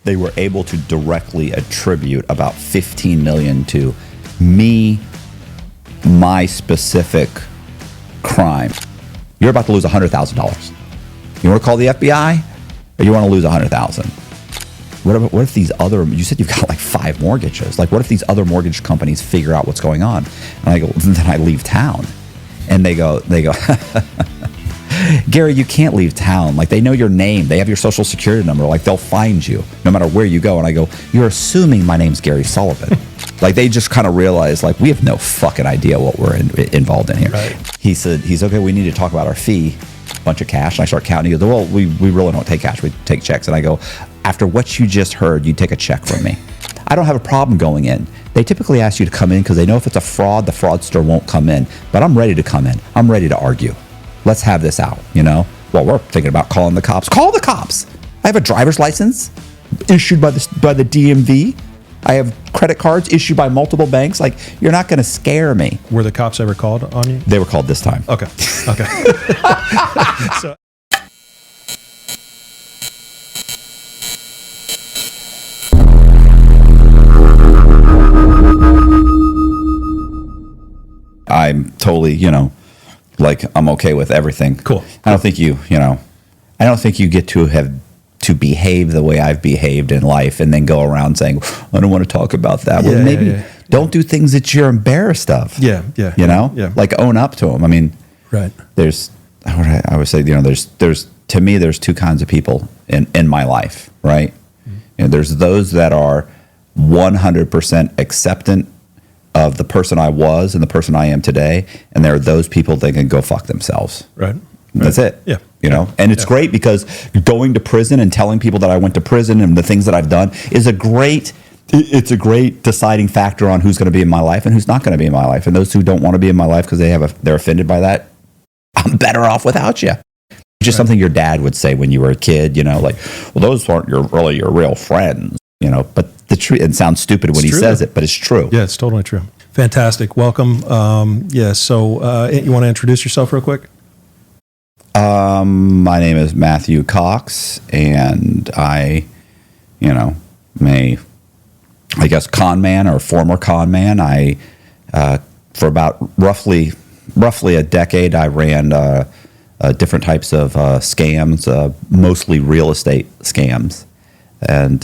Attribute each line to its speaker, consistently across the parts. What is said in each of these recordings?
Speaker 1: they were able to directly attribute about $15 million to me, my specific crime. You're about to lose $100,000. You want to call the FBI, or you want to lose $100,000? What if these other, you said you've got like 5 mortgages. Like, what if these other mortgage companies figure out what's going on? And I go, then I leave town. And they go, Gary, you can't leave town. Like, they know your name. They have your social security number. Like, they'll find you no matter where you go. And I go, you're assuming my name's Gary Sullivan. Like, they just kind of realize, like, we have no fucking idea what we're involved in here.
Speaker 2: Right.
Speaker 1: He said, okay, we need to talk about our fee. Bunch of cash. And I start counting. He goes, well, we really don't take cash. We take checks. And I go, after what you just heard, you take a check from me. I don't have a problem going in. They typically ask you to come in because they know if it's a fraud, the fraudster won't come in. But I'm ready to come in. I'm ready to argue. Let's have this out, you know? Well, we're thinking about calling the cops. Call the cops. I have a driver's license issued by the DMV. I have credit cards issued by multiple banks. Like, you're not going to scare me.
Speaker 2: Were the cops ever called on you?
Speaker 1: They were called this time.
Speaker 2: Okay. So.
Speaker 1: I'm totally, like, I'm okay with everything.
Speaker 2: Cool.
Speaker 1: I don't think I don't think you get to have to behave the way I've behaved in life and then go around saying, I don't want to talk about that. Well, maybe don't do things that you're embarrassed of.
Speaker 2: Yeah.
Speaker 1: Like, own up to them. I mean,
Speaker 2: right.
Speaker 1: There's, I would say, there's to me, there's 2 kinds of people in my life, right? Mm-hmm. There's those that are 100% acceptant of the person I was and the person I am today, and there are those people that can go fuck themselves.
Speaker 2: Right.
Speaker 1: That's it.
Speaker 2: Yeah.
Speaker 1: And it's great because going to prison and telling people that I went to prison and the things that I've done is a great deciding factor on who's going to be in my life and who's not going to be in my life. And those who don't want to be in my life because they're offended by that, I'm better off without you. Just something your dad would say when you were a kid, like, well, those aren't your real friends, but the truth, it sounds stupid when he says it, but it's true.
Speaker 2: Yeah, it's totally true. Fantastic. Welcome. So you want to introduce yourself real quick?
Speaker 1: My name is Matthew Cox, and I, con man or former con man. I, for about roughly a decade, I ran different types of scams, mostly real estate scams. And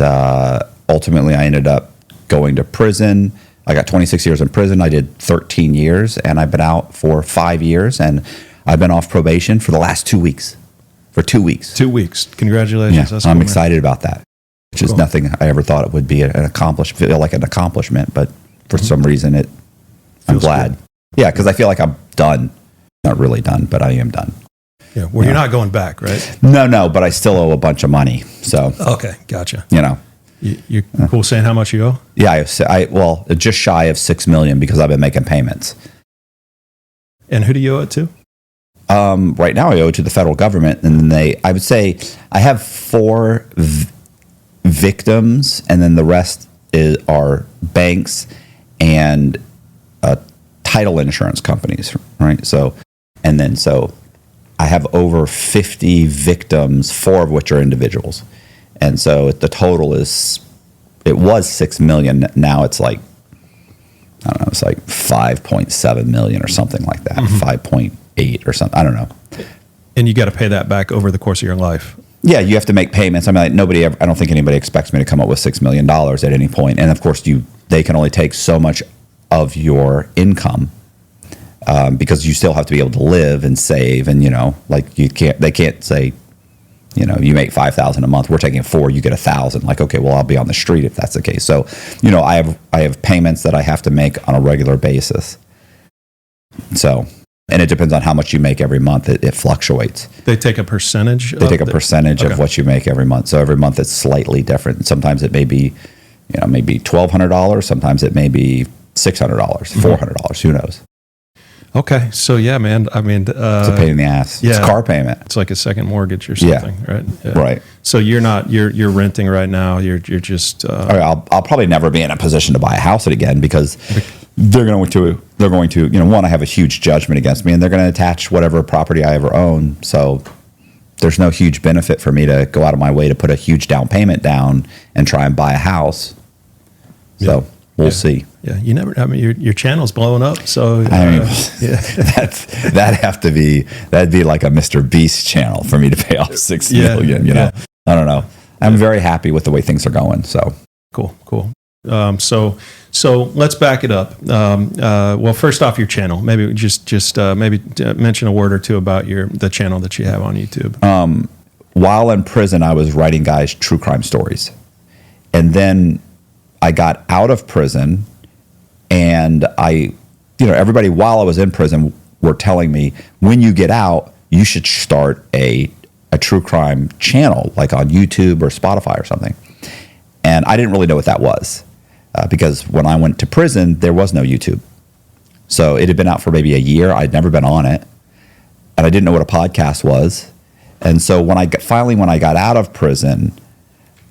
Speaker 1: ultimately, I ended up going to prison. I got 26 years in prison. I did 13 years, and I've been out for 5 years, and I've been off probation for the last 2 weeks. For 2 weeks.
Speaker 2: 2 weeks. Congratulations.
Speaker 1: Yeah,
Speaker 2: That's
Speaker 1: I'm
Speaker 2: cool,
Speaker 1: excited about that, which is nothing I ever thought it would be feel like an accomplishment, but for some reason I'm glad.
Speaker 2: Good.
Speaker 1: Yeah, because I feel like I'm done. Not really done, but I am done.
Speaker 2: Yeah, well, you're not going back, right?
Speaker 1: No, but I still owe a bunch of money. So
Speaker 2: okay, gotcha. You're cool saying how much you owe?
Speaker 1: Yeah, just shy of $6 million because I've been making payments.
Speaker 2: And who do you owe it to?
Speaker 1: Right now I owe it to the federal government, and I would say I have 4 victims, and then the rest are banks and title insurance companies, right? So I have over 50 victims, 4 of which are individuals. And so the total it was $6 million. Now it's like, I don't know, it's like 5.7 million or something like that, 5.8 or something. I don't know.
Speaker 2: And you got to pay that back over the course of your life.
Speaker 1: Yeah, you have to make payments. I mean, I don't think anybody expects me to come up with $6 million at any point. And of course, they can only take so much of your income because you still have to be able to live and save. And, they can't say, you make $5,000 a month. We're taking 4, you get $1,000. Like, okay, well, I'll be on the street if that's the case. So, I have payments that I have to make on a regular basis. So, and it depends on how much you make every month. It fluctuates.
Speaker 2: They take a percentage?
Speaker 1: They take a percentage of what you make every month. So every month it's slightly different. Sometimes it may be, maybe $1,200. Sometimes it may be $600, $400. Who knows?
Speaker 2: Okay, so yeah, man. I mean,
Speaker 1: it's a pain in the ass.
Speaker 2: Yeah,
Speaker 1: it's a car payment.
Speaker 2: It's like a second mortgage or something, right? Yeah.
Speaker 1: Right.
Speaker 2: So you're renting right now. You're just.
Speaker 1: I'll probably never be in a position to buy a house again because they're going to one, I have a huge judgment against me, and they're going to attach whatever property I ever own. So there's no huge benefit for me to go out of my way to put a huge down payment down and try and buy a house. So we'll see.
Speaker 2: Yeah, you never. I mean, your channel's blowing up. So
Speaker 1: that'd be like a Mr. Beast channel for me to pay off $6 million. You know, I don't know. I'm very happy with the way things are going. So
Speaker 2: cool. So let's back it up. Well, first off, your channel. Maybe just mention a word or two about the channel that you have on YouTube.
Speaker 1: While in prison, I was writing guys true crime stories, and then I got out of prison, and everybody while I was in prison were telling me, when you get out, you should start a true crime channel, like on YouTube or Spotify or something. And I didn't really know what that was. Because when I went to prison, there was no YouTube. So it had been out for maybe a year. I'd never been on it. And I didn't know what a podcast was. And so when I got out of prison,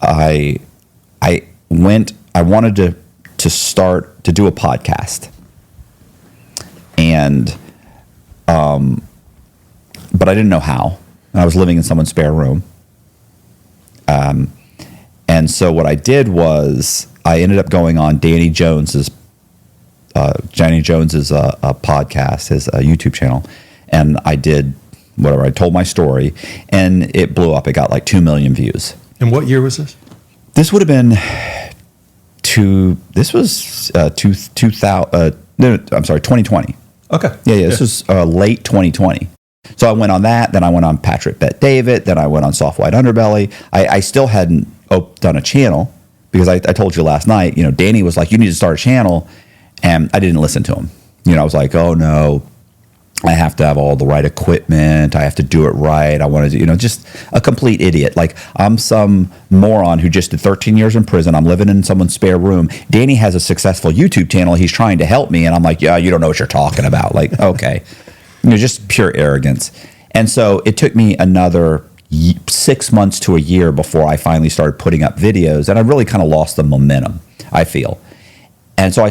Speaker 1: I wanted to start to do a podcast. And, but I didn't know how. And I was living in someone's spare room. And so what I did was I ended up going on Danny Jones's podcast, his YouTube channel, and I did whatever. I told my story, and it blew up. It got like 2 million views.
Speaker 2: And what year was this?
Speaker 1: This would have been 2020.
Speaker 2: Okay.
Speaker 1: Yeah. This was late 2020. So I went on that. Then I went on Patrick Bet David. Then I went on Soft White Underbelly. I still hadn't done a channel. Because I told you last night, Danny was like, you need to start a channel. And I didn't listen to him. I was like, oh no, I have to have all the right equipment. I have to do it right. I want to, just a complete idiot. Like I'm some moron who just did 13 years in prison. I'm living in someone's spare room. Danny has a successful YouTube channel. He's trying to help me. And I'm like, yeah, you don't know what you're talking about. Like, okay, just pure arrogance. And so it took me another 6 months to a year before I finally started putting up videos, and I really kind of lost the momentum, I feel. And so I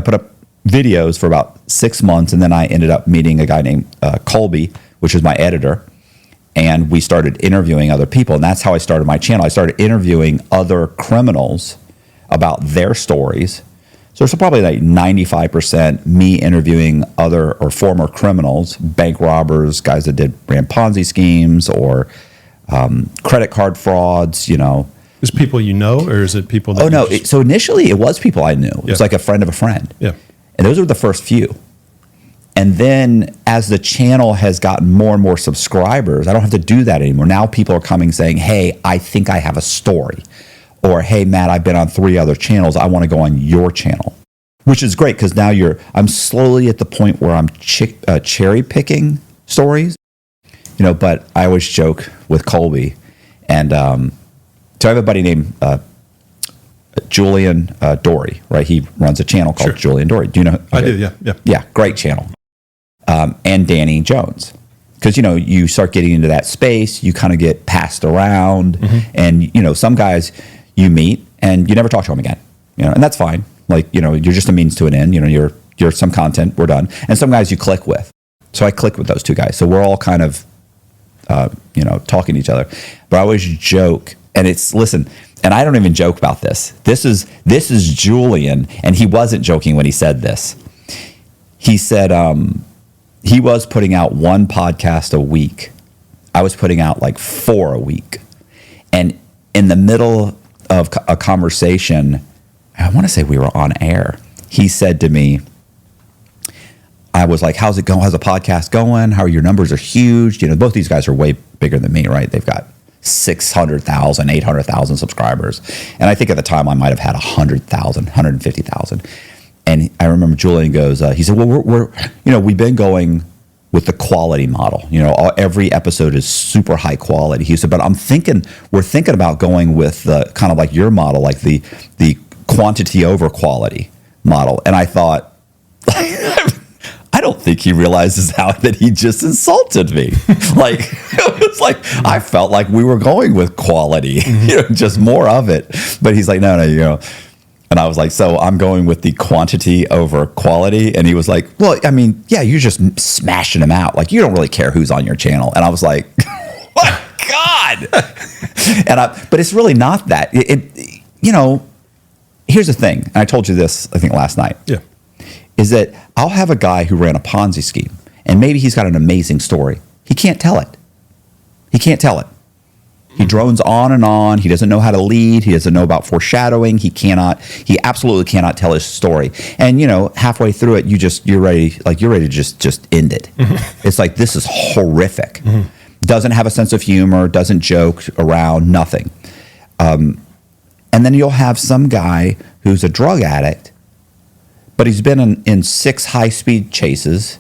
Speaker 1: put up videos for about 6 months, and then I ended up meeting a guy named Colby, which is my editor, and we started interviewing other people, and that's how I started my channel. I started interviewing other criminals about their stories. So it's probably like 95% me interviewing other or former criminals, bank robbers, guys that ran Ponzi schemes or credit card frauds, Is
Speaker 2: it people or is it people that...
Speaker 1: Oh, no. So initially, it was people I knew. It was like a friend of a friend.
Speaker 2: Yeah.
Speaker 1: And those were the first few. And then as the channel has gotten more and more subscribers, I don't have to do that anymore. Now people are coming saying, hey, I think I have a story. Or, hey, Matt, I've been on 3 other channels. I want to go on your channel. Which is great because now I'm slowly at the point where I'm cherry picking stories. But I always joke with Colby, and so I have a buddy named Julian Dory, right? He runs a channel called Julian Dory. Do you know? Okay.
Speaker 2: I do, yeah.
Speaker 1: Yeah, great channel. And Danny Jones. Because, you start getting into that space, you kind of get passed around, and, some guys you meet, and you never talk to them again, and that's fine. Like, you're just a means to an end, you're some content, we're done. And some guys you click with. So I click with those 2 guys. So we're all kind of talking to each other. But I always joke, and listen, and I don't even joke about this. This is Julian, and he wasn't joking when he said this. He said he was putting out 1 podcast a week. I was putting out like 4 a week. And in the middle of a conversation, I want to say we were on air, he said to me, I was like, how's it going? How's the podcast going? How are your numbers are huge? Both these guys are way bigger than me, right? They've got 600,000, 800,000 subscribers. And I think at the time I might have had 100,000, 150,000. And I remember Julian goes, he said, well, we've been going with the quality model. Every episode is super high quality. He said, but we're thinking about going with the kind of like your model, like the quantity over quality model. And I thought, I don't think he realizes that he just insulted me. Like, it was like, I felt like we were going with quality, just more of it. But he's like, no, And I was like, so I'm going with the quantity over quality. And he was like, well, I mean, yeah, you're just smashing them out. Like, you don't really care who's on your channel. And I was like, God. But it's really not that. Here's the thing. And I told you this, I think, last night.
Speaker 2: Yeah.
Speaker 1: Is that I'll have a guy who ran a Ponzi scheme, and maybe he's got an amazing story. He can't tell it. He drones on and on. He doesn't know how to lead. He doesn't know about foreshadowing. He absolutely cannot tell his story. And halfway through it, you're ready to just end it. Mm-hmm. It's like, this is horrific. Mm-hmm. Doesn't have a sense of humor, doesn't joke around, nothing. And then you'll have some guy who's a drug addict, but he's been in 6 high-speed chases.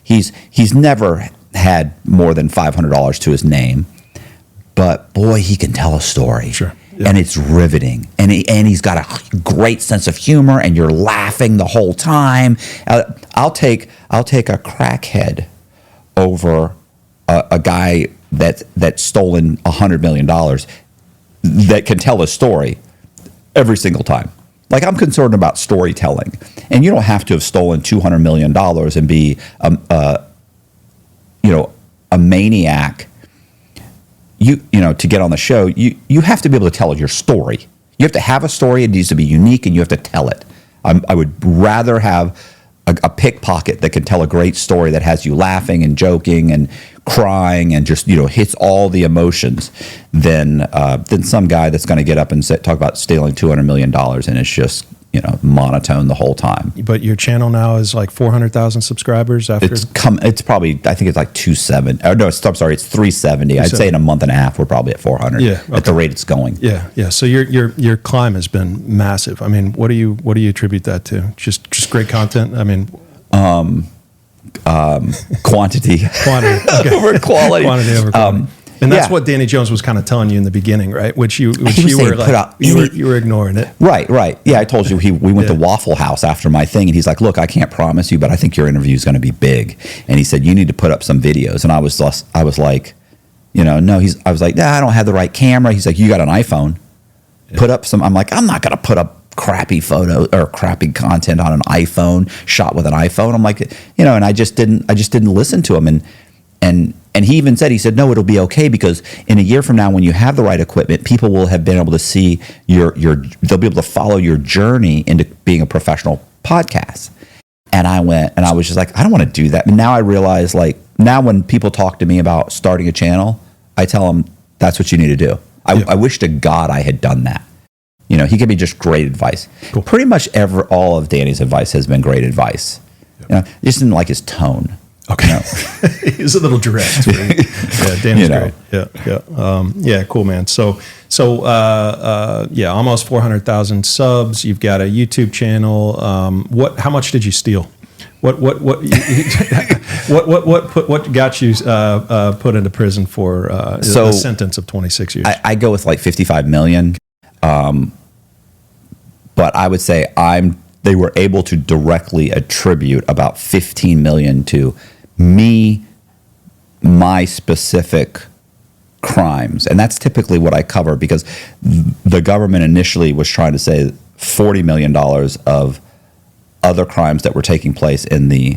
Speaker 1: He's never had more than $500 to his name. But boy, he can tell a story.
Speaker 2: Sure. Yeah.
Speaker 1: And it's riveting. And he's got a great sense of humor, and you're laughing the whole time. I'll take a crackhead over a guy that's stolen $100 million that can tell a story every single time. Like, I'm concerned about storytelling. And you don't have to have stolen $200 million and be a maniac. To get on the show, you have to be able to tell your story. You have to have a story. It needs to be unique, and you have to tell it. I would rather have a pickpocket that can tell a great story that has you laughing and joking and crying and just hits all the emotions than some guy that's going to get up and talk about stealing $200 million and it's just monotone the whole time.
Speaker 2: But your channel now is like 400,000 subscribers after?
Speaker 1: It's probably, I think it's like 270. Oh, no, I'm sorry, it's 370. I'd say in a month and a half, we're probably at 400 at the rate it's going.
Speaker 2: Yeah, yeah. So your climb has been massive. I mean, what do you attribute that to? Just great content? I mean...
Speaker 1: Quantity.
Speaker 2: Okay.
Speaker 1: Over quality.
Speaker 2: Quantity over quality. And that's what Danny Jones was kind of telling you in the beginning, right? Which you were like, you were ignoring it.
Speaker 1: Right. Yeah, I told you we went to Waffle House after my thing, and he's like, "Look, I can't promise you, but I think your interview is going to be big." And he said, "You need to put up some videos." And I was like, no. I was like, "Nah, I don't have the right camera." He's like, "You got an iPhone? Put up some." I'm like, "I'm not going to put up crappy photo or crappy content on an iPhone shot with an iPhone." I'm like, and I just didn't listen to him. And he even said, no, it'll be okay, because in a year from now, when you have the right equipment, people will have been able to see they'll be able to follow your journey into being a professional podcast. And I went, and I was just like, I don't want to do that. And now I realize, now when people talk to me about starting a channel, I tell them that's what you need to do. I wish to God I had done that. He gave me just great advice. Cool. Pretty much all of Danny's advice has been great advice. Yep. Just didn't like his tone.
Speaker 2: Okay. He's a little direct. Yeah, Danny's great. Yeah, cool, man. So, almost 400,000 subs. You've got a YouTube channel. How much did you steal? What got you put into prison for a sentence of 26 years?
Speaker 1: I go with like 55 million. But I would say they were able to directly attribute about 15 million to me, my specific crimes. And that's typically what I cover, because the government initially was trying to say $40 million of other crimes that were taking place in the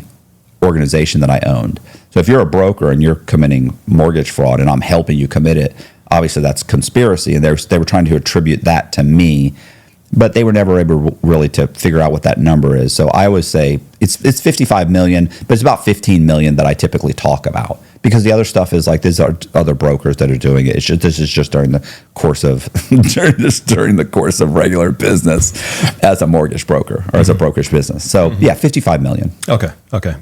Speaker 1: organization that I owned. So if you're a broker and you're committing mortgage fraud and I'm helping you commit it, obviously that's conspiracy. And they were trying to attribute that to me, but they were never able really to figure out what that number is. So I always say it's 55 million, but it's about 15 million that I typically talk about, because the other stuff is like, these are other brokers that are doing it. This is just during the course of during the course of regular business as a mortgage broker or as a brokerage business. So 55 million.
Speaker 2: Okay.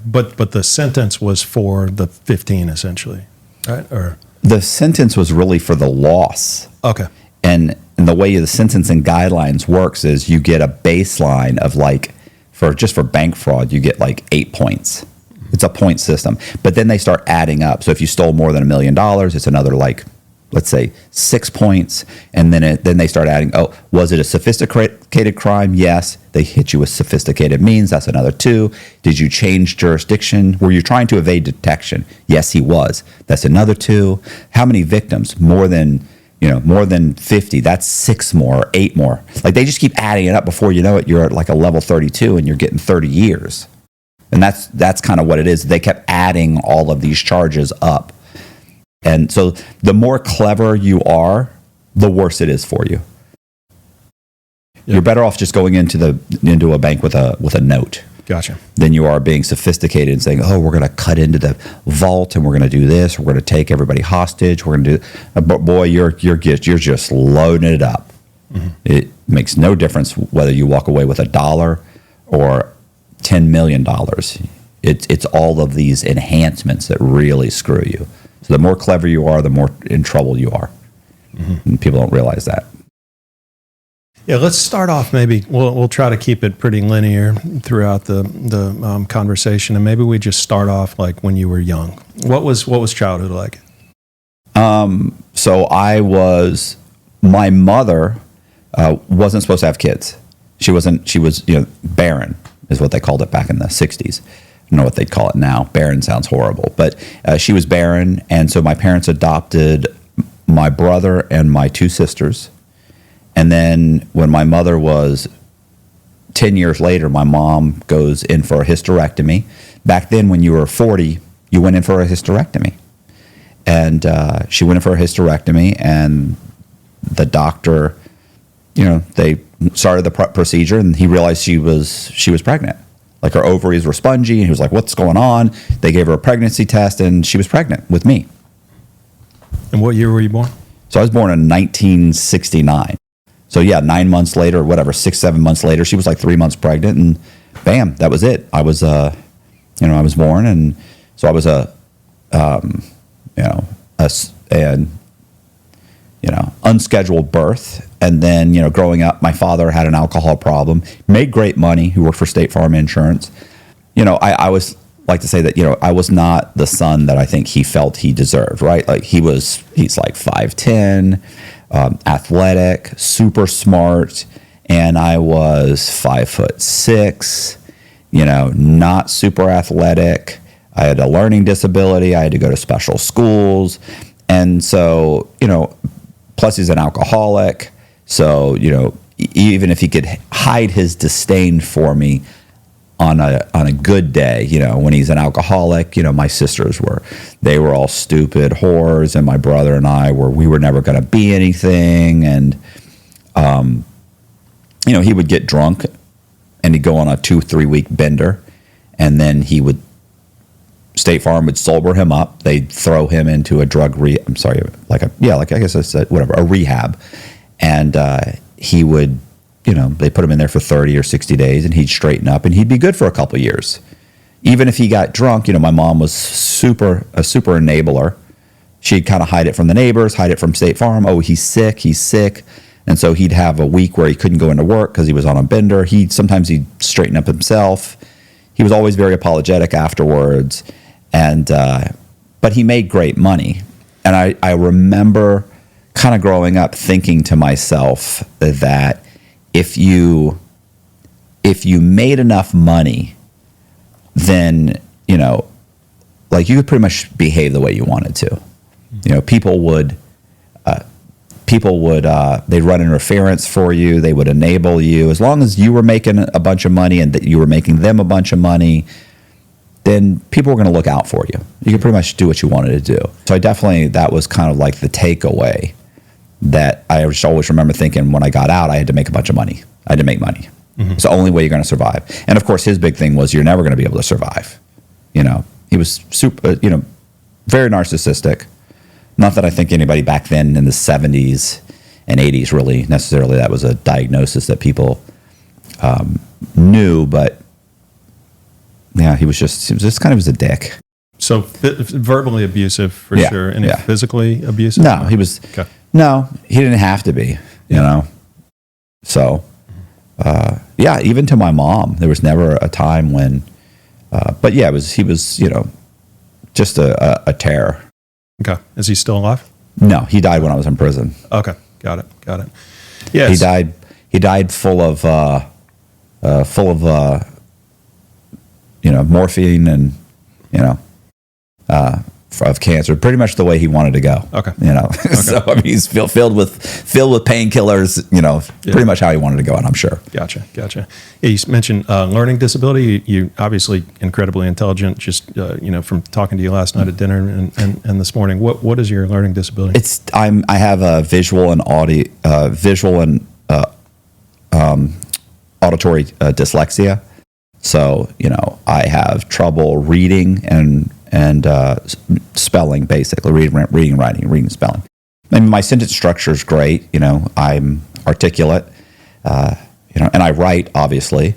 Speaker 2: But the sentence was for the 15 essentially, right? Or
Speaker 1: the sentence was really for the loss.
Speaker 2: Okay.
Speaker 1: And the way the sentencing guidelines works is you get a baseline of for bank fraud, you get 8 points. It's a point system. But then they start adding up. So if you stole more than $1 million, it's another let's say 6 points. And then they start adding, was it a sophisticated crime? Yes. They hit you with sophisticated means. That's another 2. Did you change jurisdiction? Were you trying to evade detection? Yes, he was. That's another 2. How many victims? More than 50, that's 6 more, 8 more. They just keep adding it up. Before you know it, you're at a level 32 and you're getting 30 years. And that's kind of what it is. They kept adding all of these charges up. And so the more clever you are, the worse it is for you. You're better off just going into a bank with a note.
Speaker 2: Gotcha.
Speaker 1: Than you are being sophisticated and saying, "Oh, we're going to cut into the vault and we're going to do this. We're going to take everybody hostage. We're going to do." But boy, you're just loading it up. Mm-hmm. It makes no difference whether you walk away with $1 or $10 million. It's all of these enhancements that really screw you. So the more clever you are, the more in trouble you are. Mm-hmm. And people don't realize that.
Speaker 2: Yeah, let's start off. Maybe we'll try to keep it pretty linear throughout the conversation, and maybe we just start off like when you were young. What was childhood like?
Speaker 1: So my mother wasn't supposed to have kids. She was barren is what they called it back in the 60s. I don't know what they'd call it now. Barren sounds horrible, but she was barren, and so my parents adopted my brother and my 2 sisters. And then when my mother was 10 years later, my mom goes in for a hysterectomy. Back then, when you were 40, you went in for a hysterectomy. And she went in for a hysterectomy, and the doctor, they started the procedure, and he realized she was pregnant. Like her ovaries were spongy, and he was like, "What's going on?" They gave her a pregnancy test, and she was pregnant with me.
Speaker 2: And what year were you born?
Speaker 1: So I was born in 1969. So yeah, 9 months later, or whatever, 6, 7 months later, she was like 3 months pregnant, and bam, that was it. I was, I was born, and so I was unscheduled birth. And then, growing up, my father had an alcohol problem, made great money. He worked for State Farm Insurance. I always like to say that, I was not the son that I think he felt he deserved, right? Like he's like 5'10", athletic, super smart, and I was 5'6", not super athletic. I had a learning disability. I had to go to special schools. And so, plus he's an alcoholic. So, even if he could hide his disdain for me on a good day, when he's an alcoholic, my sisters they were all stupid whores, and my brother and I we were never going to be anything. And, he would get drunk and he'd go on a 2-3 week bender, and then State Farm would sober him up. They'd throw him into a drug a rehab. And, he would, they put him in there for 30 or 60 days, and he'd straighten up, and he'd be good for a couple years. Even if he got drunk, my mom was a super enabler. She'd kind of hide it from the neighbors, hide it from State Farm. Oh, he's sick. And so he'd have a week where he couldn't go into work because he was on a bender. Sometimes he'd straighten up himself. He was always very apologetic afterwards. And, but he made great money. And I remember kind of growing up thinking to myself that if you made enough money, then, like you could pretty much behave the way you wanted to. People would they'd run interference for you. They would enable you. As long as you were making a bunch of money and that you were making them a bunch of money, then people were going to look out for you. You could pretty much do what you wanted to do. So that was kind of like the takeaway that I just always remember thinking when I got out, I had to make a bunch of money. I had to make money. Mm-hmm. It's the only way you're going to survive. And of course, his big thing was you're never going to be able to survive. He was super, very narcissistic. Not that I think anybody back then in the 70s and 80s really necessarily that was a diagnosis that people knew, but yeah, he was just kind of a dick.
Speaker 2: So verbally abusive for sure. And physically abusive?
Speaker 1: No, he was. Okay. No, he didn't have to be. So, even to my mom, there was never a time when. But yeah, he was just a terror.
Speaker 2: Okay, is he still alive?
Speaker 1: No, he died when I was in prison.
Speaker 2: Okay, got it. Yeah,
Speaker 1: He died full of morphine and of cancer, pretty much the way he wanted to go.
Speaker 2: Okay.
Speaker 1: So I mean, he's filled with painkillers. Pretty much how he wanted to go, and I'm sure.
Speaker 2: Gotcha. Yeah, you mentioned learning disability. You obviously incredibly intelligent. Just from talking to you last night at dinner and this morning. What is your learning disability?
Speaker 1: I have a visual and auditory dyslexia. So I have trouble reading and spelling, basically reading, writing, reading, spelling. I mean, my sentence structure is great. I'm articulate, and I write, obviously.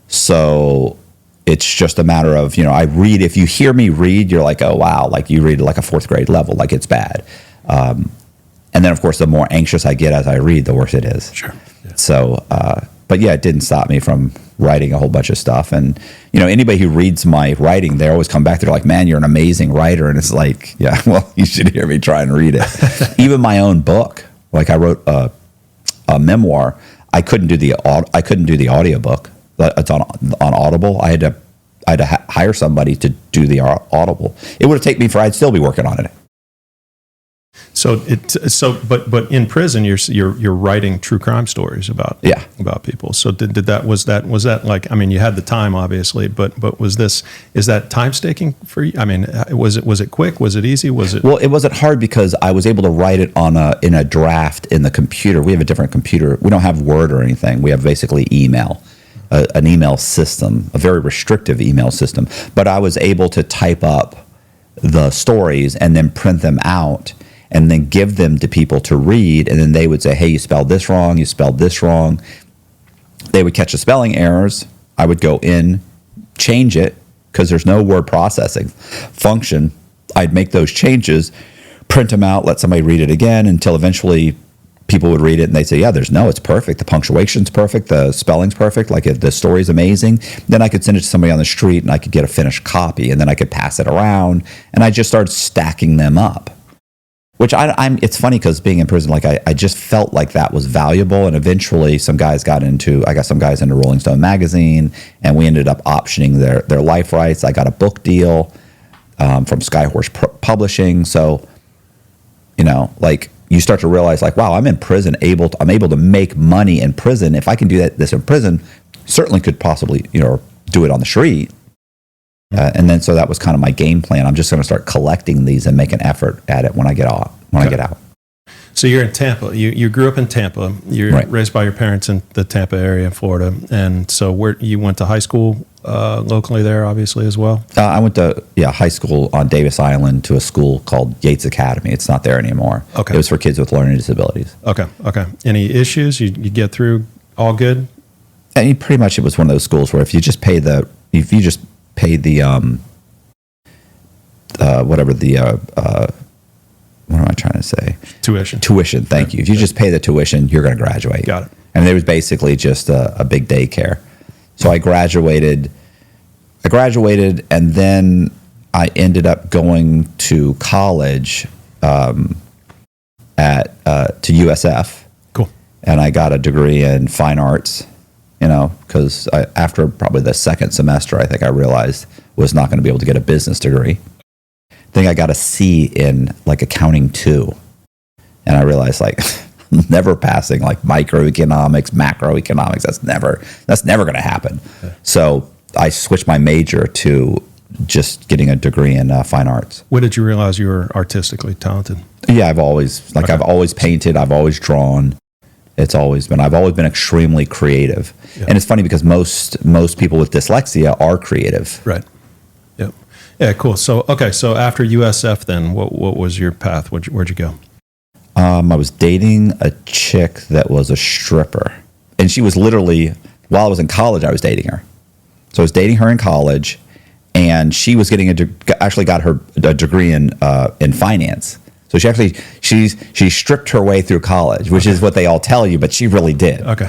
Speaker 1: So it's just a matter of, I read. If you hear me read, you're like, oh, wow, like you read like a fourth grade level, like it's bad. And then, of course, the more anxious I get as I read, the worse it is.
Speaker 2: Sure. Yeah.
Speaker 1: So, but yeah, it didn't stop me from writing a whole bunch of stuff. And, anybody who reads my writing, they always come back. They're like, man, you're an amazing writer. And it's like, yeah, well, you should hear me try and read it. Even my own book, like I wrote a memoir. I couldn't do the audiobook. It's on Audible. I had to hire somebody to do the Audible. It would have taken me I'd still be working on it.
Speaker 2: But in prison you're writing true crime stories about people. So was that like, I mean, you had the time obviously, but is that time staking for you? I mean, was it quick? Was it easy? Well,
Speaker 1: it wasn't hard because I was able to write it in a draft in the computer. We have a different computer. We don't have Word or anything. We have basically email. An email system, a very restrictive email system. But I was able to type up the stories and then print them out and then give them to people to read. And then they would say, hey, you spelled this wrong, you spelled this wrong. They would catch the spelling errors. I would go in, change it, because there's no word processing function. I'd make those changes, print them out, let somebody read it again until eventually people would read it and they'd say, yeah, it's perfect. The punctuation's perfect. The spelling's perfect. Like the story's amazing. Then I could send it to somebody on the street and I could get a finished copy and then I could pass it around and I just started stacking them up, which it's funny because being in prison, like I just felt like that was valuable. And eventually I got some guys into Rolling Stone magazine and we ended up optioning their life rights. I got a book deal from Skyhorse Publishing. So, you start to realize like, wow, I'm in prison, I'm able to make money in prison. If I can do this in prison, certainly could possibly, do it on the street. And then, so that was kind of my game plan. I'm just going to start collecting these and make an effort at it when I get out. I get out.
Speaker 2: So you're in Tampa. You grew up in Tampa. You're raised by your parents in the Tampa area in Florida. And so you went to high school locally there, obviously, as well?
Speaker 1: I went to high school on Davis Island to a school called Yates Academy. It's not there anymore. Okay. It was for kids with learning disabilities.
Speaker 2: Okay. Any issues? You get through all good?
Speaker 1: And pretty much it was one of those schools where if you just pay the what am I trying to say? Tuition, thank you. If you just pay the tuition, you're going to graduate.
Speaker 2: Got it.
Speaker 1: And it was basically just a big daycare. So I graduated, and then I ended up going to college to USF.
Speaker 2: Cool.
Speaker 1: And I got a degree in fine arts, because after probably the second semester, I think I realized was not going to be able to get a business degree. I think I got a C in like accounting 2. And I realized like never passing like microeconomics, macroeconomics. That's never going to happen. Okay. So I switched my major to just getting a degree in fine arts.
Speaker 2: When did you realize you were artistically talented?
Speaker 1: Yeah, I've always painted. I've always drawn. I've always been extremely creative. Yeah. And it's funny because most people with dyslexia are creative.
Speaker 2: Right. Yep. Yeah, cool. So after USF then, what was your path? Where'd you go?
Speaker 1: I was dating a chick that was a stripper. And she was literally, while I was in college, I was dating her. So I was dating her in college, and she was actually got a degree in finance. So she stripped her way through college, which is what they all tell you, but she really did.
Speaker 2: Okay.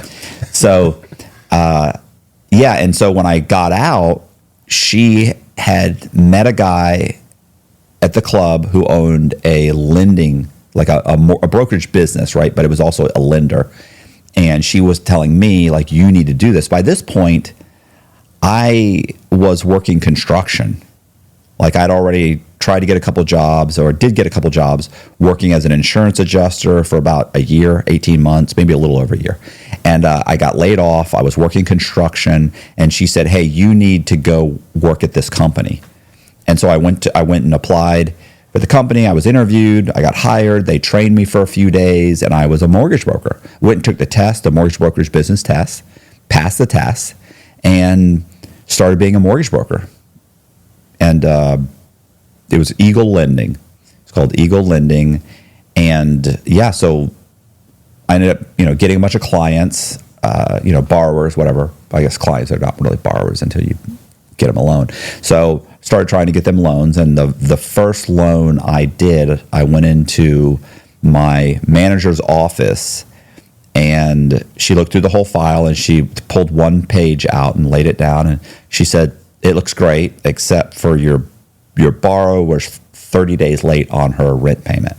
Speaker 1: So, and so when I got out, she had met a guy at the club who owned a lending, like a brokerage business, right? But it was also a lender. And she was telling me, like, you need to do this. By this point, I was working construction. Like I'd already tried to get a couple jobs, or did get a couple jobs working as an insurance adjuster for about a year, 18 months, maybe a little over a year. And I got laid off. I was working construction, and she said, hey, you need to go work at this company. And so I went and applied for the company. I was interviewed. I got hired. They trained me for a few days, and I was a mortgage broker. Went and took the test, the mortgage broker's business test, passed the test, and started being a mortgage broker. And it was Eagle Lending. It's called Eagle Lending. And yeah, so I ended up, getting a bunch of clients, borrowers, whatever. I guess clients are not really borrowers until you get them a loan. So started trying to get them loans. And the first loan I did, I went into my manager's office, and she looked through the whole file, and she pulled one page out and laid it down. And she said, it looks great, except for your borrower was 30 days late on her rent payment.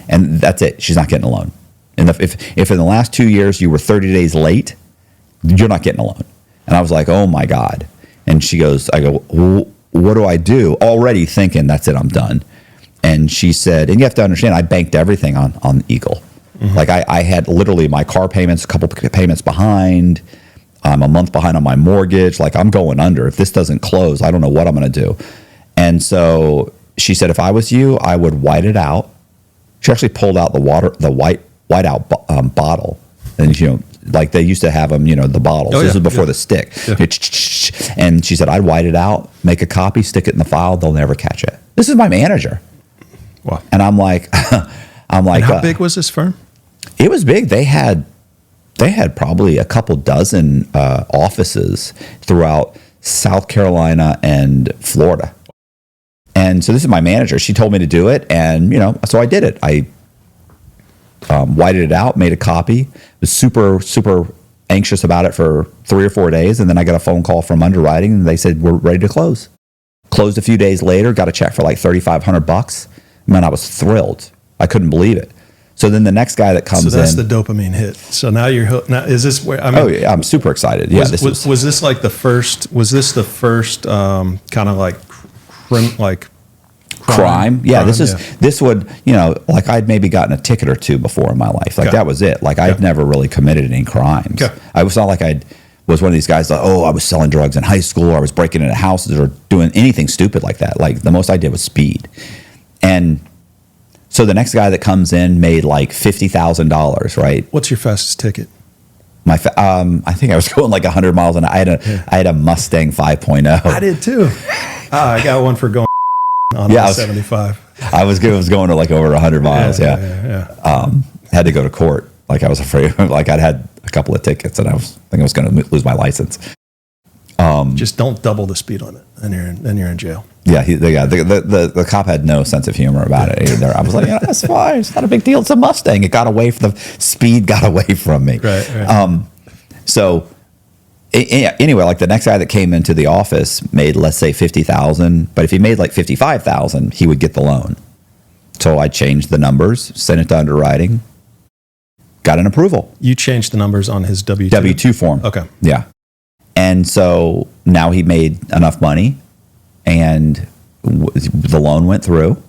Speaker 1: And that's it. She's not getting a loan. And if in the last 2 years you were 30 days late, you're not getting a loan. And I was like, oh my God. And she goes, I go, what do I do? Already thinking, that's it, I'm done. And she said, and you have to understand, I banked everything on Eagle. Mm-hmm. Like I had literally my car payments, a couple payments behind. I'm a month behind on my mortgage. Like I'm going under. If this doesn't close, I don't know what I'm going to do. And so she said, if I was you, I would white it out. She actually pulled out the white out bottle. And, like they used to have them, the bottles. This is before the stick. Yeah. And she said, I'd white it out, make a copy, stick it in the file. They'll never catch it. This is my manager.
Speaker 2: Wow.
Speaker 1: And I'm like, and
Speaker 2: how big was this firm?
Speaker 1: It was big. They had probably a couple dozen offices throughout South Carolina and Florida. And so this is my manager. She told me to do it, and so I did it. I whited it out, made a copy. Was super, super anxious about it for 3 or 4 days, and then I got a phone call from underwriting, and they said we're ready to close. Closed a few days later. Got a check for like $3,500. Man, I was thrilled. I couldn't believe it. So then the next guy that comes in.
Speaker 2: So that's the dopamine hit. So now you're hooked. Now, is this where,
Speaker 1: oh yeah, I'm super excited. Yeah.
Speaker 2: Was this like the first, kind of like
Speaker 1: crime? Yeah. This would, like I'd maybe gotten a ticket or two before in my life. Like that was it. Like I'd never really committed any crimes.
Speaker 2: Okay.
Speaker 1: I was not like I was one of these guys like, I was selling drugs in high school, or I was breaking into houses or doing anything stupid like that. Like the most I did was speed. And so the next guy that comes in made like $50,000, right?
Speaker 2: What's your fastest ticket?
Speaker 1: I think I was going like 100 miles an hour. I had a Mustang 5.0.
Speaker 2: I did too. I got one for going on 75.
Speaker 1: I was going to like over 100 miles. Yeah. Had to go to court. Like I was afraid. Like I'd had a couple of tickets, and I think I was going to lose my license.
Speaker 2: Just don't double the speed limit, and you're in jail.
Speaker 1: Yeah, the cop had no sense of humor about it either. I was like, that's fine. It's not a big deal. It's a Mustang. It got away from the speed. Got away from me.
Speaker 2: Right.
Speaker 1: So anyway, like the next guy that came into the office made, let's say, $50,000. But if he made like $55,000, he would get the loan. So I changed the numbers, sent it to underwriting, got an approval.
Speaker 2: You changed the numbers on his W-2?
Speaker 1: W-2 form.
Speaker 2: Okay.
Speaker 1: Yeah. And so now he made enough money, and the loan went through.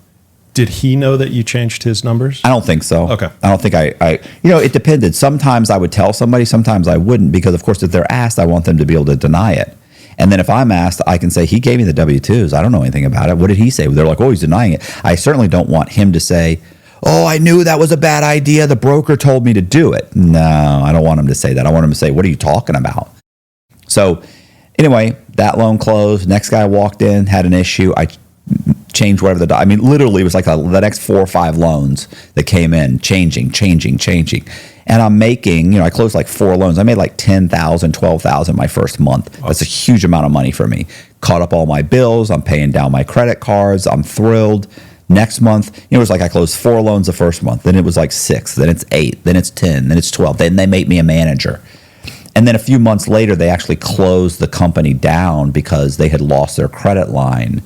Speaker 2: Did he know that you changed his numbers?
Speaker 1: I don't think so.
Speaker 2: Okay.
Speaker 1: I don't think it depended. Sometimes I would tell somebody, sometimes I wouldn't, because of course if they're asked, I want them to be able to deny it. And then if I'm asked, I can say, he gave me the W-2s. I don't know anything about it. What did he say? They're like, he's denying it. I certainly don't want him to say, I knew that was a bad idea. The broker told me to do it. No, I don't want him to say that. I want him to say, what are you talking about? So anyway, that loan closed. Next guy walked in, had an issue. I changed whatever literally it was like the next 4 or 5 loans that came in, changing. And I'm making, I closed like 4 loans. I made like $10,000, $12,000 my first month. That's a huge amount of money for me. Caught up all my bills. I'm paying down my credit cards. I'm thrilled. Next month, it was like I closed 4 loans the first month. Then it was like 6. Then it's 8. Then it's 10. Then it's 12. Then they make me a manager. And then a few months later, they actually closed the company down because they had lost their credit line.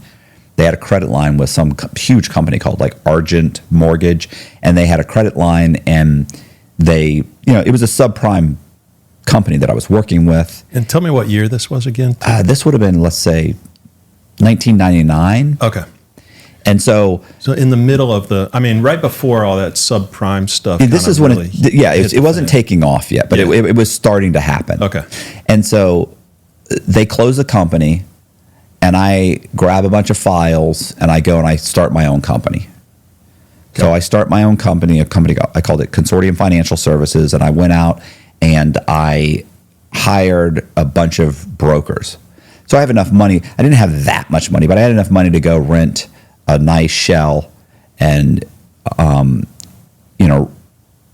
Speaker 1: They had a credit line with some huge company called like Argent Mortgage, and they had a credit line, and they, it was a subprime company that I was working with.
Speaker 2: And tell me what year this was again?
Speaker 1: This would have been, let's say, 1999.
Speaker 2: Okay.
Speaker 1: And so
Speaker 2: in the middle of right before all that subprime stuff.
Speaker 1: This is when it wasn't taking off yet, but it was starting to happen.
Speaker 2: Okay.
Speaker 1: And so they close the company, and I grab a bunch of files, and I go and I start my own company. Okay. So I start my own company, I called it Consortium Financial Services, and I went out and I hired a bunch of brokers. So I have enough money. I didn't have that much money, but I had enough money to go rent a nice shell and,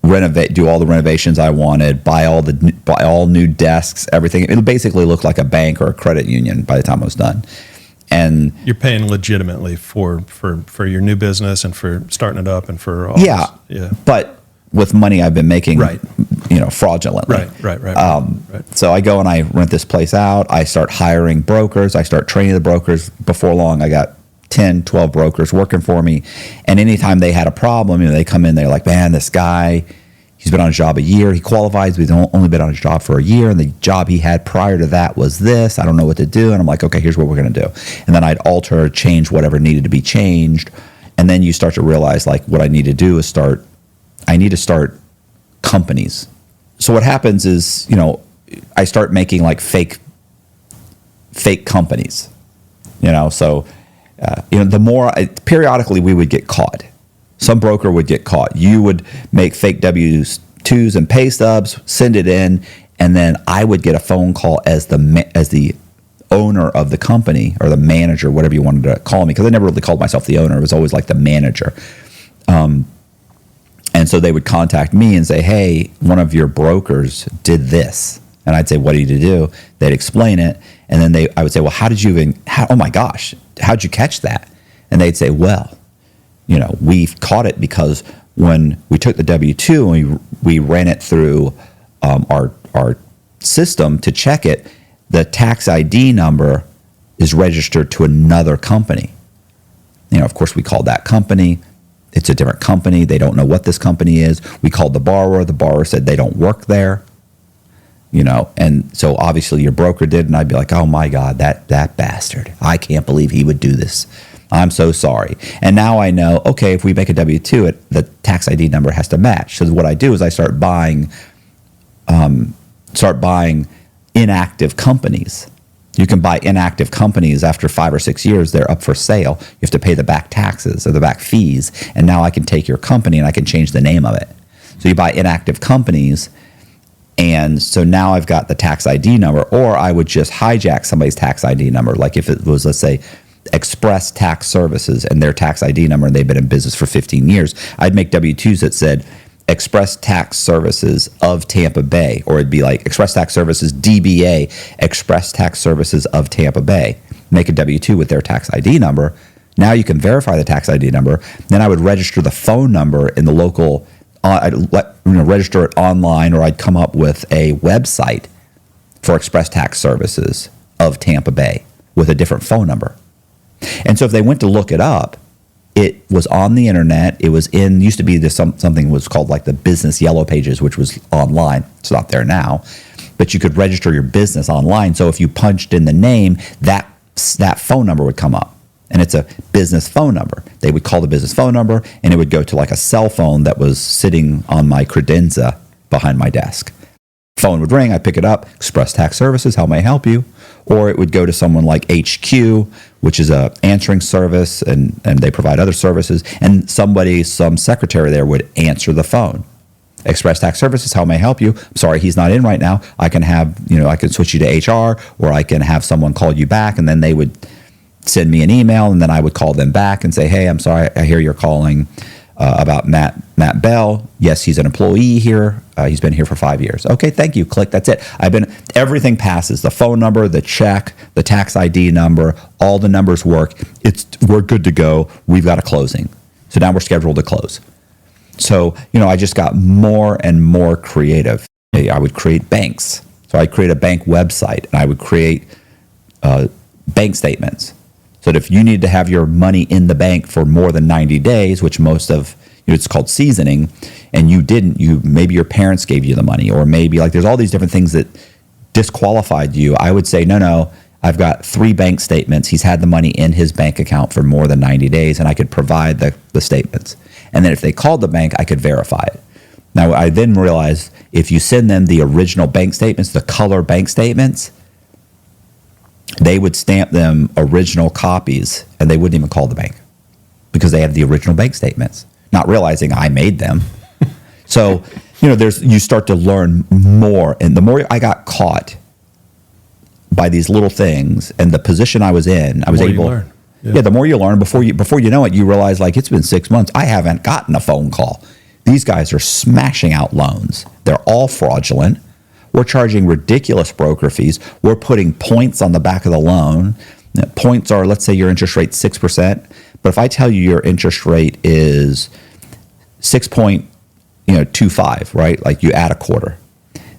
Speaker 1: renovate, do all the renovations I wanted, buy all new desks, everything. It basically looked like a bank or a credit union by the time I was done. And
Speaker 2: you're paying legitimately for your new business and for starting it up and for all
Speaker 1: this. But with money I've been making, fraudulently.
Speaker 2: Right.
Speaker 1: So I go and I rent this place out. I start hiring brokers. I start training the brokers. Before long, I got 10, 12 brokers working for me. And anytime they had a problem, they come in, they're like, man, this guy, he's been on a job a year. He qualifies, but he's only been on his job for a year. And the job he had prior to that was this. I don't know what to do. And I'm like, okay, here's what we're going to do. And then I'd alter, change whatever needed to be changed. And then you start to realize, like, what I need to do is I need to start companies. So what happens is, I start making like fake companies, so the more periodically we would get caught. Some broker would get caught. You would make fake W-2s and pay stubs, send it in, and then I would get a phone call as the owner of the company or the manager, whatever you wanted to call me, because I never really called myself the owner. It was always like the manager. And so they would contact me and say, hey, one of your brokers did this. And I'd say, what did you do? They'd explain it. And then I would say, well, oh my gosh, how'd you catch that? And they'd say, well, we caught it because when we took the W-2 and we ran it through our system to check it, the tax ID number is registered to another company. Of course, we called that company. It's a different company. They don't know what this company is. We called the borrower. The borrower said they don't work there. And so obviously your broker did, and I'd be like, oh my God, that bastard. I can't believe he would do this. I'm so sorry. And now I know, okay, if we make a W-2, the tax ID number has to match. So what I do is I start buying inactive companies. You can buy inactive companies after 5 or 6 years. They're up for sale. You have to pay the back taxes or the back fees. And now I can take your company and I can change the name of it. So you buy inactive companies. And so now I've got the tax ID number, or I would just hijack somebody's tax ID number. Like if it was, let's say, Express Tax Services and their tax ID number, and they've been in business for 15 years, I'd make W-2s that said Express Tax Services of Tampa Bay, or it'd be like Express Tax Services DBA, Express Tax Services of Tampa Bay. Make a W-2 with their tax ID number. Now you can verify the tax ID number. Then I would register the phone number in the local. I'd register it online, or I'd come up with a website for Express Tax Services of Tampa Bay with a different phone number. And so if they went to look it up, it was on the internet. It was used to be something was called like the business yellow pages, which was online. It's not there now, but you could register your business online. So if you punched in the name, that phone number would come up. And it's a business phone number. They would call the business phone number, and it would go to like a cell phone that was sitting on my credenza behind my desk. Phone would ring, I'd pick it up, Express Tax Services, how may I help you? Or it would go to someone like HQ, which is a answering service, and they provide other services, and some secretary there would answer the phone. Express Tax Services, how may I help you? I'm sorry, he's not in right now. I can I can switch you to HR, or I can have someone call you back, and then they would send me an email, and then I would call them back and say, hey, I'm sorry, I hear you're calling about Matt Beall. Yes, he's an employee here. He's been here for 5 years. Okay, thank you. Click, that's it. Everything passes. The phone number, the check, the tax ID number, all the numbers work. We're good to go. We've got a closing. So now we're scheduled to close. So, I just got more and more creative. I would create banks. So I'd create a bank website, and I would create bank statements. So that if you need to have your money in the bank for more than 90 days, which most of, it's called seasoning, and you didn't, maybe your parents gave you the money, or maybe there's all these different things that disqualified you. I would say, no, I've got 3 bank statements. He's had the money in his bank account for more than 90 days, and I could provide the statements. And then if they called the bank, I could verify it. Now, I then realized if you send them the original bank statements, the color bank statements, they would stamp them original copies, and they wouldn't even call the bank because they have the original bank statements, not realizing I made them. So, you start to learn more. And the more I got caught by these little things and the position I was in, I was able.
Speaker 2: Learn.
Speaker 1: Yeah, the more you learn, before you know it, you realize like it's been 6 months. I haven't gotten a phone call. These guys are smashing out loans. They're all fraudulent. We're charging ridiculous broker fees. We're putting points on the back of the loan. Points are, let's say your interest rate 6%, but if I tell you your interest rate is 6.25, right? Like you add a quarter,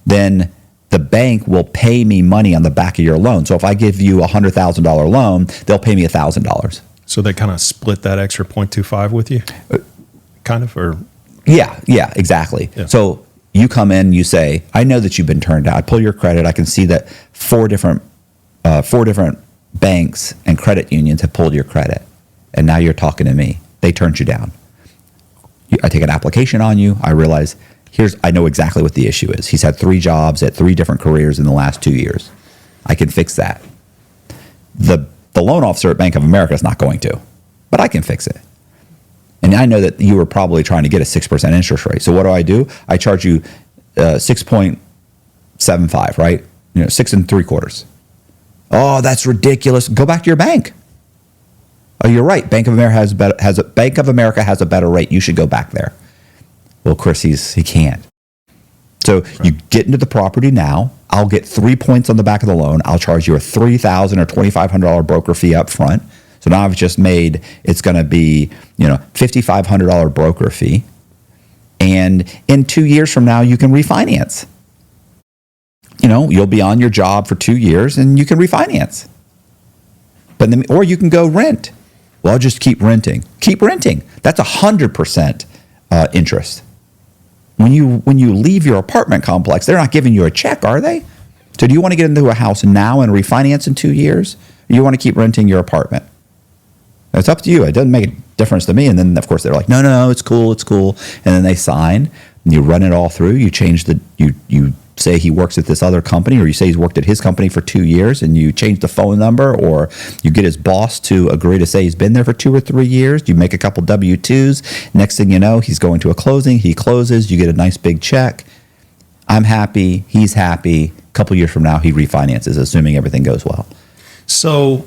Speaker 1: then the bank will pay me money on the back of your loan. So if I give you a $100,000 loan, they'll pay me $1,000.
Speaker 2: So they kind of split that extra 0.25 with you, kind of, or
Speaker 1: yeah, exactly. Yeah. So you come in, you say, I know that you've been turned down. I pull your credit. I can see that four different banks and credit unions have pulled your credit, and now you're talking to me. They turned you down. I take an application on you. I realize I know exactly what the issue is. He's had 3 jobs at 3 different careers in the last 2 years. I can fix that. The loan officer at Bank of America is not going to, but I can fix it. And I know that you were probably trying to get a 6% interest rate. So what do? I charge you 6.75, right? 6 3/4. Oh, that's ridiculous. Go back to your bank. Oh, you're right. Bank of America has a better rate. You should go back there. Well, Chris, he can't. So you get into the property now. I'll get 3 points on the back of the loan. I'll charge you a $3,000 or $2,500 broker fee up front. So now I've just made, it's going to be, $5,500 broker fee. And in 2 years from now, you can refinance. You'll be on your job for 2 years and you can refinance. Or you can go rent. Well, I'll just keep renting. Keep renting. That's 100% interest. When you leave your apartment complex, they're not giving you a check, are they? So do you want to get into a house now and refinance in 2 years? Or you want to keep renting your apartment? It's up to you. It doesn't make a difference to me. And then, of course, they're like, no, it's cool. And then they sign, and you run it all through. You change you say he works at this other company, or you say he's worked at his company for 2 years, and you change the phone number, or you get his boss to agree to say he's been there for 2 or 3 years. You make a couple W-2s. Next thing you know, he's going to a closing. He closes. You get a nice big check. I'm happy. He's happy. A couple years from now, he refinances, assuming everything goes well.
Speaker 2: So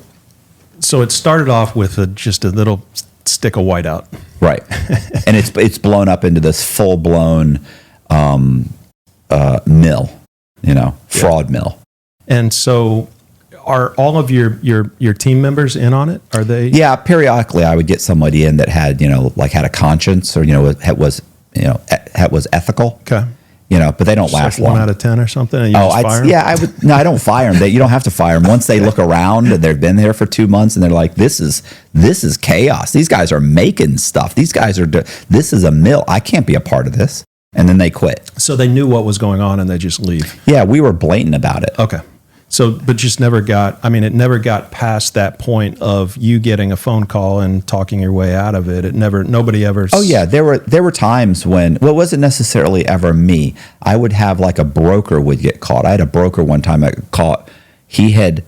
Speaker 2: it started off with just a little stick of whiteout,
Speaker 1: right? And it's blown up into this full blown mill, fraud mill.
Speaker 2: And so, are all of your team members in on it? Are they?
Speaker 1: Yeah, periodically I would get somebody in that had had a conscience, or was ethical.
Speaker 2: Okay.
Speaker 1: But they don't last long.
Speaker 2: 1 out of 10 or something. And you just fire them?
Speaker 1: Yeah, I would. No, I don't fire them. You don't have to fire them. Once they look around and they've been there for 2 months and they're like, this is chaos. These guys are making stuff. This is a mill. I can't be a part of this. And then they quit.
Speaker 2: So they knew what was going on and they just leave.
Speaker 1: Yeah, we were blatant about it.
Speaker 2: Okay. So, but just it never got past that point of you getting a phone call and talking your way out of it. Nobody ever.
Speaker 1: Oh yeah, there were times when, well, it wasn't necessarily ever me. I would have a broker would get caught. I had a broker one time that caught, there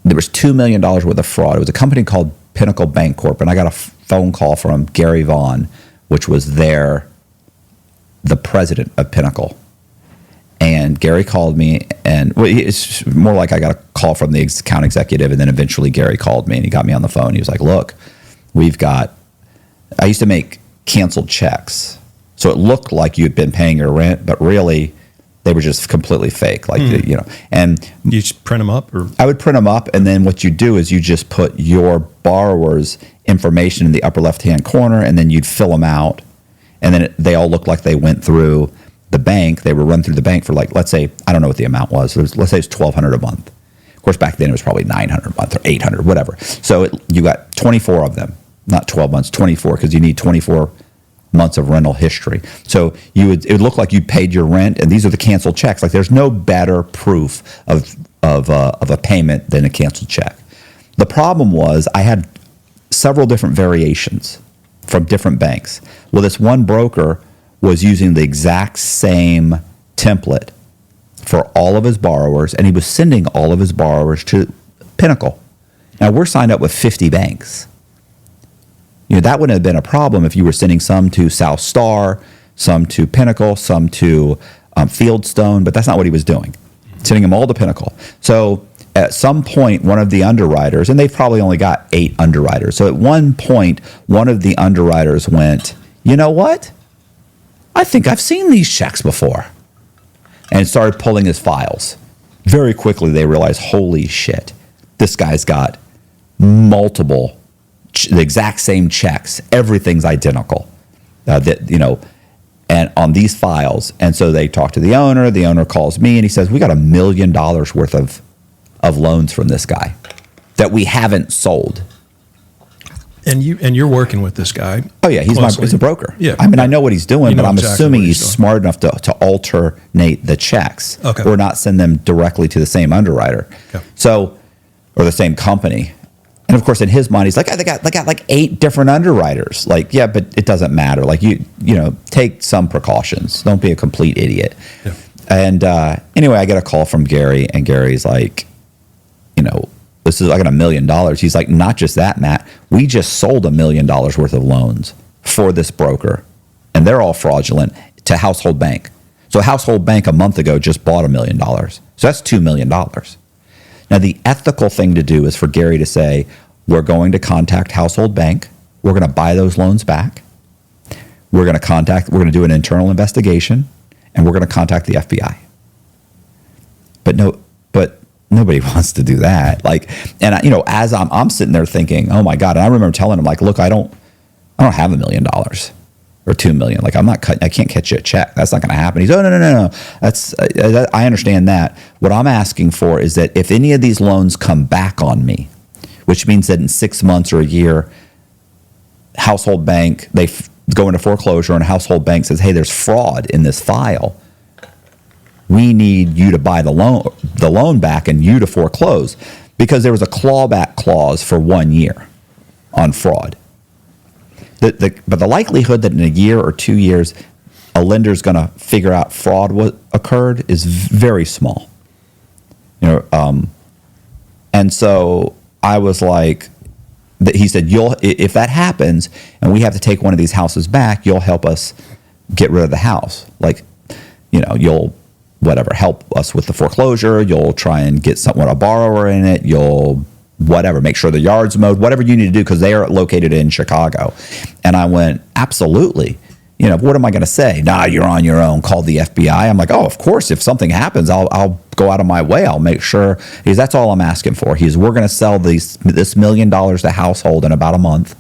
Speaker 1: was $2 million worth of fraud. It was a company called Pinnacle Bank Corp. And I got a phone call from Gary Vaughn, which was the president of Pinnacle. And Gary called me, and it's more like I got a call from the account executive, and then eventually Gary called me, and he got me on the phone. He was like, look, I used to make canceled checks. So it looked like you'd been paying your rent, but really they were just completely fake. And
Speaker 2: you just print them up? Or?
Speaker 1: I would print them up, and then what you do is you just put your borrower's information in the upper left-hand corner, and then you'd fill them out, and then they all looked like they went through the bank. They were run through the bank for let's say, I don't know what the amount was. Let's say it's $1,200 a month. Of course, back then it was probably $900 a month or $800, whatever. So you got 24 of them, not 12 months, 24, because you need 24 months of rental history. So it would look like you paid your rent, and these are the canceled checks. There's no better proof of of a payment than a canceled check. The problem was I had several different variations from different banks. Well, this one broker was using the exact same template for all of his borrowers, and he was sending all of his borrowers to Pinnacle. Now, we're signed up with 50 banks. That wouldn't have been a problem if you were sending some to South Star, some to Pinnacle, some to Fieldstone, but that's not what he was doing. Sending them all to Pinnacle. So at some point, one of the underwriters, and they've probably only got 8 underwriters. So at one point, one of the underwriters went, you know what? I think I've seen these checks before. And started pulling his files. Very quickly, they realized, holy shit, this guy's got multiple, the exact same checks. Everything's identical. And on these files. And so they talk to the owner. The owner calls me and he says, we got $1 million worth of loans from this guy that we haven't sold.
Speaker 2: And you're working with this guy.
Speaker 1: Oh yeah, he's a broker.
Speaker 2: Yeah.
Speaker 1: I mean, I know what he's doing, but I'm
Speaker 2: exactly
Speaker 1: assuming he's smart enough to alternate the checks or not send them directly to the same underwriter.
Speaker 2: Okay.
Speaker 1: So, or the same company. And of course, in his mind, he's like, they got like 8 different underwriters. Like, yeah, but it doesn't matter. Like take some precautions. Don't be a complete idiot.
Speaker 2: Yeah.
Speaker 1: And anyway, I get a call from Gary, and Gary's like, I got $1 million. He's like, not just that, Matt. We just sold $1 million worth of loans for this broker, and they're all fraudulent to Household Bank. So Household Bank a month ago just bought $1 million. So that's $2 million. Now, the ethical thing to do is for Gary to say, we're going to contact Household Bank. We're going to buy those loans back. We're going to do an internal investigation, and we're going to contact the FBI. But nobody wants to do that. As I'm sitting there thinking, oh my God. And I remember telling him, like, look, I don't have $1 million or $2 million. Like, I can't catch you a check. That's not going to happen. He's, oh, no. I understand that. What I'm asking for is that if any of these loans come back on me, which means that in 6 months or a year, Household Bank, they go into foreclosure and Household Bank says, hey, there's fraud in this file. We need you to buy the loan back and you to foreclose, because there was a clawback clause for 1 year on fraud. But the likelihood that in a year or 2 years a lender's going to figure out fraud occurred is very small. And so I was like, he said, if that happens and we have to take one of these houses back, you'll help us get rid of the house. Like, you'll help us with the foreclosure. You'll try and get a borrower in it. You'll make sure the yard's mowed, whatever you need to do, because they are located in Chicago. And I went, absolutely. What am I going to say? Nah, you're on your own. Call the FBI. I'm like, oh, of course. If something happens, I'll go out of my way. I'll make sure. That's all I'm asking for. We're going to sell this $1 million to Household in about a month.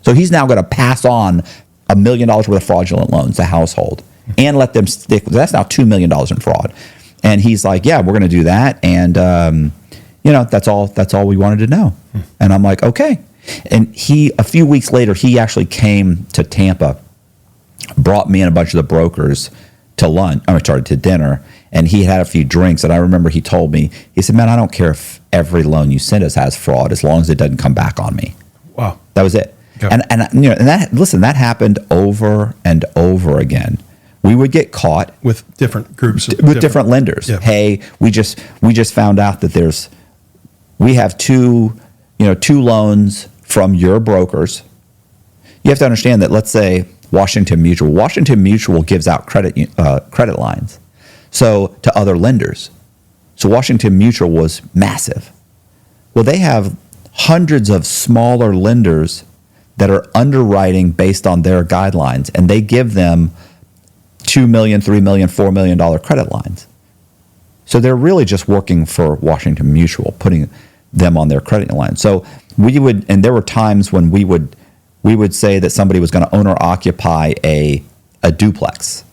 Speaker 1: So he's now going to pass on $1 million worth of fraudulent loans to Household and let them stick. That's now $2 million in fraud. And he's like, yeah, we're going to do that. And, that's all we wanted to know. And I'm like, okay. And a few weeks later, he actually came to Tampa, brought me and a bunch of the brokers to dinner, and he had a few drinks. And I remember he told me, he said, man, I don't care if every loan you send us has fraud, as long as it doesn't come back on me.
Speaker 2: Wow.
Speaker 1: That was it. Okay. That happened over and over again. We would get caught
Speaker 2: with different groups
Speaker 1: with different lenders. Yeah. Hey, we just found out that we have two loans from your brokers. You have to understand that, let's say Washington Mutual gives out credit lines to other lenders. So Washington Mutual was massive. Well, they have hundreds of smaller lenders that are underwriting based on their guidelines, and they give them $2 million, $3 million, $4 million credit lines. So they're really just working for Washington Mutual, putting them on their credit line. So there were times when we would say that somebody was going to owner occupy a duplex.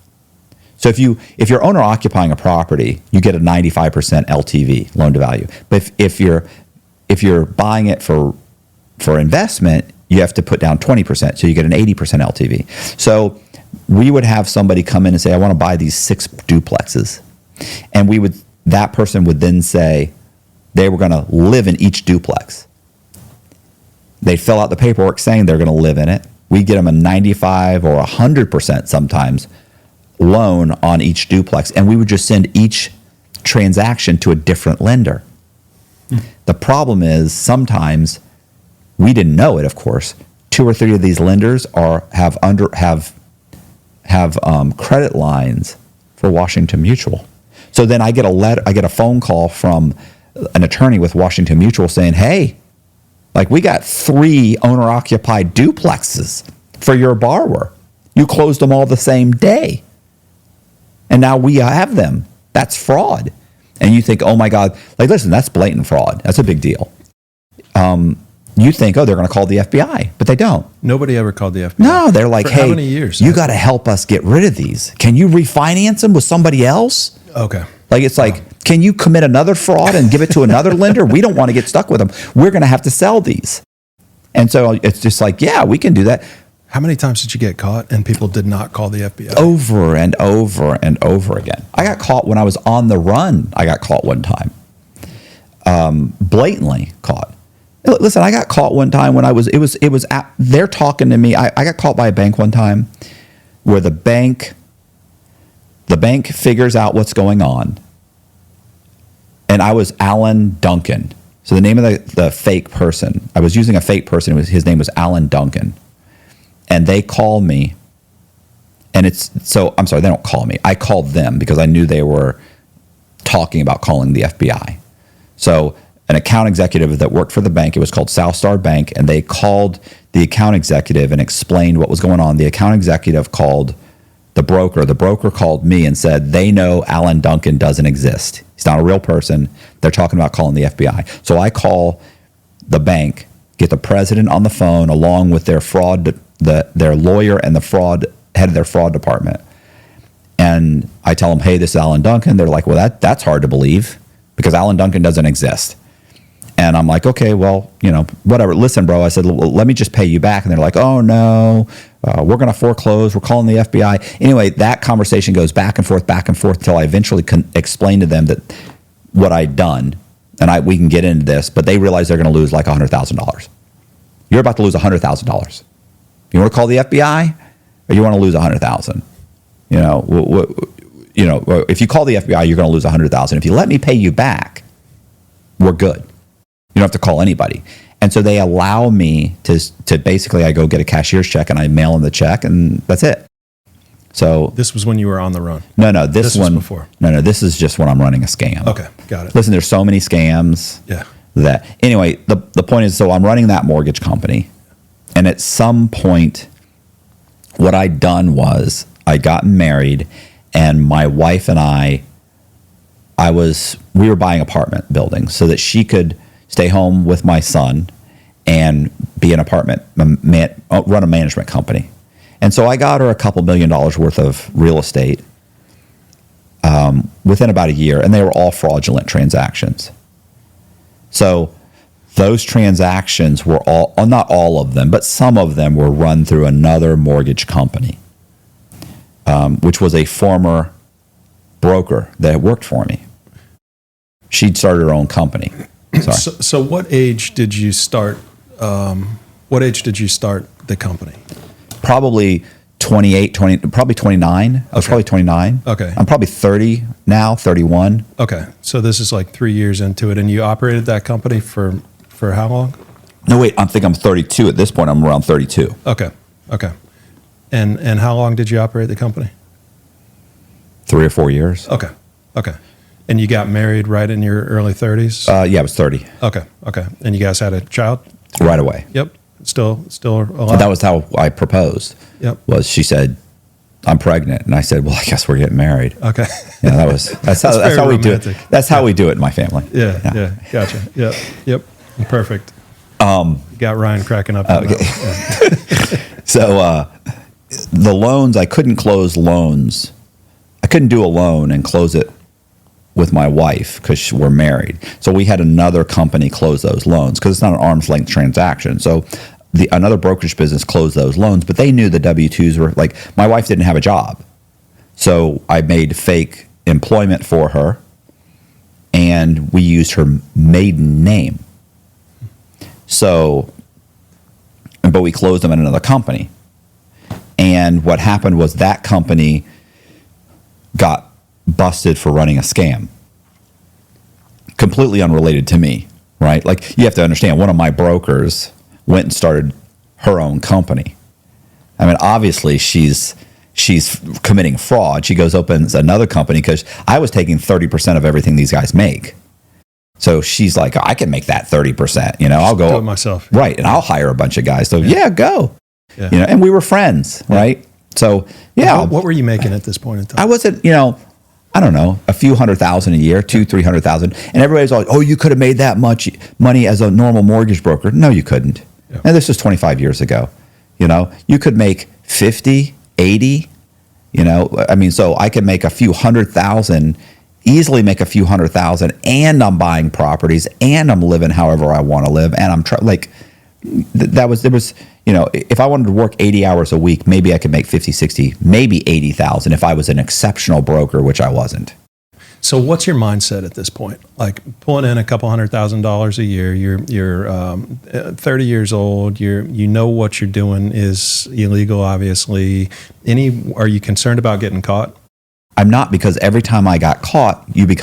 Speaker 1: So if you're owner occupying a property, you get a 95% LTV, loan to value. But if you're buying it for investment, you have to put down 20%, so you get an 80% LTV. So we would have somebody come in and say, I want to buy these 6 duplexes. And we would that person would then say they were going to live in each duplex. They'd fill out the paperwork saying they're going to live in it. We'd get them a 95 or 100% sometimes loan on each duplex, and we would just send each transaction to a different lender. The problem is sometimes we didn't know it, of course. 2 or 3 of these lenders have credit lines for Washington Mutual. So then I get a phone call from an attorney with Washington Mutual saying, "Hey, like we got 3 owner-occupied duplexes for your borrower. You closed them all the same day, and now we have them. That's fraud." And you think, "Oh my God!" Like, listen, that's blatant fraud. That's a big deal. You think, "Oh, they're going to call the FBI," but they don't.
Speaker 2: Nobody ever called the FBI.
Speaker 1: No, they're like,
Speaker 2: For
Speaker 1: "Hey,
Speaker 2: how many years?
Speaker 1: You got to help us get rid of these. Can you refinance them with somebody else?"
Speaker 2: Okay.
Speaker 1: Like, it's like, "Can you commit another fraud and give it to another lender? We don't want to get stuck with them. We're going to have to sell these." And so it's just like, yeah, we can do that.
Speaker 2: How many times did you get caught and people did not call the FBI?
Speaker 1: Over and over and over again. I got caught when I was on the run. I got caught one time. Blatantly caught. Listen, I got caught one time when they're talking to me. I got caught by a bank one time where the bank figures out what's going on. And I was Alan Duncan. So the name of the fake person, I was using a fake person. His name was Alan Duncan. And they call me. And I'm sorry, they don't call me. I called them because I knew they were talking about calling the FBI. So an account executive that worked for the bank, it was called South Star Bank, and they called the account executive and explained what was going on. The account executive called the broker. The broker called me and said, they know Alan Duncan doesn't exist. He's not a real person. They're talking about calling the FBI. So I call the bank, get the president on the phone along with their their lawyer and the head of their fraud department. And I tell them, "Hey, this is Alan Duncan." They're like, "Well, that's hard to believe because Alan Duncan doesn't exist." And I'm like, "Okay, well, whatever. Listen, bro," I said, "let me just pay you back." And they're like, "Oh, no, we're going to foreclose. We're calling the FBI." Anyway, that conversation goes back and forth until I eventually explained to them that what I'd done, and we can get into this, but they realize they're going to lose like $100,000. You're about to lose $100,000. You want to call the FBI or you want to lose $100,000? If you call the FBI, you're going to lose $100,000. If you let me pay you back, we're good. You don't have to call anybody. And so they allow me to basically, I go get a cashier's check and I mail them the check and that's it. So
Speaker 2: this was when you were on the run.
Speaker 1: No, this
Speaker 2: was before.
Speaker 1: No, this is just when I'm running a scam.
Speaker 2: Okay, got it.
Speaker 1: Listen, there's so many scams.
Speaker 2: Yeah.
Speaker 1: Anyway, the point is, so I'm running that mortgage company. And at some point, what I'd done was I got married, and my wife and we were buying apartment buildings so that she could stay home with my son and be an run a management company. And so I got her a couple $1 million worth of real estate within about a year, and they were all fraudulent transactions. So those transactions were not all of them, but some of them were run through another mortgage company, which was a former broker that worked for me. She'd started her own company.
Speaker 2: So what age did you start? What age did you start the company?
Speaker 1: Probably 28, probably 29. I was probably 29.
Speaker 2: Okay.
Speaker 1: I'm probably 30 now, 31.
Speaker 2: Okay. So this is like 3 years into it, and you operated that company for how long?
Speaker 1: No, wait, I think I'm 32 at this point. I'm around 32.
Speaker 2: Okay. And how long did you operate the company?
Speaker 1: 3 or 4 years.
Speaker 2: Okay. And you got married right in your early 30s?
Speaker 1: Yeah, I was 30.
Speaker 2: Okay. And you guys had a child?
Speaker 1: Right away.
Speaker 2: Yep. Still alive?
Speaker 1: That was how I proposed.
Speaker 2: Yep.
Speaker 1: Was she said, "I'm pregnant," and I said, "Well, I guess we're getting married."
Speaker 2: Okay.
Speaker 1: Yeah, that's how we do it. That's how we do it in my family.
Speaker 2: Yeah. Gotcha. Yep. Perfect. You got Ryan cracking up.
Speaker 1: Okay. So the loans, I couldn't close loans. I couldn't do a loan and close it with my wife because we're married. So we had another company close those loans because it's not an arm's length transaction. So another brokerage business closed those loans, but they knew the W-2s were like, my wife didn't have a job. So I made fake employment for her and we used her maiden name. So, but we closed them in another company. And what happened was that company got busted for running a scam. Completely unrelated to me, right? Like, you have to understand, one of my brokers went and started her own company. I mean, obviously she's committing fraud. She goes opens another company because I was taking 30% of everything these guys make. So she's like, I can make that 30%. You know, I'll go
Speaker 2: do it myself.
Speaker 1: Right, and I'll hire a bunch of guys. So go.
Speaker 2: Yeah.
Speaker 1: You know, and we were friends, right? So
Speaker 2: What were you making at this point in time?
Speaker 1: I wasn't, I don't know, a few $100,000 a year, $200,000-$300,000, and everybody's like, "Oh, you could have made that much money as a normal mortgage broker." No, you couldn't.
Speaker 2: Yeah.
Speaker 1: And this was 25 years ago. You could make 50, 80. So I can make a few $100,000, easily make a few $100,000, and I'm buying properties, and I'm living however I want to live, and I'm if I wanted to work 80 hours a week, maybe I could make 50, 60, maybe 80,000 if I was an exceptional broker, which I wasn't.
Speaker 2: So what's your mindset at this point? Like pulling in a couple $100,000 a year, you're 30 years old, you know what you're doing is illegal, obviously. Are you concerned about getting caught?
Speaker 1: I'm not, because every time I got caught, you get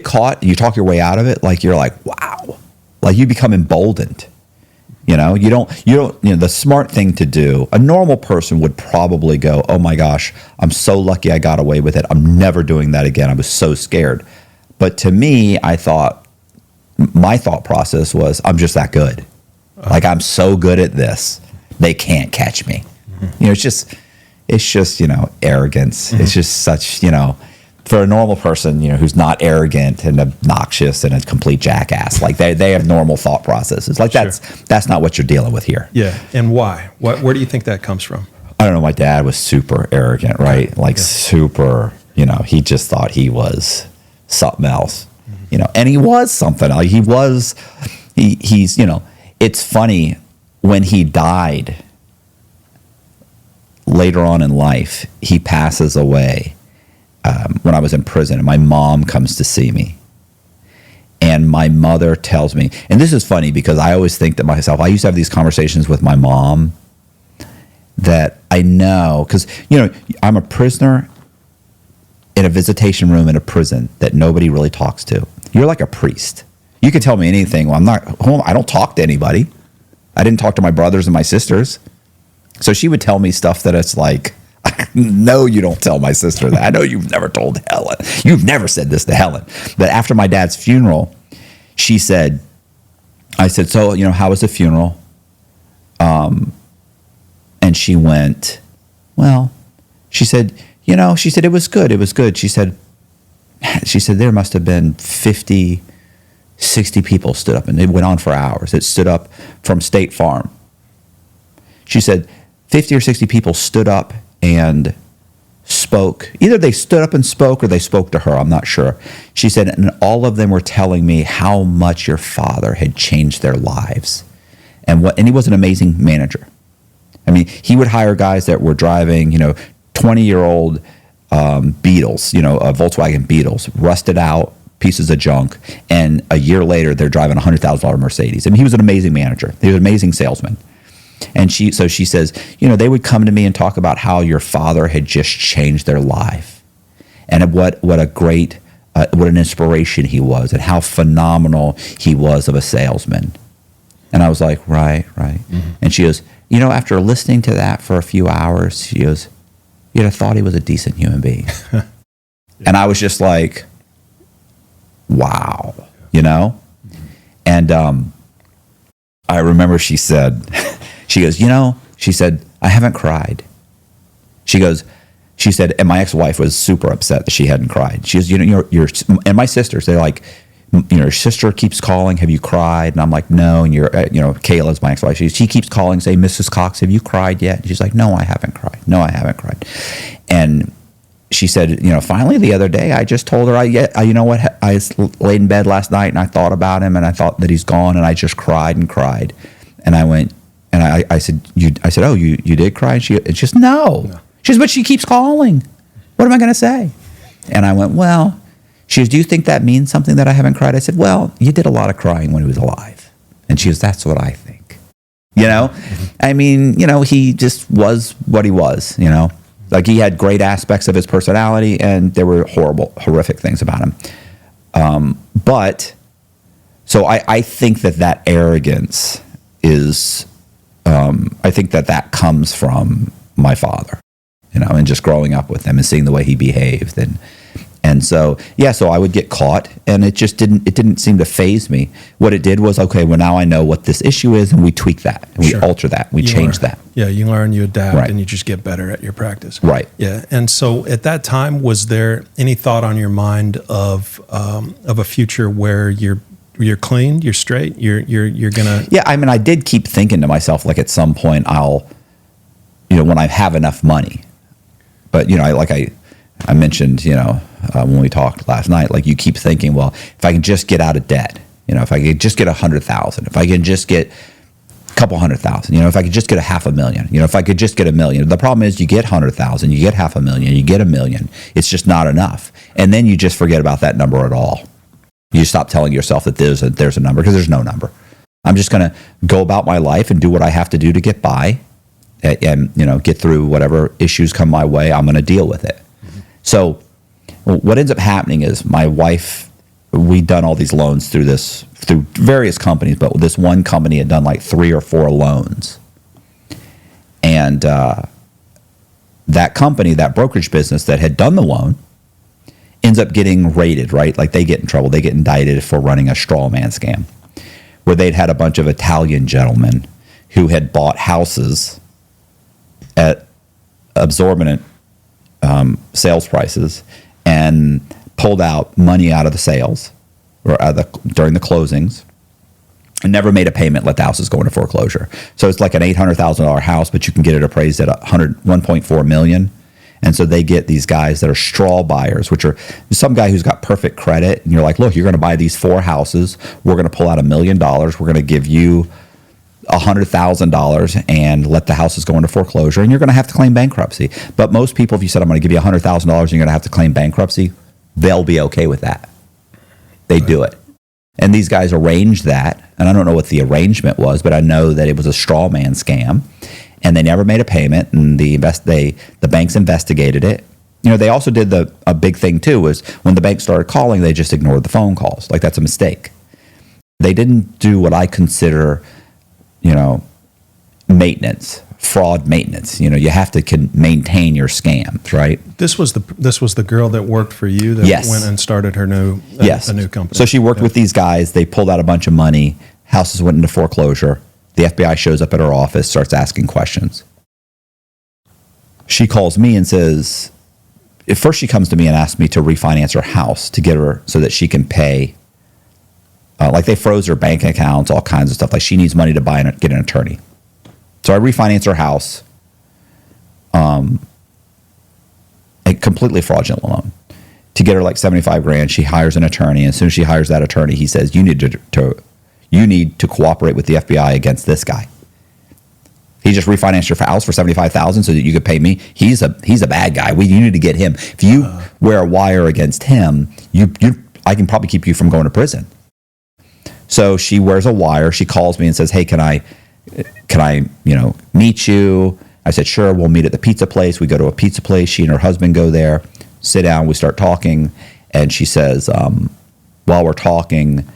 Speaker 1: caught, you talk your way out of it, you're like, wow. Like, you become emboldened. The smart thing to do, a normal person would probably go, "Oh my gosh, I'm so lucky I got away with it. I'm never doing that again. I was so scared." But to me, my thought process was, I'm just that good. Like, I'm so good at this, they can't catch me. Mm-hmm. It's just arrogance. Mm-hmm. It's just such, for a normal person, who's not arrogant and obnoxious and a complete jackass, like they have normal thought processes. Like,
Speaker 2: sure.
Speaker 1: That's not what you're dealing with here.
Speaker 2: Yeah. And why? Where do you think that comes from?
Speaker 1: I don't know. My dad was super arrogant, right? Super, he just thought he was something else, and he was something else. He's it's funny, when he died later on in life, he passes away. When I was in prison, and my mom comes to see me, and my mother tells me, and this is funny because I always think to myself, I used to have these conversations with my mom that I know, because I'm a prisoner in a visitation room in a prison that nobody really talks to. You're like a priest. You can tell me anything. Well, I don't talk to anybody. I didn't talk to my brothers and my sisters. So she would tell me stuff that it's like, no, you don't tell my sister that. I know you've never told Helen. You've never said this to Helen. But after my dad's funeral, I said, "So, how was the funeral?" And she went, "Well," she said, "it was good. It was good." She said, "There must have been 50, 60 people stood up, and it went on for hours. It stood up from State Farm." She said, 50 or 60 people stood up and spoke. Either they stood up and spoke or they spoke to her. I'm not sure. She said, and all of them were telling me how much your father had changed their lives. And he was an amazing manager. I mean, he would hire guys that were driving, 20-year-old Beetles, Volkswagen Beetles, rusted out pieces of junk. And a year later, they're driving a $100,000 Mercedes. I mean, he was an amazing manager. He was an amazing salesman. And she says, they would come to me and talk about how your father had just changed their life, and what a great, what an inspiration he was, and how phenomenal he was of a salesman. And I was like, right. Mm-hmm. And she goes, after listening to that for a few hours, she goes, you'd have thought he was a decent human being. Yeah. And I was just like, wow, Mm-hmm. And I remember she said, she goes, she said, I haven't cried. She said, and my ex-wife was super upset that she hadn't cried. She goes, and my sisters, they're like, your sister keeps calling, have you cried? And I'm like, no. And Kayla's my ex-wife. She keeps calling, saying, Mrs. Cox, have you cried yet? And she's like, no, I haven't cried. And she said, finally the other day, I just told her, I laid in bed last night and I thought about him and I thought that he's gone, and I just cried and cried. And I went, and I said, oh, you did cry? And she just, no. She says, but she keeps calling. What am I going to say? And I went, well, She goes, do you think that means something that I haven't cried? I said, well, you did a lot of crying when he was alive. And she goes, that's what I think. You know, I mean, you know, he just was what he was, you know, like he had great aspects of his personality and there were horrific things about him. But so I think that arrogance is, I think that comes from my father, you know, and just growing up with him and seeing the way he behaved. And so, yeah, so I would get caught and it didn't seem to faze me. What it did was, okay, well, now I know what this issue is and we tweak that and we alter that. We change that.
Speaker 2: Yeah, you learn, you adapt, and you just get better at your practice.
Speaker 1: Right.
Speaker 2: Yeah. And so at that time, was there any thought on your mind of a future where you're clean, you're straight, you're gonna?
Speaker 1: Yeah, I mean, I did keep thinking to myself, like at some point I'll, you know, when I have enough money. But you know, I mentioned, you know, when we talked last night, like you keep thinking, well, if I can just get out of debt, you know, if I could just get 100,000, if I can just get a couple 100,000, you know, if I could just get $500,000, you know, if I could just get $1 million. The problem is you get 100,000, you get $500,000, you get $1 million. It's just not enough. And then you just forget about that number at all. You stop telling yourself that there's a number because there's no number. I'm just going to go about my life and do what I have to do to get by and you know, get through whatever issues come my way. I'm going to deal with it. Mm-hmm. So what ends up happening is my wife, we'd done all these loans through various companies, but this one company had done like 3 or 4 loans. And that company, that brokerage business that had done the loan, ends up getting raided, right? Like they get in trouble. They get indicted for running a straw man scam where they'd had a bunch of Italian gentlemen who had bought houses at exorbitant sales prices and pulled out money out of the sales or during the closings and never made a payment, let the houses go into foreclosure. So it's like an $800,000 house, but you can get it appraised at $1.4 million. And so they get these guys that are straw buyers, which are some guy who's got perfect credit. And you're like, look, you're going to buy these 4 houses. We're going to pull out $1 million. We're going to give you $100,000 and let the houses go into foreclosure. And you're going to have to claim bankruptcy. But most people, if you said, I'm going to give you $100,000 and you're going to have to claim bankruptcy, they'll be okay with that. They do it. And these guys arranged that. And I don't know what the arrangement was, but I know that it was a straw man scam. And they never made a payment, and the banks investigated it. You know, they also did a big thing too was when the bank started calling, they just ignored the phone calls. Like that's a mistake. They didn't do what I consider, you know, maintenance, fraud maintenance. You know, you have to maintain your scams, right?
Speaker 2: This was the girl that worked for you that went and started her a new company.
Speaker 1: So she worked with these guys. They pulled out a bunch of money. Houses went into foreclosure. The FBI shows up at her office, starts asking questions. She calls me and says, at first she comes to me and asks me to refinance her house to get her so that she can pay. Like they froze her bank accounts, all kinds of stuff. Like she needs money to buy and get an attorney. So I refinance her house, a completely fraudulent loan. To get her like $75,000, she hires an attorney. And as soon as she hires that attorney, he says, you need to cooperate with the FBI against this guy. He just refinanced your house for $75,000 so that you could pay me. He's a bad guy. You need to get him. If you wear a wire against him, I can probably keep you from going to prison. So she wears a wire. She calls me and says, "Hey, can I meet you?" I said, "Sure. We'll meet at the pizza place." We go to a pizza place. She and her husband go there, sit down. We start talking, and she says, while we're talking,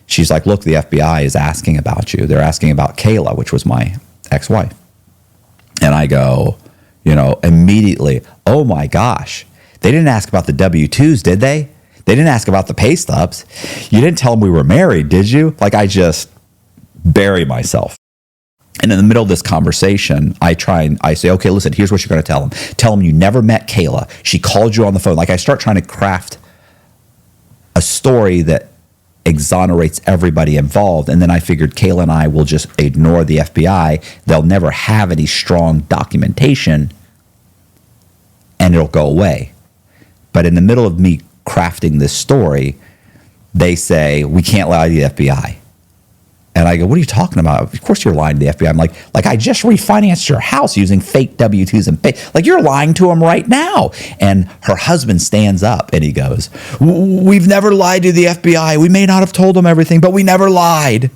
Speaker 1: she's like, "Look, the FBI is asking about you. They're asking about Kayla," which was my ex-wife. And I go, immediately, "Oh my gosh, they didn't ask about the W-2s, did they? They didn't ask about the pay stubs. You didn't tell them we were married, did you?" Like I just bury myself. And in the middle of this conversation, I say, "Okay, listen, here's what you're going to tell them. Tell them you never met Kayla. She called you on the phone." Like I start trying to craft a story that exonerates everybody involved. And then I figured Kayla and I will just ignore the FBI. They'll never have any strong documentation and it'll go away. But in the middle of me crafting this story, they say, "We can't lie to the FBI." And I go, what are you talking about? Of course you're lying to the FBI. I'm like I just refinanced your house using fake W-2s and fake, like you're lying to them right now. And her husband stands up and he goes, we've never lied to the FBI. We may not have told them everything, but we never lied.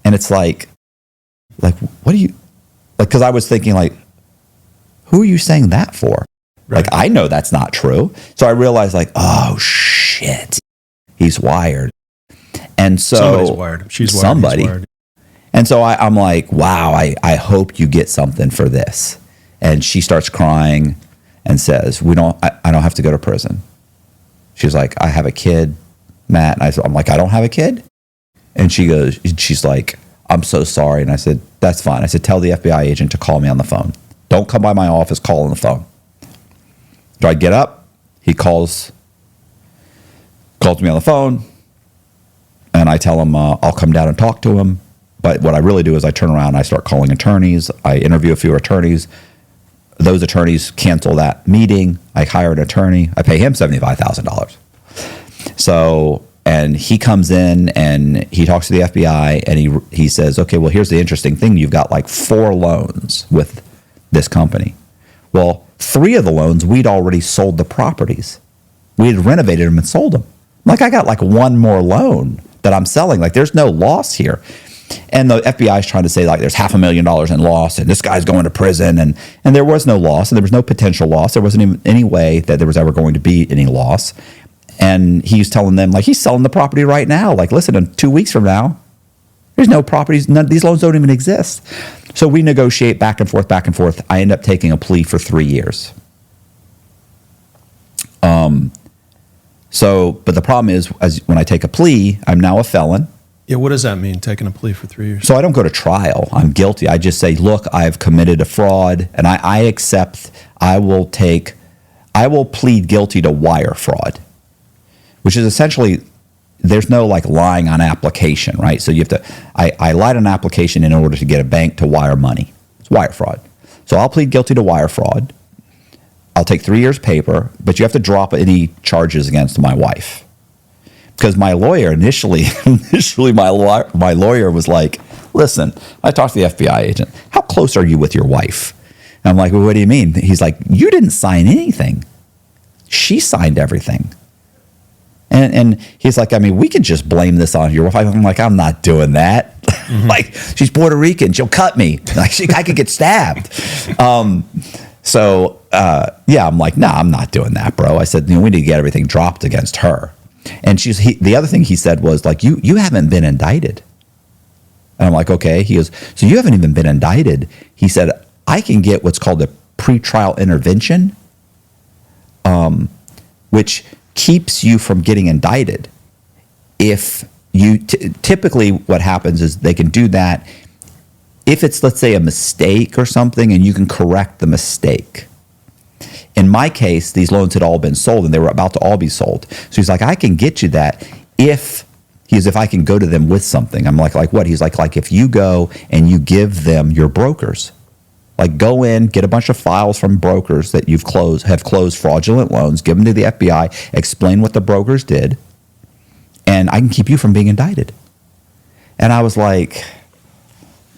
Speaker 1: And it's like, what do you, like, because I was thinking like, who are you saying that for? Right. Like, I know that's not true. So I realized like, oh shit, he's wired. And so
Speaker 2: somebody's wired. She's wired.
Speaker 1: Somebody.
Speaker 2: He's wired.
Speaker 1: And so I'm like, wow, I hope you get something for this. And she starts crying and says, I don't have to go to prison. She's like, I have a kid, Matt. And I'm like, I don't have a kid? And she's like, I'm so sorry. And I said, that's fine. I said, tell the FBI agent to call me on the phone. Don't come by my office, call on the phone. So I get up, he calls me on the phone, and I tell him I'll come down and talk to him. But what I really do is I turn around and I start calling attorneys. I interview a few attorneys. Those attorneys cancel that meeting. I hire an attorney. I pay him $75,000. So, and he comes in and he talks to the FBI and he says, okay, well, here's the interesting thing. You've got like 4 loans with this company. Well, 3 of the loans, we'd already sold the properties. We had renovated them and sold them. Like, I got like 1 more loan that I'm selling. Like, there's no loss here. And the FBI is trying to say like there's $500,000 in loss and this guy's going to prison. And there was no loss and there was no potential loss. There wasn't even any way that there was ever going to be any loss. And he's telling them like he's selling the property right now. Like, listen, in 2 weeks from now, there's no properties. None, these loans don't even exist. So we negotiate back and forth, back and forth. I end up taking a plea for 3 years. But the problem is, when I take a plea, I'm now a felon.
Speaker 2: Yeah, what does that mean, taking a plea for 3 years?
Speaker 1: So I don't go to trial. I'm guilty. I just say, look, I've committed a fraud, and I accept, I will plead guilty to wire fraud, which is essentially, there's no like lying on application, right? So you have to, I lied on an application in order to get a bank to wire money. It's wire fraud. So I'll plead guilty to wire fraud. I'll take 3 years paper, but you have to drop any charges against my wife. Because my lawyer initially my lawyer was like, listen, I talked to the FBI agent. How close are you with your wife? And I'm like, well, what do you mean? He's like, you didn't sign anything. She signed everything. And he's like, I mean, we could just blame this on your wife. I'm like, I'm not doing that. Mm-hmm. Like, she's Puerto Rican. She'll cut me. Like, I could get stabbed. I'm like, nah, I'm not doing that, bro. I said, we need to get everything dropped against her. And the other thing he said was like, you haven't been indicted. And I'm like, okay. He goes, so you haven't even been indicted. He said, I can get what's called a pretrial intervention, which keeps you from getting indicted. If you typically what happens is they can do that if it's, let's say, a mistake or something, and you can correct the mistake. In my case, these loans had all been sold and they were about to all be sold. So he's like, I can get you that if I can go to them with something. I'm like what? He's like if you go and you give them your brokers, like go in, get a bunch of files from brokers that have closed fraudulent loans, give them to the FBI, explain what the brokers did, and I can keep you from being indicted. And I was like,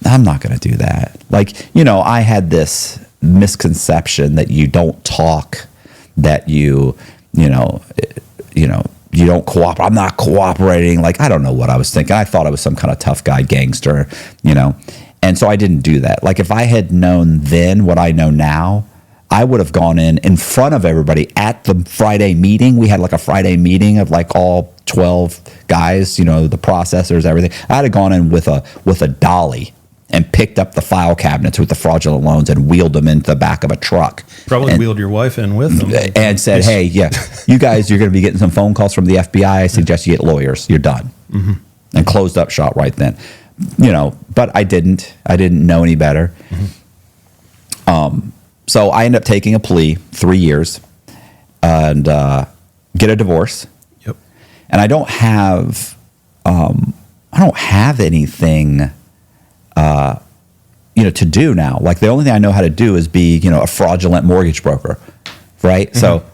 Speaker 1: I'm not going to do that. Like, I had this misconception that you don't talk, that you don't cooperate. I'm not cooperating. Like, I don't know what I was thinking. I thought I was some kind of tough guy gangster, and so I didn't do that. Like, if I had known then what I know now, I would have gone in front of everybody at the Friday meeting. We had like a Friday meeting of like all 12 guys, the processors, everything. I'd have gone in with a dolly and picked up the file cabinets with the fraudulent loans and wheeled them into the back of a truck.
Speaker 2: Probably wheeled your wife in with them.
Speaker 1: And said, hey, yeah, you guys, you're going to be getting some phone calls from the FBI. I suggest you get lawyers. You're done. Mm-hmm. And closed up shop right then. But I didn't know any better. Mm-hmm. So I ended up taking a plea, 3 years, and get a divorce.
Speaker 2: Yep. And
Speaker 1: I don't have anything to do now. Like, the only thing I know how to do is be, a fraudulent mortgage broker, right? Mm-hmm. So,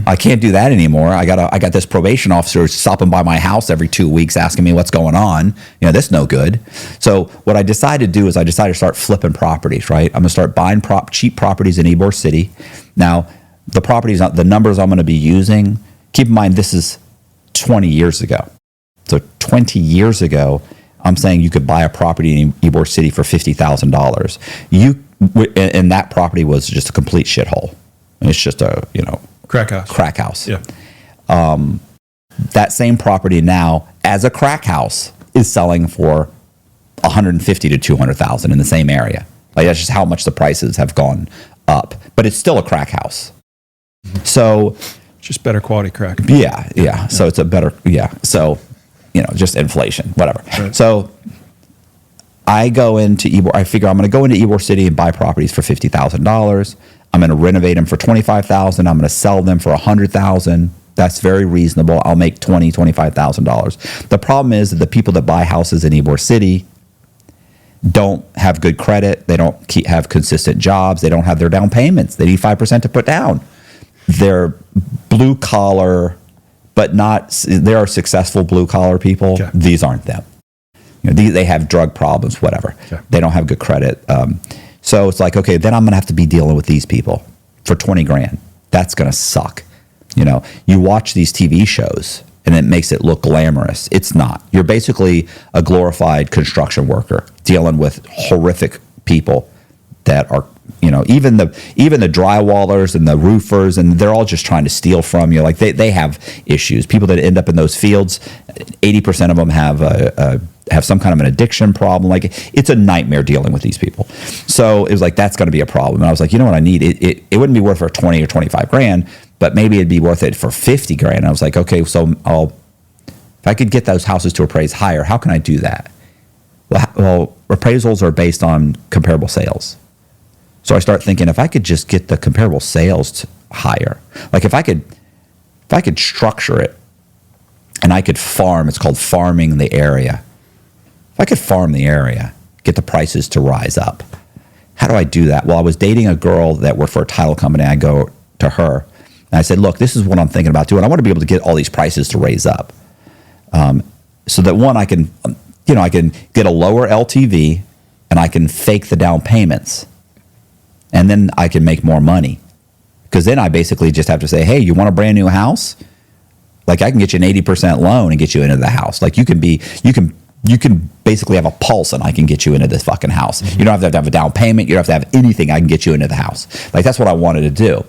Speaker 1: I can't do that anymore. I got this probation officer stopping by my house every 2 weeks asking me what's going on. That's no good. So what I decided to do is I decided to start flipping properties, right? I'm going to start buying cheap properties in Ybor City. Now, the numbers I'm going to be using, keep in mind this is 20 years ago. So 20 years ago, I'm saying you could buy a property in Ybor City for $50,000. And that property was just a complete shithole. It's just a, crack house.
Speaker 2: Yeah.
Speaker 1: That same property now, as a crack house, is selling for $150,000 to $200,000 in the same area. Like that's just how much the prices have gone up. But it's still a crack house. So,
Speaker 2: just better quality crack.
Speaker 1: Yeah. So it's a better. So, just inflation, whatever.
Speaker 2: Right.
Speaker 1: So I go into Ybor. I figure I'm going to go into Ybor City and buy properties for $50,000. I'm going to renovate them for $25,000. I'm going to sell them for $100,000. That's very reasonable. I'll make $25,000. The problem is that the people that buy houses in Ybor City don't have good credit. They don't have consistent jobs. They don't have their down payments. They need 5% to put down. They're blue collar, but there are successful blue collar people.
Speaker 2: Okay.
Speaker 1: These aren't them. They have drug problems, whatever.
Speaker 2: Okay.
Speaker 1: They don't have good credit. So it's like, okay, then I'm going to have to be dealing with these people for $20,000. That's going to suck. You watch these TV shows and it makes it look glamorous. It's not. You're basically a glorified construction worker dealing with horrific people that are, even the drywallers and the roofers, and they're all just trying to steal from you. Like they have issues. People that end up in those fields, 80% of them have some kind of an addiction problem. Like it's a nightmare dealing with these people. So it was like, that's going to be a problem. And I was like, you know what I need? It wouldn't be worth it for 20 or $25,000, but maybe it'd be worth it for $50,000. I was like, okay, so if I could get those houses to appraise higher, how can I do that? Well, appraisals are based on comparable sales. So I start thinking, if I could just get the comparable sales higher, like if I could structure it and I could farm, it's called farming the area. If I could farm the area, get the prices to rise up. How do I do that? Well, I was dating a girl that worked for a title company. I go to her and I said, look, this is what I'm thinking about doing. I want to be able to get all these prices to raise up. So that one, I can get a lower LTV and I can fake the down payments. And then I can make more money. Because then I basically just have to say, hey, you want a brand new house? Like I can get you an 80% loan and get you into the house. Like you can basically have a pulse and I can get you into this fucking house. Mm-hmm. You don't have to have a down payment. You don't have to have anything. I can get you into the house. Like that's what I wanted to do.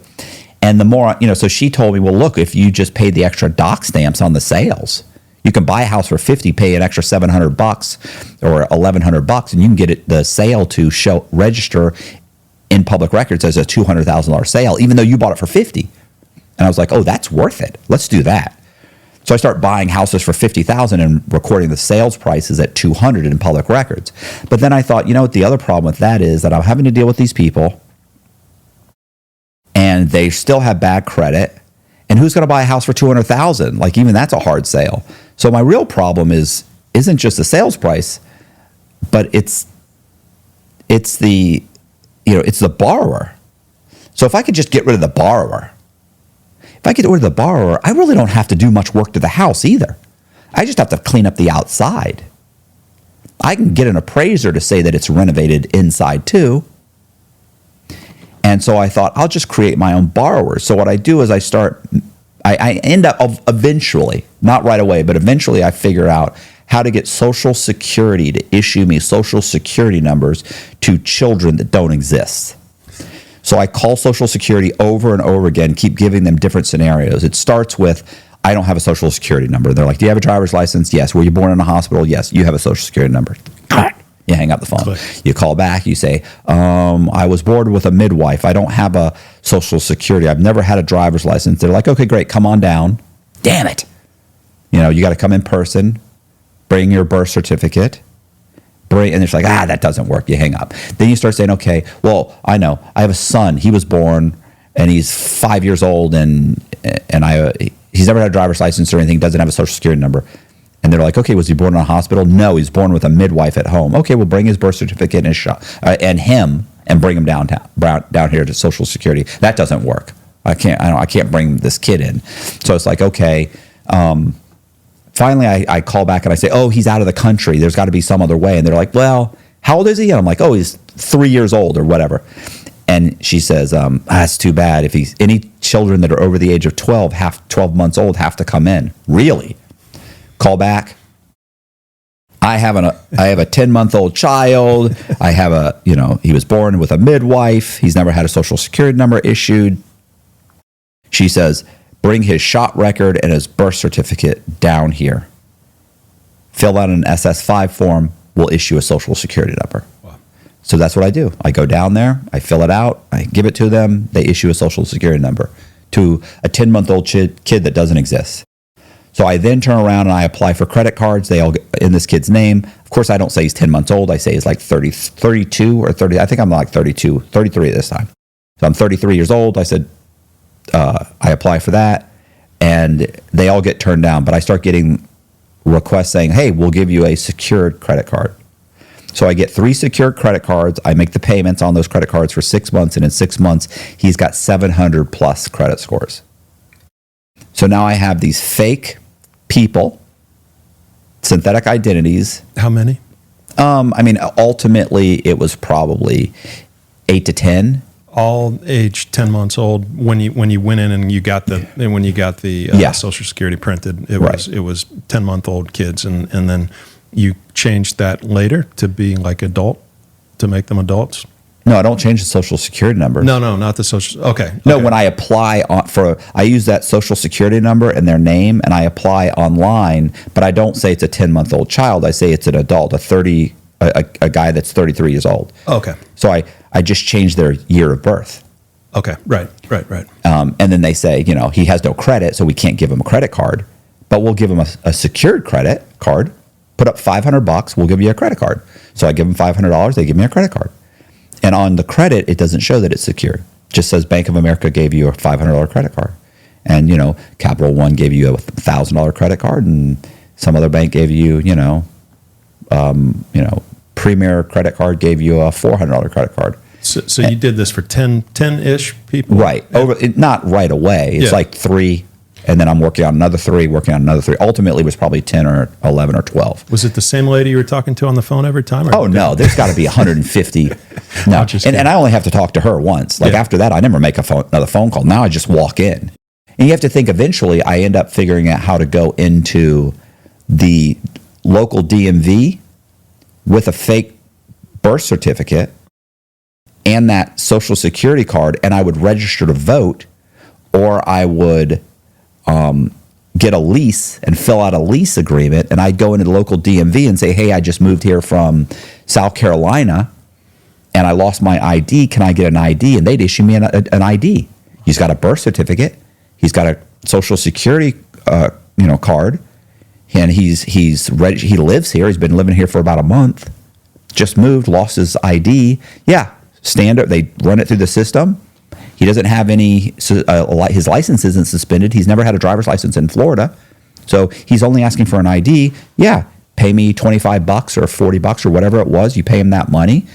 Speaker 1: And the more, so she told me, well, look, if you just paid the extra doc stamps on the sales, you can buy a house for $50,000, pay an extra $700 or $1,100, and you can get the sale to register in public records as a $200,000 sale, even though you bought it for $50,000. And I was like, oh, that's worth it. Let's do that. So I start buying houses for $50,000 and recording the sales prices at $200,000 in public records. But then I thought, what the other problem with that is that I'm having to deal with these people, and they still have bad credit. And who's going to buy a house for $200,000? Like even that's a hard sale. So my real problem isn't just the sales price, but it's the borrower. So if I could just get rid of the borrower, I really don't have to do much work to the house either. I just have to clean up the outside. I can get an appraiser to say that it's renovated inside too. And so I thought, I'll just create my own borrowers. So what I do is I end up eventually, not right away, but eventually I figure out how to get Social Security to issue me Social Security numbers to children that don't exist. So I call Social Security over and over again, keep giving them different scenarios. It starts with, I don't have a Social Security number. They're like, do you have a driver's license? Yes. Were you born in a hospital? Yes. You have a Social Security number. You hang up the phone. Click. You call back. You say, I was born with a midwife. I don't have a Social Security. I've never had a driver's license. They're like, okay, great. Come on down. Damn it. You got to come in person, bring your birth certificate, and it's like, that doesn't work. You hang up. Then you start saying, okay, well, I know. I have a son. He was born, and he's 5 years old, and he's never had a driver's license or anything. Doesn't have a Social Security number. And they're like, okay, was he born in a hospital? No, he's born with a midwife at home. Okay, we'll bring his birth certificate and him and bring him down here to Social Security. That doesn't work. I can't bring this kid in. So it's like, okay. Finally, I call back and I say, oh, he's out of the country. There's got to be some other way. And they're like, well, how old is he? And I'm like, oh, he's 3 years old or whatever. And she says, that's too bad. If he's any children that are over the age of 12 months old have to come in. Really? Call back. I have a 10-month-old child. I have he was born with a midwife. He's never had a social security number issued. She says, bring his shot record and his birth certificate down here. Fill out an SS5 form. We'll issue a social security number. Wow. So that's what I do. I go down there. I fill it out. I give it to them. They issue a social security number to a 10-month-old kid that doesn't exist. So I then turn around and I apply for credit cards. They all get in this kid's name. Of course, I don't say he's 10 months old. I say he's like 32 or 30. I think I'm like 32, 33 at this time. So I'm 33 years old. I said, I apply for that, and they all get turned down. But I start getting requests saying, hey, we'll give you a secured credit card. So I get 3 secured credit cards. I make the payments on those credit cards for 6 months, and in 6 months, he's got 700 plus credit scores. So now I have these fake people, synthetic identities.
Speaker 2: How many?
Speaker 1: Ultimately, it was probably 8 to 10.
Speaker 2: All age 10 months old. When you went in and you got the Social Security printed, it was 10-month-old kids, and then you changed that later to being like adult, to make them adults.
Speaker 1: No, I don't change the Social Security number.
Speaker 2: No, not the social. Okay.
Speaker 1: No, when I apply I use that Social Security number and their name, and I apply online, but I don't say it's a 10-month-old child. I say it's an adult, a guy that's 33 years old.
Speaker 2: Okay.
Speaker 1: So I just changed their year of birth.
Speaker 2: Okay, right.
Speaker 1: And then they say, he has no credit, so we can't give him a credit card, but we'll give him a secured credit card. Put up $500, we'll give you a credit card. So I give them $500, they give me a credit card. And on the credit, it doesn't show that it's secure. It just says Bank of America gave you a $500 credit card. And, Capital One gave you a $1,000 credit card, and some other bank gave you, Premier credit card gave you a $400 credit card.
Speaker 2: So you did this for 10-ish people?
Speaker 1: Right. Not right away. It's like 3, and then I'm working on another 3. Ultimately, it was probably 10 or 11 or 12.
Speaker 2: Was it the same lady you were talking to on the phone every time?
Speaker 1: Oh, no. There's got to be 150. No. And I only have to talk to her once. After that, I never make another phone call. Now I just walk in. And you have to think eventually I end up figuring out how to go into the local DMV with a fake birth certificate and that Social Security card, and I would register to vote, or I would get a lease and fill out a lease agreement, and I'd go into the local DMV and say, hey, I just moved here from South Carolina, and I lost my ID. Can I get an ID? And they'd issue me an ID. He's got a birth certificate. He's got a Social Security card. And he lives here. He's been living here for about a month. Just moved, lost his ID. Yeah, standard. They run it through the system. He doesn't have any. His license isn't suspended. He's never had a driver's license in Florida, so he's only asking for an ID. Yeah, pay me $25 or $40 or whatever it was. You pay him that money.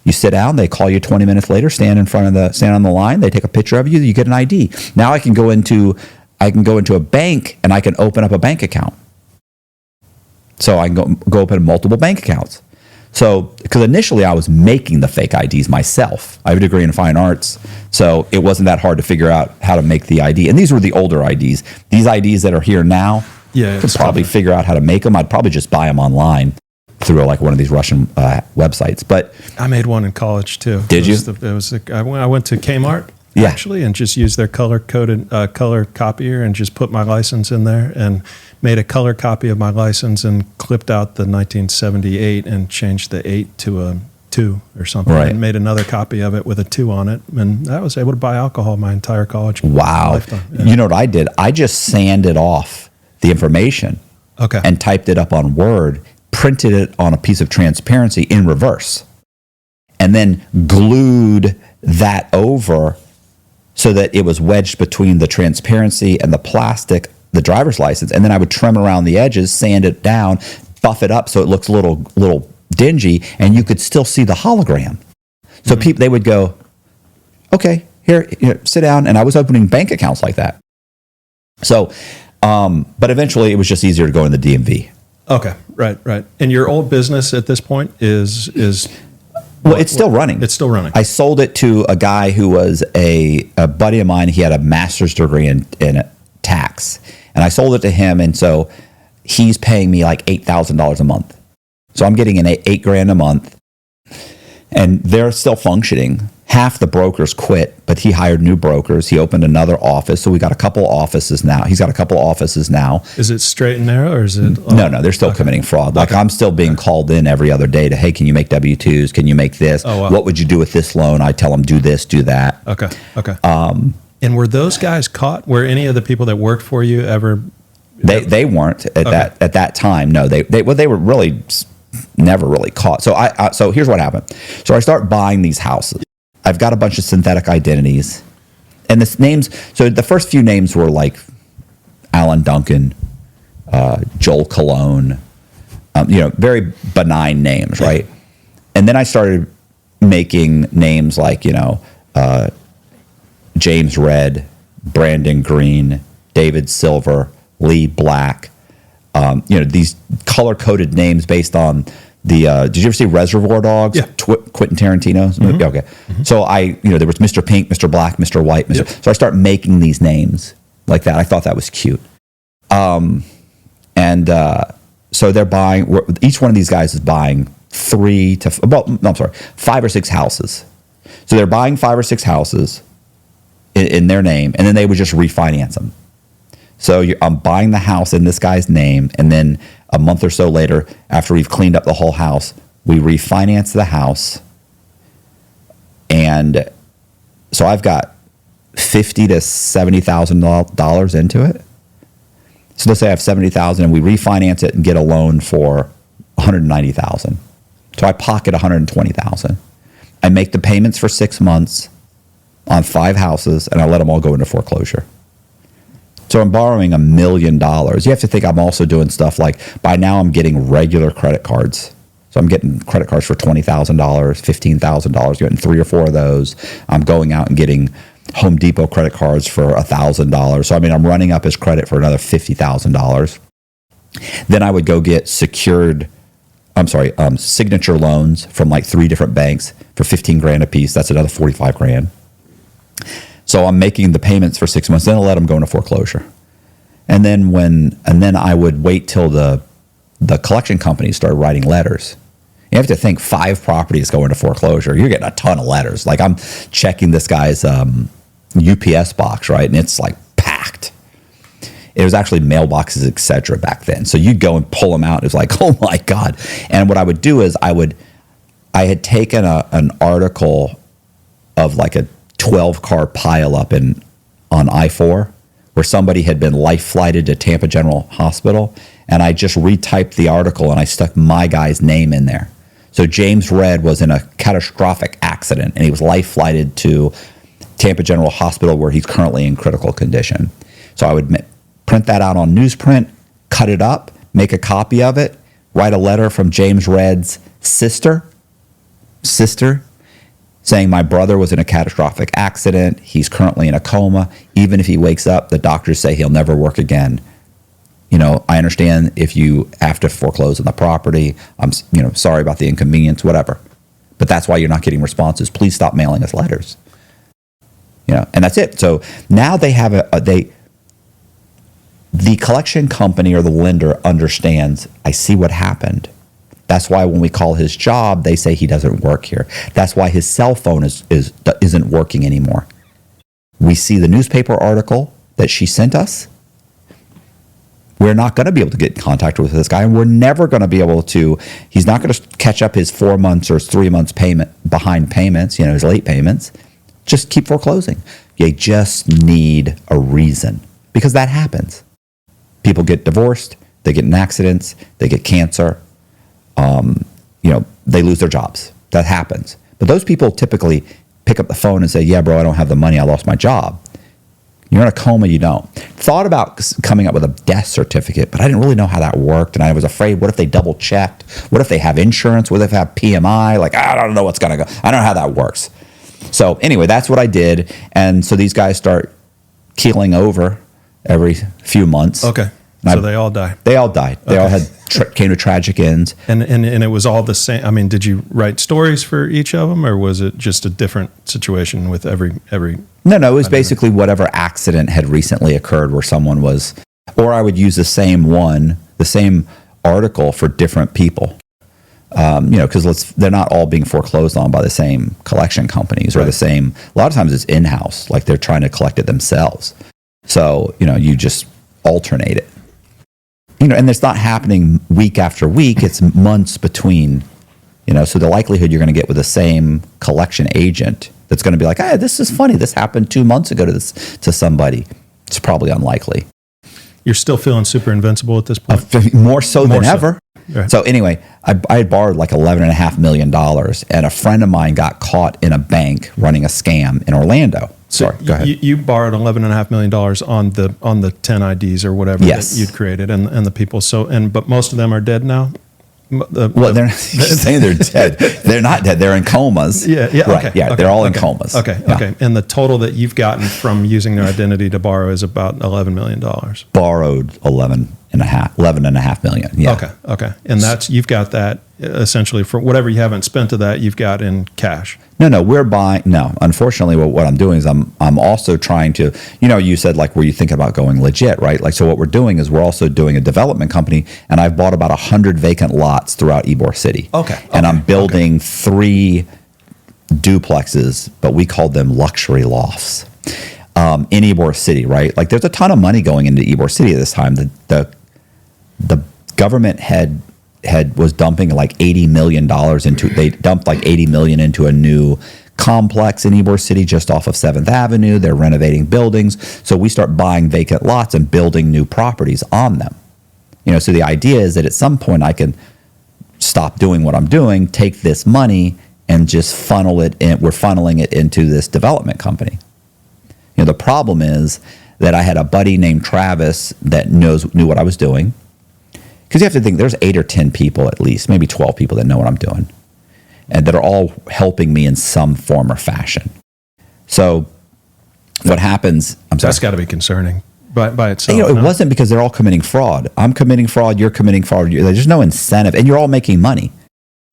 Speaker 1: You sit down. They call you 20 minutes later. Stand on the line. They take a picture of you. You get an ID. Now I can go into a bank and I can open up a bank account. So I can go open multiple bank accounts. So, because initially I was making the fake IDs myself. I have a degree in fine arts, so it wasn't that hard to figure out how to make the ID. And these were the older IDs. These IDs that are here now, could probably figure out how to make them. I'd probably just buy them online through like one of these Russian websites. But
Speaker 2: I made one in college too.
Speaker 1: Did you?
Speaker 2: I went to Kmart.
Speaker 1: Yeah.
Speaker 2: Actually, and just used their color-coded color copier and just put my license in there and made a color copy of my license and clipped out the 1978 and changed the 8 to a 2 or something,
Speaker 1: right,
Speaker 2: and made another copy of it with a 2 on it, and I was able to buy alcohol my entire college lifetime. Yeah.
Speaker 1: You know what I did? I just sanded off the information and typed it up on Word, printed it on a piece of transparency in reverse, and then glued that over so that it was wedged between the transparency and the plastic, the driver's license. And then I would trim around the edges, sand it down, buff it up so it looks a little dingy, and you could still see the hologram. So people, they would go, okay, here, sit down. And I was opening bank accounts like that. So, but eventually it was just easier to go in the DMV.
Speaker 2: Okay, right. And your old business at this point is
Speaker 1: well, it's still running.
Speaker 2: It's still running.
Speaker 1: I sold it to a guy who was a buddy of mine. He had a master's degree in tax, and I sold it to him. And so he's paying me like $8,000 a month. So I'm getting an $8,000 a month, and they're still functioning. Half the brokers quit, but he hired new brokers. He opened another office, so we got a couple offices now. He's got a couple offices now.
Speaker 2: Is it straight and narrow, or is it?
Speaker 1: No, they're still committing fraud. Like I'm still being called in every other day to, hey, can you make W-2s? Can you make this?
Speaker 2: Oh, wow.
Speaker 1: What would you do with this loan? I tell them, do this, do that.
Speaker 2: Okay. And were those guys caught? Were any of the people that worked for you ever?
Speaker 1: They weren't at that time. No, they were really never really caught. So so here's what happened. So I start buying these houses. I've got a bunch of synthetic identities, and the names. So the first few names were like Alan Duncan, Joel Cologne, very benign names, right? And then I started making names like James Red, Brandon Green, David Silver, Lee Black. These color-coded names based on the. Did you ever see Reservoir Dogs?
Speaker 2: Yeah.
Speaker 1: Quentin Tarantino's movie. Okay. Mm-hmm. So there was Mr. Pink, Mr. Black, Mr. White, Mr. Yep. So I start making these names like that. I thought that was cute. So they're buying. Each one of these guys is buying 5 or 6 houses. So they're buying 5 or 6 houses in their name, and then they would just refinance them. So I'm buying the house in this guy's name, and then a month or so later, after we've cleaned up the whole house, we refinance the house. And so I've got $50,000 to $70,000 into it. So let's say I have $70,000, and we refinance it and get a loan for $190,000. So I pocket $120,000. I make the payments for 6 months on 5 houses, and I let them all go into foreclosure. So I'm borrowing $1 million. You have to think I'm also doing stuff like, by now I'm getting regular credit cards. So I'm getting credit cards for $20,000, $15,000, getting 3 or 4 of those. I'm going out and getting Home Depot credit cards for $1,000. So I'm running up his credit for another $50,000. Then I would go get signature loans from like 3 different banks for $15,000 a piece. That's another $45,000. So I'm making the payments for 6 months, then I'll let them go into foreclosure. And then I would wait till the collection companies started writing letters. You have to think 5 properties go into foreclosure. You're getting a ton of letters. Like I'm checking this guy's UPS box, right? And it's like packed. It was actually mailboxes, et cetera, back then. So you'd go and pull them out. It was like, oh my God. And what I would do is I had taken an article of like a 12-car pileup on I-4 where somebody had been life flighted to Tampa General Hospital, and I just retyped the article and I stuck my guy's name in there. So James Red was in a catastrophic accident, and he was life flighted to Tampa General Hospital where he's currently in critical condition. So I would print that out on newsprint, cut it up, make a copy of it, write a letter from James Red's sister, saying my brother was in a catastrophic accident. He's currently in a coma. Even if he wakes up, the doctors say he'll never work again. I understand if you have to foreclose on the property. I'm, sorry about the inconvenience, whatever. But that's why you're not getting responses. Please stop mailing us letters. And that's it. So now they have the collection company or the lender understands, I see what happened. That's why when we call his job, they say he doesn't work here. That's why his cell phone isn't working anymore. We see the newspaper article that she sent us. We're not going to be able to get in contact with this guy, and we're never going to be able to. He's not going to catch up his 4 months or 3 months payment behind payments, his late payments. Just keep foreclosing. You just need a reason, because that happens. People get divorced, they get in accidents, they get cancer. They lose their jobs. That happens. But those people typically pick up the phone and say, yeah, bro, I don't have the money. I lost my job. You're in a coma, you don't. Thought about coming up with a death certificate, but I didn't really know how that worked. And I was afraid, what if they double checked? What if they have insurance? What if they have PMI? Like, I don't know what's going to go. I don't know how that works. So anyway, that's what I did. And so these guys start keeling over every few months.
Speaker 2: Okay.
Speaker 1: And
Speaker 2: So they all die.
Speaker 1: They all died. They all had came to tragic ends.
Speaker 2: And it was all the same. I mean, did you write stories for each of them, or was it just a different situation with every?
Speaker 1: No, it was basically whatever accident had recently occurred where someone was, or I would use the same article for different people. Because they're not all being foreclosed on by the same collection companies or the same. A lot of times it's in-house, like they're trying to collect it themselves. So you just alternate it. And it's not happening week after week. It's months between. So the likelihood you're going to get with the same collection agent that's going to be like, hey, this is funny. This happened 2 months ago to somebody. It's probably unlikely.
Speaker 2: You're still feeling super invincible at this point?
Speaker 1: More so than ever.
Speaker 2: Right.
Speaker 1: So anyway, I had borrowed like $11.5 million, and a friend of mine got caught in a bank running a scam in Orlando.
Speaker 2: So
Speaker 1: Sorry, go ahead.
Speaker 2: You borrowed $11.5 million on the 10 IDs or whatever
Speaker 1: Yes.
Speaker 2: that you'd created and the people. But most of them are dead now?
Speaker 1: They're you're saying they're dead. They're not dead. They're in comas.
Speaker 2: Yeah,
Speaker 1: right.
Speaker 2: Okay,
Speaker 1: yeah,
Speaker 2: okay,
Speaker 1: they're all in
Speaker 2: okay,
Speaker 1: comas.
Speaker 2: Okay,
Speaker 1: Yeah.
Speaker 2: okay. And the total that you've gotten from using their identity to borrow is about $11 million.
Speaker 1: Borrowed $11.5 million. Yeah.
Speaker 2: Okay. And you've got that essentially for whatever you haven't spent of that, you've got in cash.
Speaker 1: No, we're buying. No, unfortunately, what I'm doing is I'm also trying to. You said like, were you thinking about going legit, right? Like, so what we're doing is we're also doing a development company, and I've bought about 100 vacant lots throughout Ybor City.
Speaker 2: Okay.
Speaker 1: And I'm building 3 duplexes, but we called them luxury lofts in Ybor City, right? Like, there's a ton of money going into Ybor City at this time. The government was dumping like $80 million they dumped like $80 million into a new complex in Ybor City just off of 7th Avenue. They're renovating buildings. So we start buying vacant lots and building new properties on them. So the idea is that at some point I can stop doing what I'm doing, take this money and just funnel it in. We're funneling it into this development company. The problem is that I had a buddy named Travis that knew what I was doing. Because you have to think there's 8 or 10 people at least, maybe 12 people that know what I'm doing, and that are all helping me in some form or fashion. So what happens, I'm sorry.
Speaker 2: That's got to be concerning by itself.
Speaker 1: It wasn't because they're all committing fraud. I'm committing fraud, you're committing fraud. There's no incentive, and you're all making money.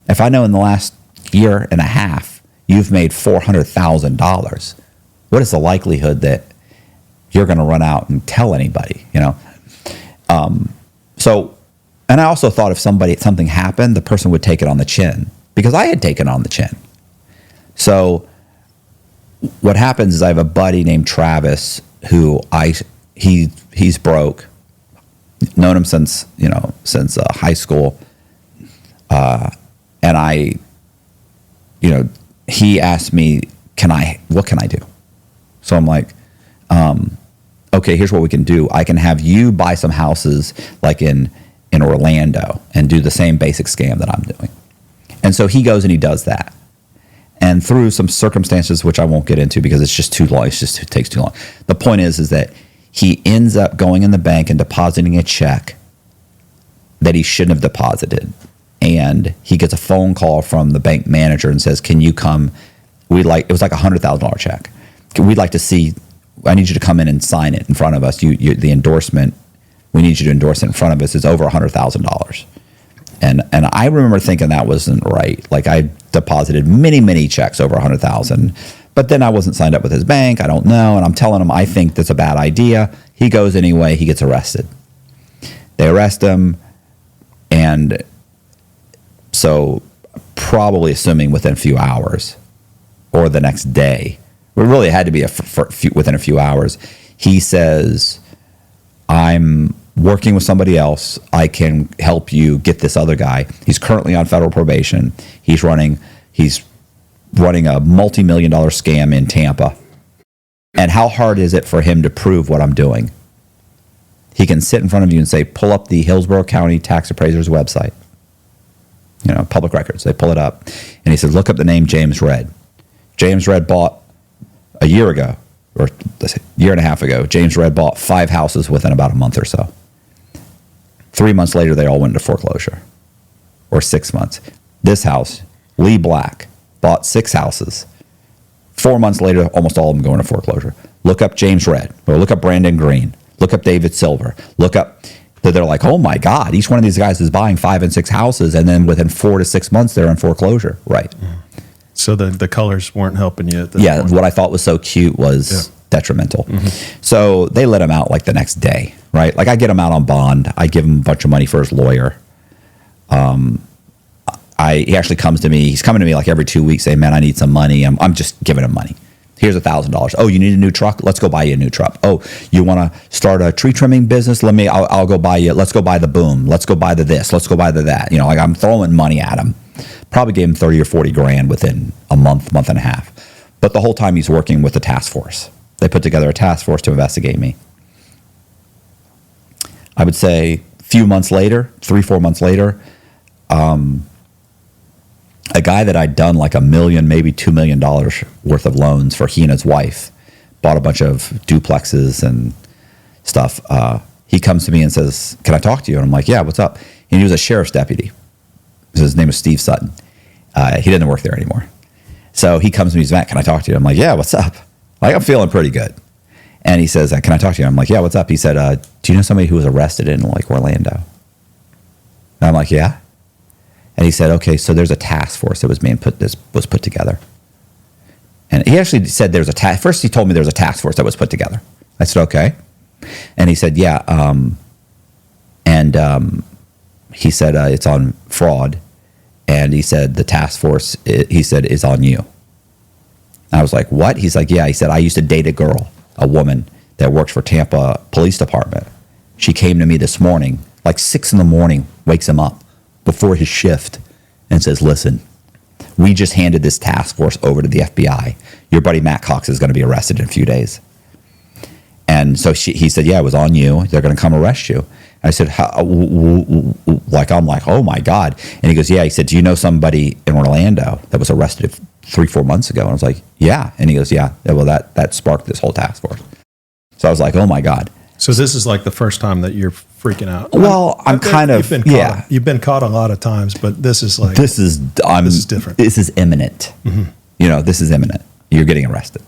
Speaker 1: If I know in the last year and a half, you've made $400,000, what is the likelihood that you're going to run out and tell anybody, And I also thought if something happened, the person would take it on the chin, because I had taken it on the chin. So what happens is I have a buddy named Travis who he's broke, known him since high school, and he asked me, what can I do? So I'm like, okay, here's what we can do. I can have you buy some houses like in Orlando and do the same basic scam that I'm doing. And so he goes and he does that. And through some circumstances, which I won't get into because it's just too long, it takes too long. The point is that he ends up going in the bank and depositing a check that he shouldn't have deposited. And he gets a phone call from the bank manager and says, can you come? It was like a $100,000 check. We'd like to see, I need you to come in and sign it in front of us. The endorsement, we need you to endorse it in front of us. It's over $100,000. And I remember thinking that wasn't right. Like, I deposited many checks over $100,000, but then I wasn't signed up with his bank. I don't know. And I'm telling him, I think that's a bad idea. He goes anyway. He gets arrested. They arrest him. And so probably assuming within a few hours or the next day, it really had to be within a few hours, he says, I'm working with somebody else. I can help you get this other guy. He's currently on federal probation. He's running a multi-million-dollar scam in Tampa. And how hard is it for him to prove what I'm doing? He can sit in front of you and say, pull up the Hillsborough County Tax Appraiser's website. Public records. They pull it up. And he says, look up the name James Redd. James Redd bought a year ago, or a year and a half ago, James Redd bought 5 houses within about a month or so. 3 months later, they all went into foreclosure, or 6 months. This house, Lee Black, bought 6 houses. 4 months later, almost all of them go into foreclosure. Look up James Redd, or look up Brandon Green, look up David Silver, look up, they're like, oh my God, each one of these guys is buying 5 and 6 houses, and then within 4 to 6 months, they're in foreclosure. Right.
Speaker 2: So the colors weren't helping you at this point.
Speaker 1: What I thought was so cute was detrimental. So they let him out like the next day, right? Like I get him out on bond. I give him a bunch of money for his lawyer. He actually comes to me. He's coming to me like every 2 weeks saying, man, I need some money. I'm just giving him money. Here's $1,000. Oh, you need a new truck? Let's go buy you a new truck. Oh, you want to start a tree trimming business? I'll go buy you. Let's go buy the boom. Let's go buy the this. Let's go buy the that. Like I'm throwing money at him. Probably gave him 30 or 40 grand within a month and a half. But the whole time he's working with the task force. They put together a task force to investigate me. I would say a few months later, 3-4 months later, a guy that I'd done like $1 million, maybe $2 million worth of loans for, he and his wife, bought a bunch of duplexes and stuff. He comes to me and says, can I talk to you? And I'm like, yeah, what's up? And he was a sheriff's deputy. His name was Steve Sutton. He didn't work there anymore. So he comes to me, he's Matt, can I talk to you? I'm like, yeah, what's up? Like, I'm feeling pretty good. And he says, can I talk to you? I'm like, yeah, what's up? He said, do you know somebody who was arrested in like Orlando? And I'm like, yeah. And he said, okay, so there's a task force that was put together. And he actually said there's a task. First, he told me there was a task force that was put together. I said, okay. And he said, yeah. He said, it's on fraud. And he said, the task force, is on you. And I was like, what? He's like, yeah. He said, I used to date a woman that works for Tampa Police Department. She came to me this morning, like 6 a.m, wakes him up before his shift and says, listen, we just handed this task force over to the FBI. Your buddy Matt Cox is going to be arrested in a few days. And so he said, yeah, it was on you. They're going to come arrest you. And I said, I'm like, oh my God. And he goes, yeah. He said, do you know somebody in Orlando that was arrested 3-4 months ago? And I was like, yeah. And he goes, yeah. Well, that sparked this whole task force. So I was like, oh my God. So
Speaker 2: this is like the first time that you're freaking out.
Speaker 1: Well,
Speaker 2: You've been caught a lot of times, but this is like,
Speaker 1: this is different. This is imminent. This is imminent. You're getting arrested.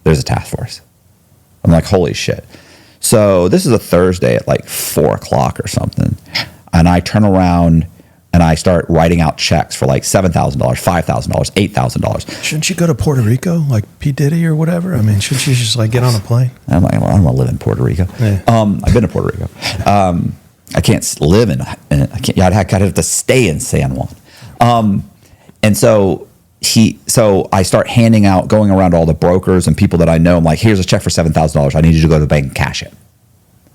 Speaker 1: There's a task force. I'm like, holy shit. So this is a Thursday at like 4:00 or something. And I turn around and I start writing out checks for like $7,000, $5,000, $8,000.
Speaker 2: Shouldn't you go to Puerto Rico, like P. Diddy or whatever? I mean, shouldn't you just like get on a plane?
Speaker 1: I'm like, well, I don't want to live in Puerto Rico. Yeah. I've been to Puerto Rico. I can't live in. I'd have to stay in San Juan. And so I start handing out, going around to all the brokers and people that I know. I'm like, here's a check for $7,000. I need you to go to the bank and cash it.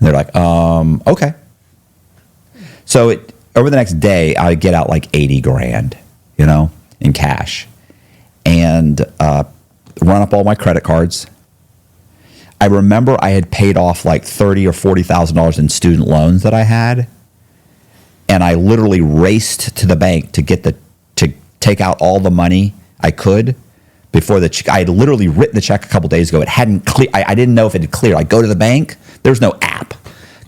Speaker 1: And they're like, okay. So over the next day, I get out like 80 grand, in cash, and run up all my credit cards. I remember I had paid off like $30,000 or $40,000 in student loans that I had, and I literally raced to the bank to take out all the money I could before I had literally written the check a couple days ago. It hadn't cleared. I didn't know if it had cleared. I go to the bank. There's no app.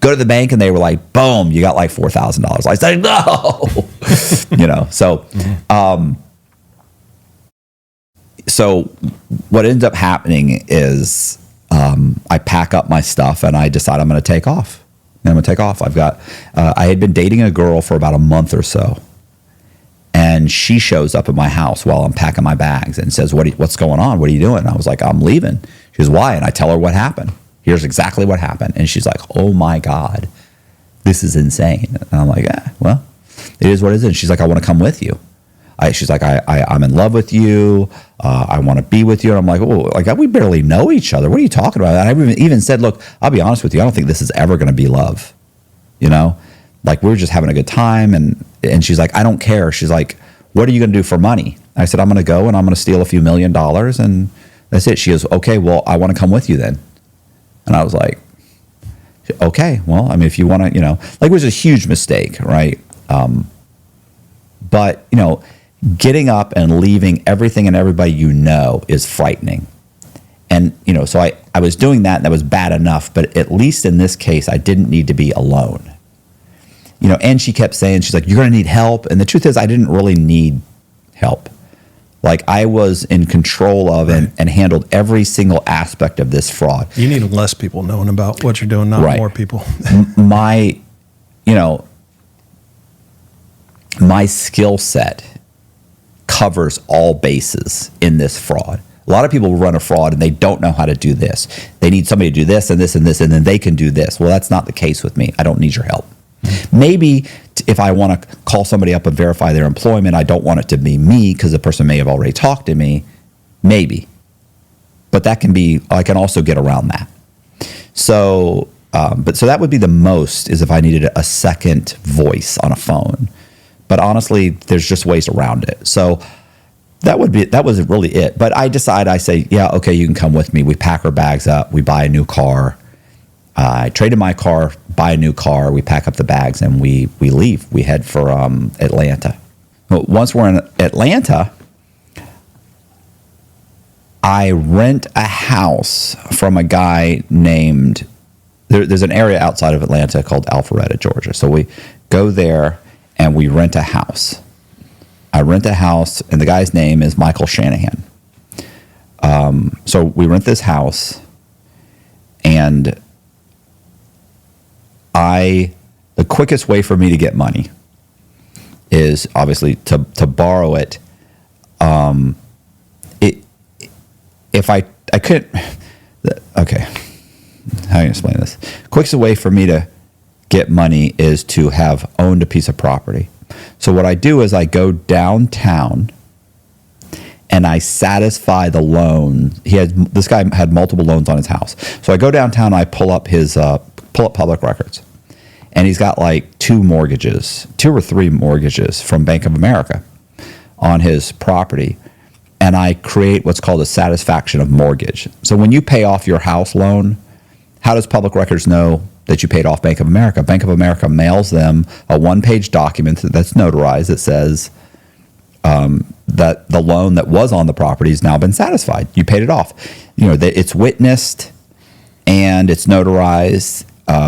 Speaker 1: Go to the bank and they were like, boom, you got like $4,000. I said, no, so what ends up happening is I pack up my stuff and I decide I'm going to take off. I've got, I had been dating a girl for about a month or so. And she shows up at my house while I'm packing my bags and says, what's going on? What are you doing? And I was like, I'm leaving. She goes, why? And I tell her what happened. Here's exactly what happened. And she's like, oh my God, this is insane. And I'm like, well, it is what it is. And she's like, I want to come with you. She's like, I'm in love with you. I want to be with you. And I'm like, oh, like we barely know each other. What are you talking about? And I even said, look, I'll be honest with you. I don't think this is ever going to be love. Like we were just having a good time. And she's like, I don't care. She's like, what are you going to do for money? I said, I'm going to go and I'm going to steal a few $1 million. And that's it. She goes, okay, well, I want to come with you then. And I was like, okay, well, I mean, if you want to, like it was a huge mistake, right? But, getting up and leaving everything and everybody is frightening. And, so I was doing that and that was bad enough, but at least in this case, I didn't need to be alone. And she kept saying, she's like, you're going to need help. And the truth is I didn't really need help. Like I was in control of and handled every single aspect of this fraud.
Speaker 2: You need less people knowing about what you're doing, not more people.
Speaker 1: My skill set covers all bases in this fraud. A lot of people run a fraud and they don't know how to do this. They need somebody to do this and this and this, and then they can do this. Well, that's not the case with me. I don't need your help. Maybe if I want to call somebody up and verify their employment, I don't want it to be me because the person may have already talked to me. Maybe. But that can be, I can also get around that. So, so that would be the most, is if I needed a second voice on a phone. But honestly, there's just ways around it. So that was really it. But I say, yeah, okay, you can come with me. We pack our bags up. We buy a new car. I traded my car, buy a new car. We pack up the bags and we leave. We head for Atlanta. But once we're in Atlanta, I rent a house from a guy named, there's an area outside of Atlanta called Alpharetta, Georgia. So we go there and we rent a house. I rent a house, and the guy's name is Michael Shanahan. So we rent this house, and the quickest way for me to get money is obviously to borrow it. If I couldn't, okay, how do you explain this? Quickest way for me to get money is to have owned a piece of property. So what I do is I go downtown and I satisfy the loan. This guy had multiple loans on his house. So I go downtown and I pull up public records. And he's got like 2 or 3 mortgages from Bank of America on his property. And I create what's called a satisfaction of mortgage. So when you pay off your house loan, how does public records know that you paid off Bank of America? Bank of America mails them a 1-page document that's notarized that says that the loan that was on the property has now been satisfied. You paid it off. It's witnessed and it's notarized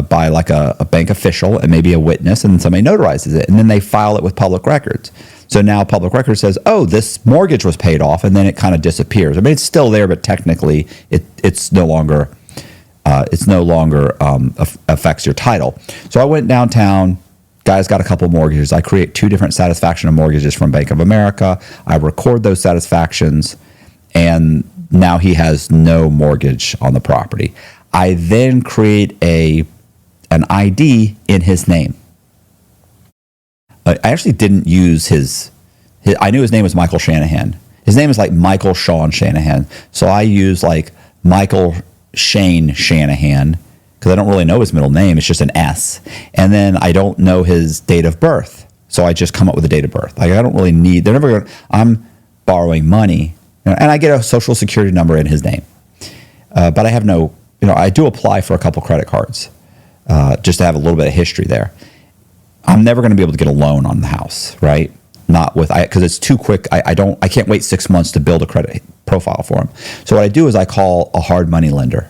Speaker 1: by like a bank official and maybe a witness, and somebody notarizes it, and then they file it with public records. So now public record says, oh, this mortgage was paid off, and then it kind of disappears. I mean, it's still there, but technically it's no longer affects your title. So I went downtown. Guy's got a couple mortgages. I create 2 different satisfaction of mortgages from Bank of America. I record those satisfactions, and now he has no mortgage on the property. I then create an ID in his name. I actually didn't use his. I knew his name was Michael Shanahan. His name is like Michael Sean Shanahan. So I use like Michael Shane Shanahan because I don't really know his middle name. It's just an S. And then I don't know his date of birth. So I just come up with a date of birth. Like I don't really need, I'm borrowing money, and I get a social security number in his name. But I have no, I do apply for a couple credit cards just to have a little bit of history there. I'm never going to be able to get a loan on the house, right? Not with, because it's too quick. I can't wait 6 months to build a credit profile for him. So what I do is I call a hard money lender.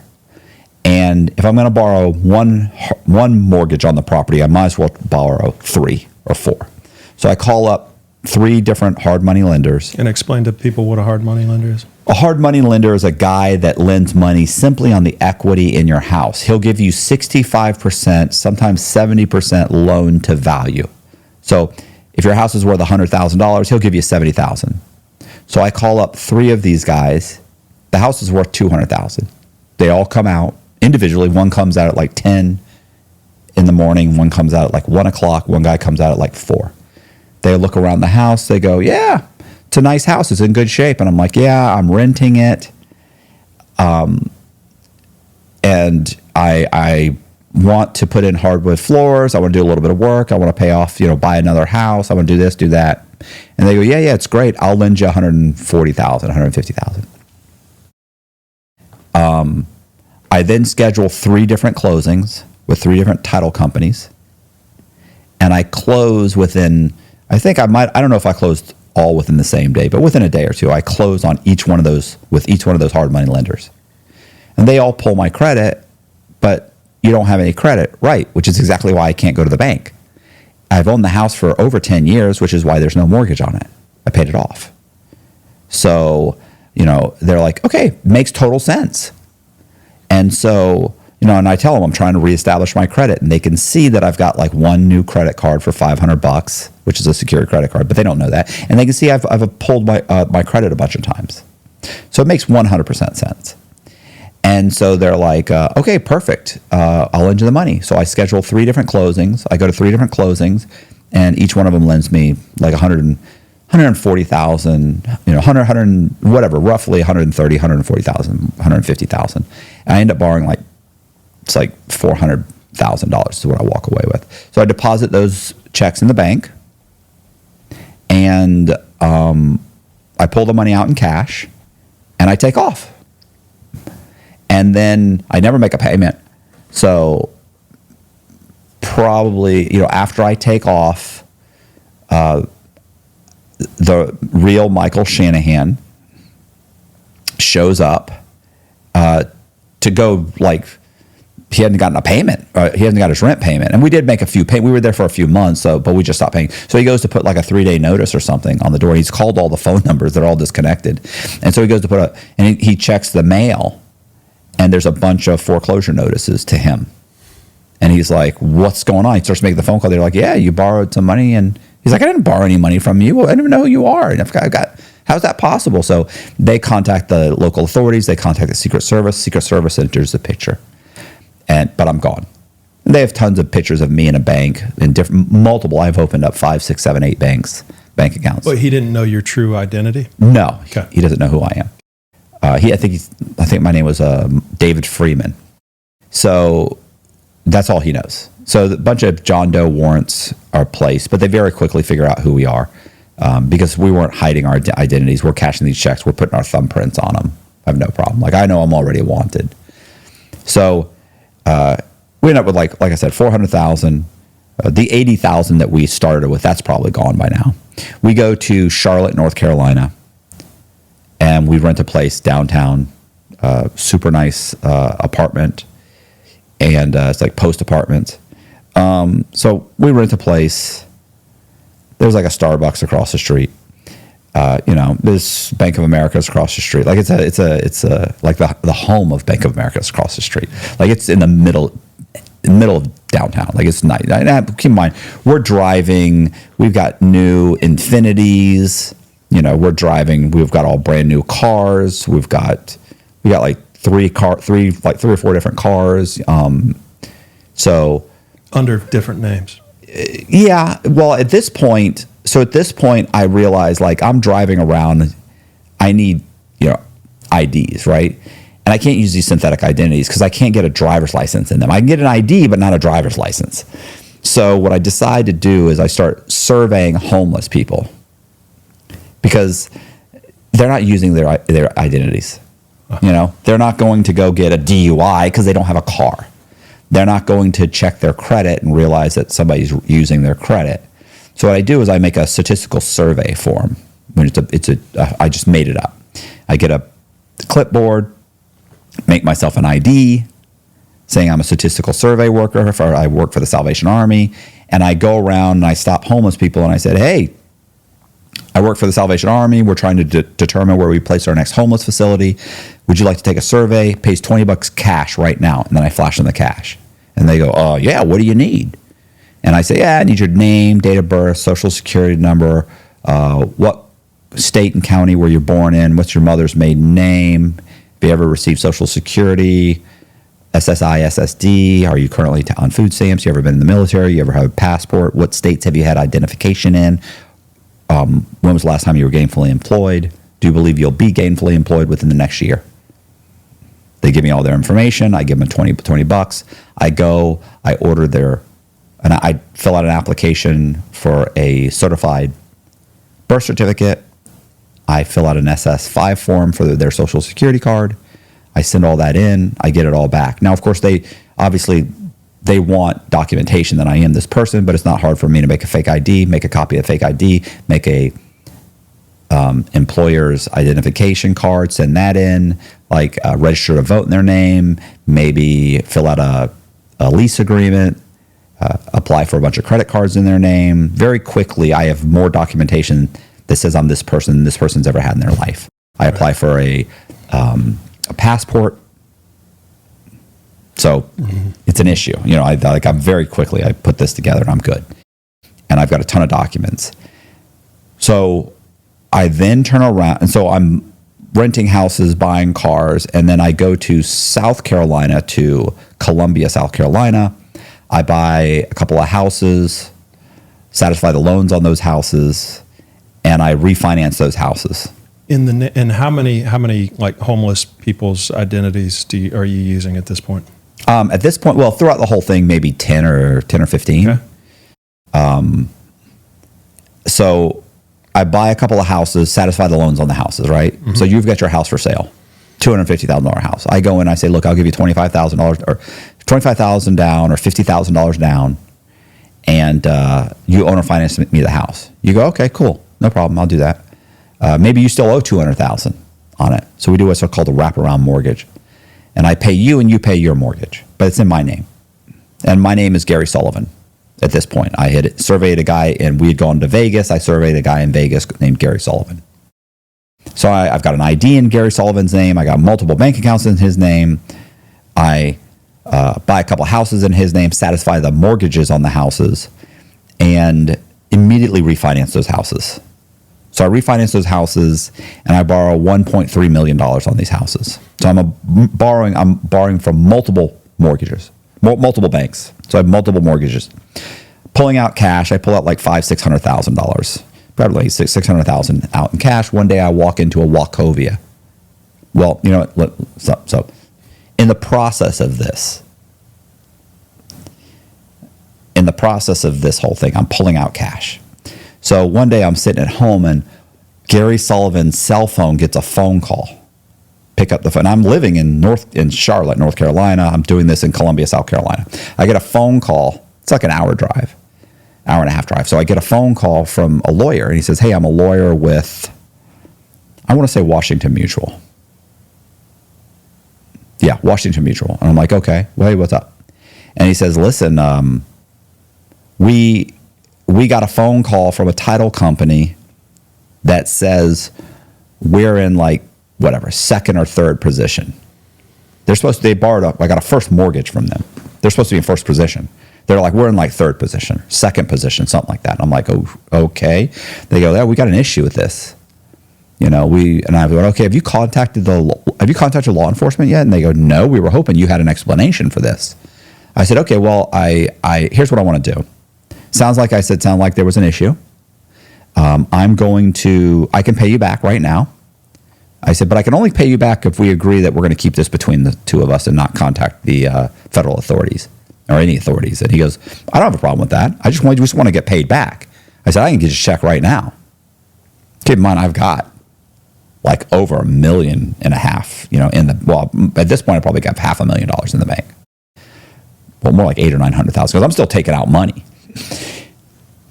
Speaker 1: And if I'm going to borrow one mortgage on the property, I might as well borrow 3 or 4. So I call up 3 different hard money lenders.
Speaker 2: And explain to people what a hard money lender is.
Speaker 1: A hard money lender is a guy that lends money simply on the equity in your house. He'll give you 65%, sometimes 70% loan to value. So if your house is worth $100,000, he'll give you $70,000. So I call up 3 of these guys. The house is worth $200,000. They all come out individually. One comes out at like 10 in the morning. One comes out at like 1 o'clock. One guy comes out at like 4. They look around the house. They go, yeah, it's a nice house. It's in good shape. And I'm like, yeah, I'm renting it. And I want to put in hardwood floors. I want to do a little bit of work. I want to pay off, buy another house. I want to do this, do that. And they go, yeah, it's great. I'll lend you $140,000, $150,000. I then schedule 3 different closings with 3 different title companies. And I close within, I don't know if I closed all within the same day, but within a day or 2, I close on each one of those with each one of those hard money lenders. And they all pull my credit, but you don't have any credit, right? Which is exactly why I can't go to the bank. I've owned the house for over 10 years, which is why there's no mortgage on it. I paid it off. So, they're like, okay, makes total sense. And so, and I tell them I'm trying to reestablish my credit, and they can see that I've got like one new credit card for $500, which is a secured credit card, but they don't know that. And they can see I've pulled my credit a bunch of times. So it makes 100% sense. And so they're like, okay, perfect. I'll lend you the money. So I schedule 3 different closings. I go to 3 different closings, and each one of them lends me like 140,000, 100, whatever, roughly 130, 140,000, 150,000. I end up borrowing it's like $400,000 is what I walk away with. So I deposit those checks in the bank, and I pull the money out in cash, and I take off. And then I never make a payment. So probably, after I take off, the real Michael Shanahan shows up to go he hadn't gotten a payment. He hasn't got his rent payment. And we did make a few payments. We were there for a few months, but we just stopped paying. So he goes to put like a 3-day notice or something on the door. He's called all the phone numbers. They're all disconnected. And so he goes to put he checks the mail, and there's a bunch of foreclosure notices to him. And he's like, what's going on? He starts making the phone call. They're like, yeah, you borrowed some money. And he's like, I didn't borrow any money from you. Well, I don't even know who you are. And how's that possible? So they contact the local authorities. They contact the Secret Service. Secret Service enters the picture. But I'm gone. And they have tons of pictures of me in a bank in multiple. I've opened up 5, 6, 7, 8 bank accounts.
Speaker 2: But he didn't know your true identity?
Speaker 1: No,
Speaker 2: okay. He
Speaker 1: doesn't know who I am. I think my name was David Freeman. So that's all he knows. So a bunch of John Doe warrants are placed, but they very quickly figure out who we are because we weren't hiding our identities. We're cashing these checks. We're putting our thumbprints on them. I have no problem. I know I'm already wanted. So we end up with like I said, 400,000. The 80,000 that we started with, that's probably gone by now. We go to Charlotte, North Carolina, and we rent a place downtown, super nice apartment, and it's like post apartments. So we rent a place. There's like a Starbucks across the street. This Bank of America's across the street. Like it's like the home of Bank of America's across the street. Like it's in the middle of downtown. Like it's nice. Keep in mind, we're driving. We've got new Infinities. We're driving. We've got all brand new cars. We got like three or four different cars. So
Speaker 2: under different names.
Speaker 1: Yeah. Well, at this point, I realize I'm driving around. I need IDs, right? And I can't use these synthetic identities because I can't get a driver's license in them. I can get an ID, but not a driver's license. So what I decide to do is I start surveying homeless people because they're not using their identities. They're not going to go get a DUI because they don't have a car. They're not going to check their credit and realize that somebody's using their credit. So what I do is I make a statistical survey form. I just made it up. I get a clipboard, make myself an ID, saying I'm a statistical survey worker, I work for the Salvation Army, and I go around and I stop homeless people and I said, hey, I work for the Salvation Army. We're trying to determine where we place our next homeless facility. Would you like to take a survey? Pays $20 cash right now. And then I flash them the cash. And they go, yeah, what do you need? And I say, yeah, I need your name, date of birth, social security number, what state and county were you born in, what's your mother's maiden name, if you ever received social security, SSI, SSD, are you currently on food stamps, you ever been in the military, you ever have a passport, what states have you had identification in, when was the last time you were gainfully employed, do you believe you'll be gainfully employed within the next year? They give me all their information, I give them $20. I go, I order and I fill out an application for a certified birth certificate. I fill out an SS5 form for their social security card. I send all that in. I get it all back. Now, of course, they want documentation that I am this person, but it's not hard for me to make a fake ID, make a copy of the fake ID, make a employer's identification card, send that in, register to vote in their name, maybe fill out a lease agreement, apply for a bunch of credit cards in their name. Very quickly, I have more documentation that says I'm this person this person's ever had in their life. I apply for a passport. So it's an issue. You know, I'm very quickly, I put this together and I'm good. And I've got a ton of documents. So I then turn around, and so I'm renting houses, buying cars, and then I go to South Carolina, to Columbia, South Carolina. I buy a couple of houses, satisfy the loans on those houses, and I refinance those houses.
Speaker 2: And how many like homeless people's identities are you using at this point?
Speaker 1: At this point, well, throughout the whole thing, maybe 10 or 15. Okay. So I buy a couple of houses, satisfy the loans on the houses, right? Mm-hmm. So you've got your house for sale, $250,000 house. I go in, I say, look, I'll give you $25,000 or $25,000 down or $50,000 down, and you owner finance me the house. You go, okay, cool, no problem, I'll do that. Maybe you still owe $200,000 on it. So we do what's called a wraparound mortgage. And I pay you and you pay your mortgage, but it's in my name. And my name is Gary Sullivan at this point. I had surveyed a guy, and we had gone to Vegas. I surveyed a guy in Vegas named Gary Sullivan. So I've got an ID in Gary Sullivan's name. I got multiple bank accounts in his name. I buy a couple houses in his name, satisfy the mortgages on the houses, and immediately refinance those houses. So I refinance those houses, and I borrow $1.3 million on these houses. So I'm borrowing from multiple mortgages, multiple banks. So I have multiple mortgages. Pulling out cash, I pull out like $600,000, probably $600,000 out in cash. One day I walk into a Wachovia. Well, you know what? So in the process of this whole thing, I'm pulling out cash. So one day I'm sitting at home, and Gary Sullivan's cell phone gets a phone call. Pick up the phone. I'm living in Charlotte, North Carolina. I'm doing this in Columbia, South Carolina. I get a phone call. It's like an hour and a half drive. So I get a phone call from a lawyer, and he says, hey, I'm a lawyer with, I want to say Washington Mutual. Yeah, Washington Mutual. And I'm like, okay, well, hey, what's up? And he says, listen, we got a phone call from a title company that says we're in like whatever, second or third position. They borrowed up. I got a first mortgage from them. They're supposed to be in first position. They're like, we're in like third position, second position, something like that. And I'm like, oh, okay. They go, yeah, we got an issue with this. You know, I go, okay, have you contacted law enforcement yet? And they go, no, we were hoping you had an explanation for this. I said, okay, well, here's what I want to do. Sounds like there was an issue. I can pay you back right now. I said, but I can only pay you back if we agree that we're going to keep this between the two of us and not contact the federal authorities or any authorities. And he goes, I don't have a problem with that. I just want to get paid back. I said, I can get you a check right now. Keep in mind, I've got like over $1.5 million, at this point, I probably got $500,000 in the bank. Well, more like $800,000 or $900,000, because I'm still taking out money.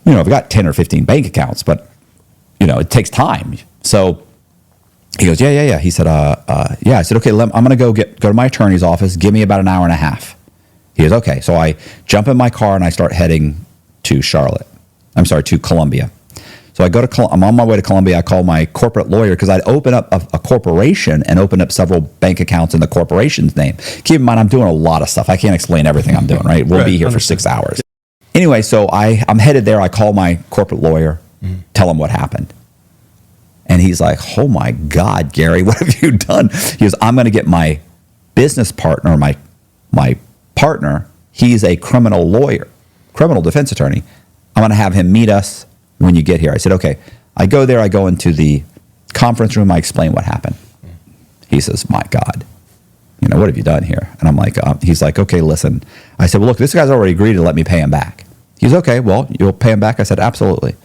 Speaker 1: You know, I've got 10 or 15 bank accounts, but, you know, it takes time. So he goes, yeah. He said, yeah. I said, okay, I'm going to go to my attorney's office. Give me about an hour and a half. He goes, okay. So I jump in my car and I start heading to Columbia. So I'm on my way to Columbia. I call my corporate lawyer because I'd open up a corporation and open up several bank accounts in the corporation's name. Keep in mind, I'm doing a lot of stuff. I can't explain everything I'm doing, right? We'll be here for 6 hours. Anyway, so I'm headed there. I call my corporate lawyer, tell him what happened. And he's like, oh my God, Gary, what have you done? He goes, I'm going to get my business partner, my partner. He's a criminal lawyer, criminal defense attorney. I'm going to have him meet us when you get here. I said, okay. I go there. I go into the conference room. I explain what happened. He says, my God, you know, what have you done here? And I'm like, he's like, okay, listen. I said, well, look, this guy's already agreed to let me pay him back. He's okay. Well, you'll pay him back? I said, absolutely.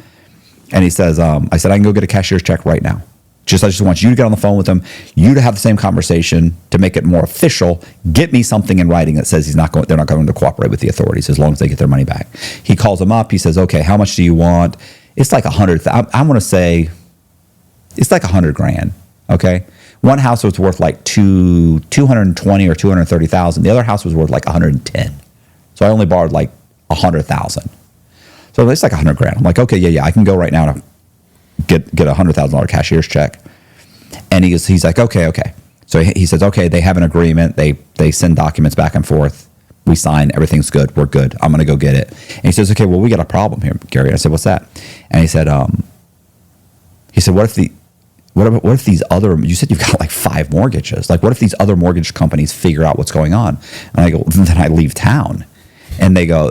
Speaker 1: And he says, I said, I can go get a cashier's check right now. I just want you to get on the phone with him, you to have the same conversation to make it more official. Get me something in writing that says they're not going to cooperate with the authorities as long as they get their money back. He calls him up. He says, okay, how much do you want? It's like $100,000. I'm going to say it's like $100,000. Okay. One house was worth like $220,000 or $230,000. The other house was worth like $110,000. So I only borrowed like $100,000. So it's like $100,000. I'm like, okay, yeah, I can go right now to get a $100,000 cashier's check. And he's like, okay. So he says, okay, they have an agreement. They send documents back and forth. We sign. Everything's good. We're good. I'm going to go get it. And he says, okay, well, we got a problem here, Gary. I said, what's that? And he said, what if these other, you said you've got like 5 mortgages. Like, what if these other mortgage companies figure out what's going on? And I go, then I leave town. And they go,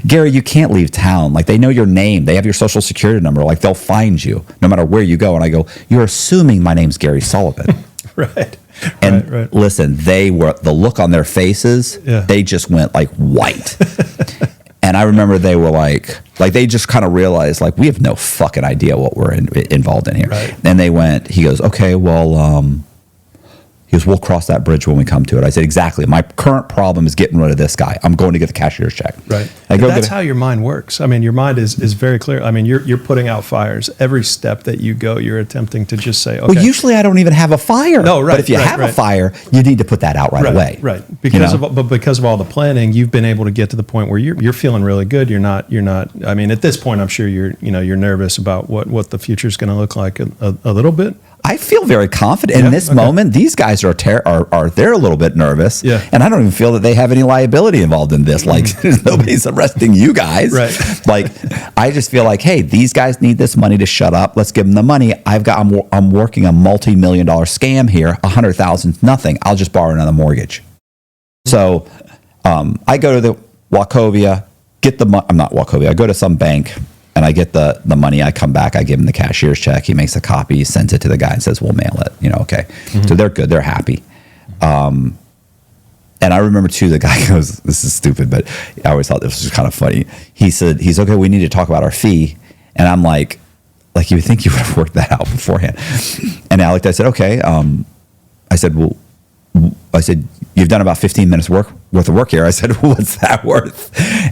Speaker 1: Gary, you can't leave town. Like, they know your name. They have your social security number. Like, they'll find you no matter where you go. And I go, you're assuming my name's Gary Sullivan.
Speaker 2: Right.
Speaker 1: And listen, the look on their faces, they just went like white. And I remember they were like they just kind of realized, like, we have no fucking idea what we're involved in here.
Speaker 2: Right.
Speaker 1: And he goes, okay, well, we'll cross that bridge when we come to it. I said, exactly. My current problem is getting rid of this guy. I'm going to get the cashier's check.
Speaker 2: Right. That's how your mind works. I mean, your mind is very clear. I mean, you're putting out fires. Every step that you go, you're attempting to just say, okay.
Speaker 1: Well, usually I don't even have a fire.
Speaker 2: No, right.
Speaker 1: But if you have a fire, you need to put that out right away.
Speaker 2: Right. Because of all the planning, you've been able to get to the point where you're feeling really good. You're not. I mean, at this point, I'm sure you're nervous about what the future is going to look like a little bit.
Speaker 1: I feel very confident in this moment. These guys are they're a little bit nervous, and I don't even feel that they have any liability involved in this. Like, nobody's arresting you guys.
Speaker 2: Right.
Speaker 1: Like, I just feel like, hey, these guys need this money to shut up. Let's give them the money. I'm working a multi-million-dollar scam here. 100,000, nothing. I'll just borrow another mortgage. So, I go to the Wachovia, get the money. I'm not Wachovia. I go to some bank. And I get the money. I come back. I give him the cashier's check. He makes a copy. He sends it to the guy and says, we'll mail it. Okay. So they're good. They're happy. And I remember, too, the guy goes, this is stupid, but I always thought this was kind of funny. He said, he's okay, we need to talk about our fee. And I'm like you would think you would have worked that out beforehand. And I said, okay. I said, you've done about 15 minutes worth of work here. I said, well, what's that worth?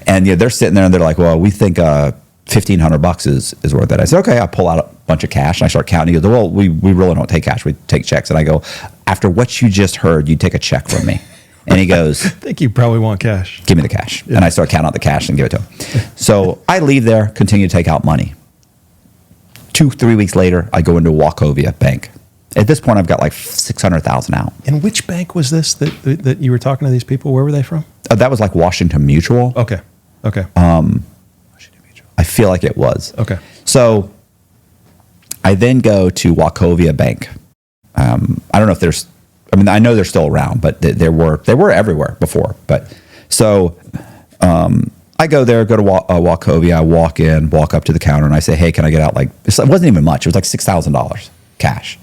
Speaker 1: And they're sitting there and they're like, well, we think $1,500 is worth it. I said, okay. I pull out a bunch of cash and I start counting. He goes, well, we really don't take cash. We take checks. And I go, after what you just heard, you take a check from me. And he goes,
Speaker 2: I think you probably want cash.
Speaker 1: Give me the cash. Yeah. And I start counting out the cash and give it to him. So I leave there, continue to take out money. 2-3 weeks later, I go into Wachovia Bank. At this point, I've got like $600,000 out.
Speaker 2: And which bank was this that you were talking to these people? Where were they from?
Speaker 1: That was like Washington Mutual.
Speaker 2: Okay.
Speaker 1: I feel like it was.
Speaker 2: Okay.
Speaker 1: So I then go to Wachovia Bank. I don't know if I know they're still around, but they were everywhere before. But so I go there, go to Wachovia. I walk up to the counter, and I say, hey, can I get out? Like, it wasn't even much. It was like $6,000 cash.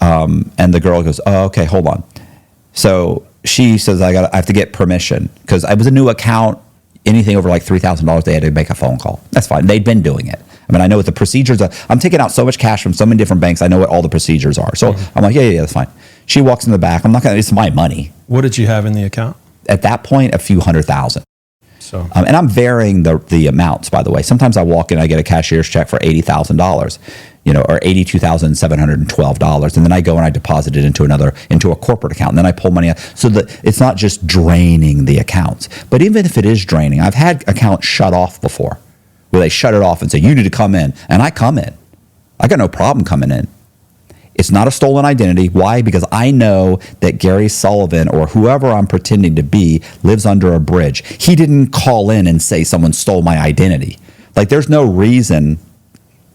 Speaker 1: And the girl goes, oh, okay, hold on. So she says, I have to get permission because I was a new account. Anything over like $3,000, they had to make a phone call. That's fine. They'd been doing it. I mean, I know what the procedures are. I'm taking out so much cash from so many different banks. I know what all the procedures are. So I'm like, yeah, that's fine. She walks in the back. I'm not going to, it's my money.
Speaker 2: What did you have in the account?
Speaker 1: At that point, a few $100,000.
Speaker 2: So,
Speaker 1: and I'm varying the amounts, by the way. Sometimes I walk in, I get a cashier's check for $80,000, or $82,712. And then I go and I deposit it into a corporate account. And then I pull money out so that it's not just draining the accounts. But even if it is draining, I've had accounts shut off before where they shut it off and say, you need to come in. And I come in. I got no problem coming in. It's not a stolen identity. Why? Because I know that Gary Sullivan or whoever I'm pretending to be lives under a bridge. He didn't call in and say someone stole my identity. Like, there's no reason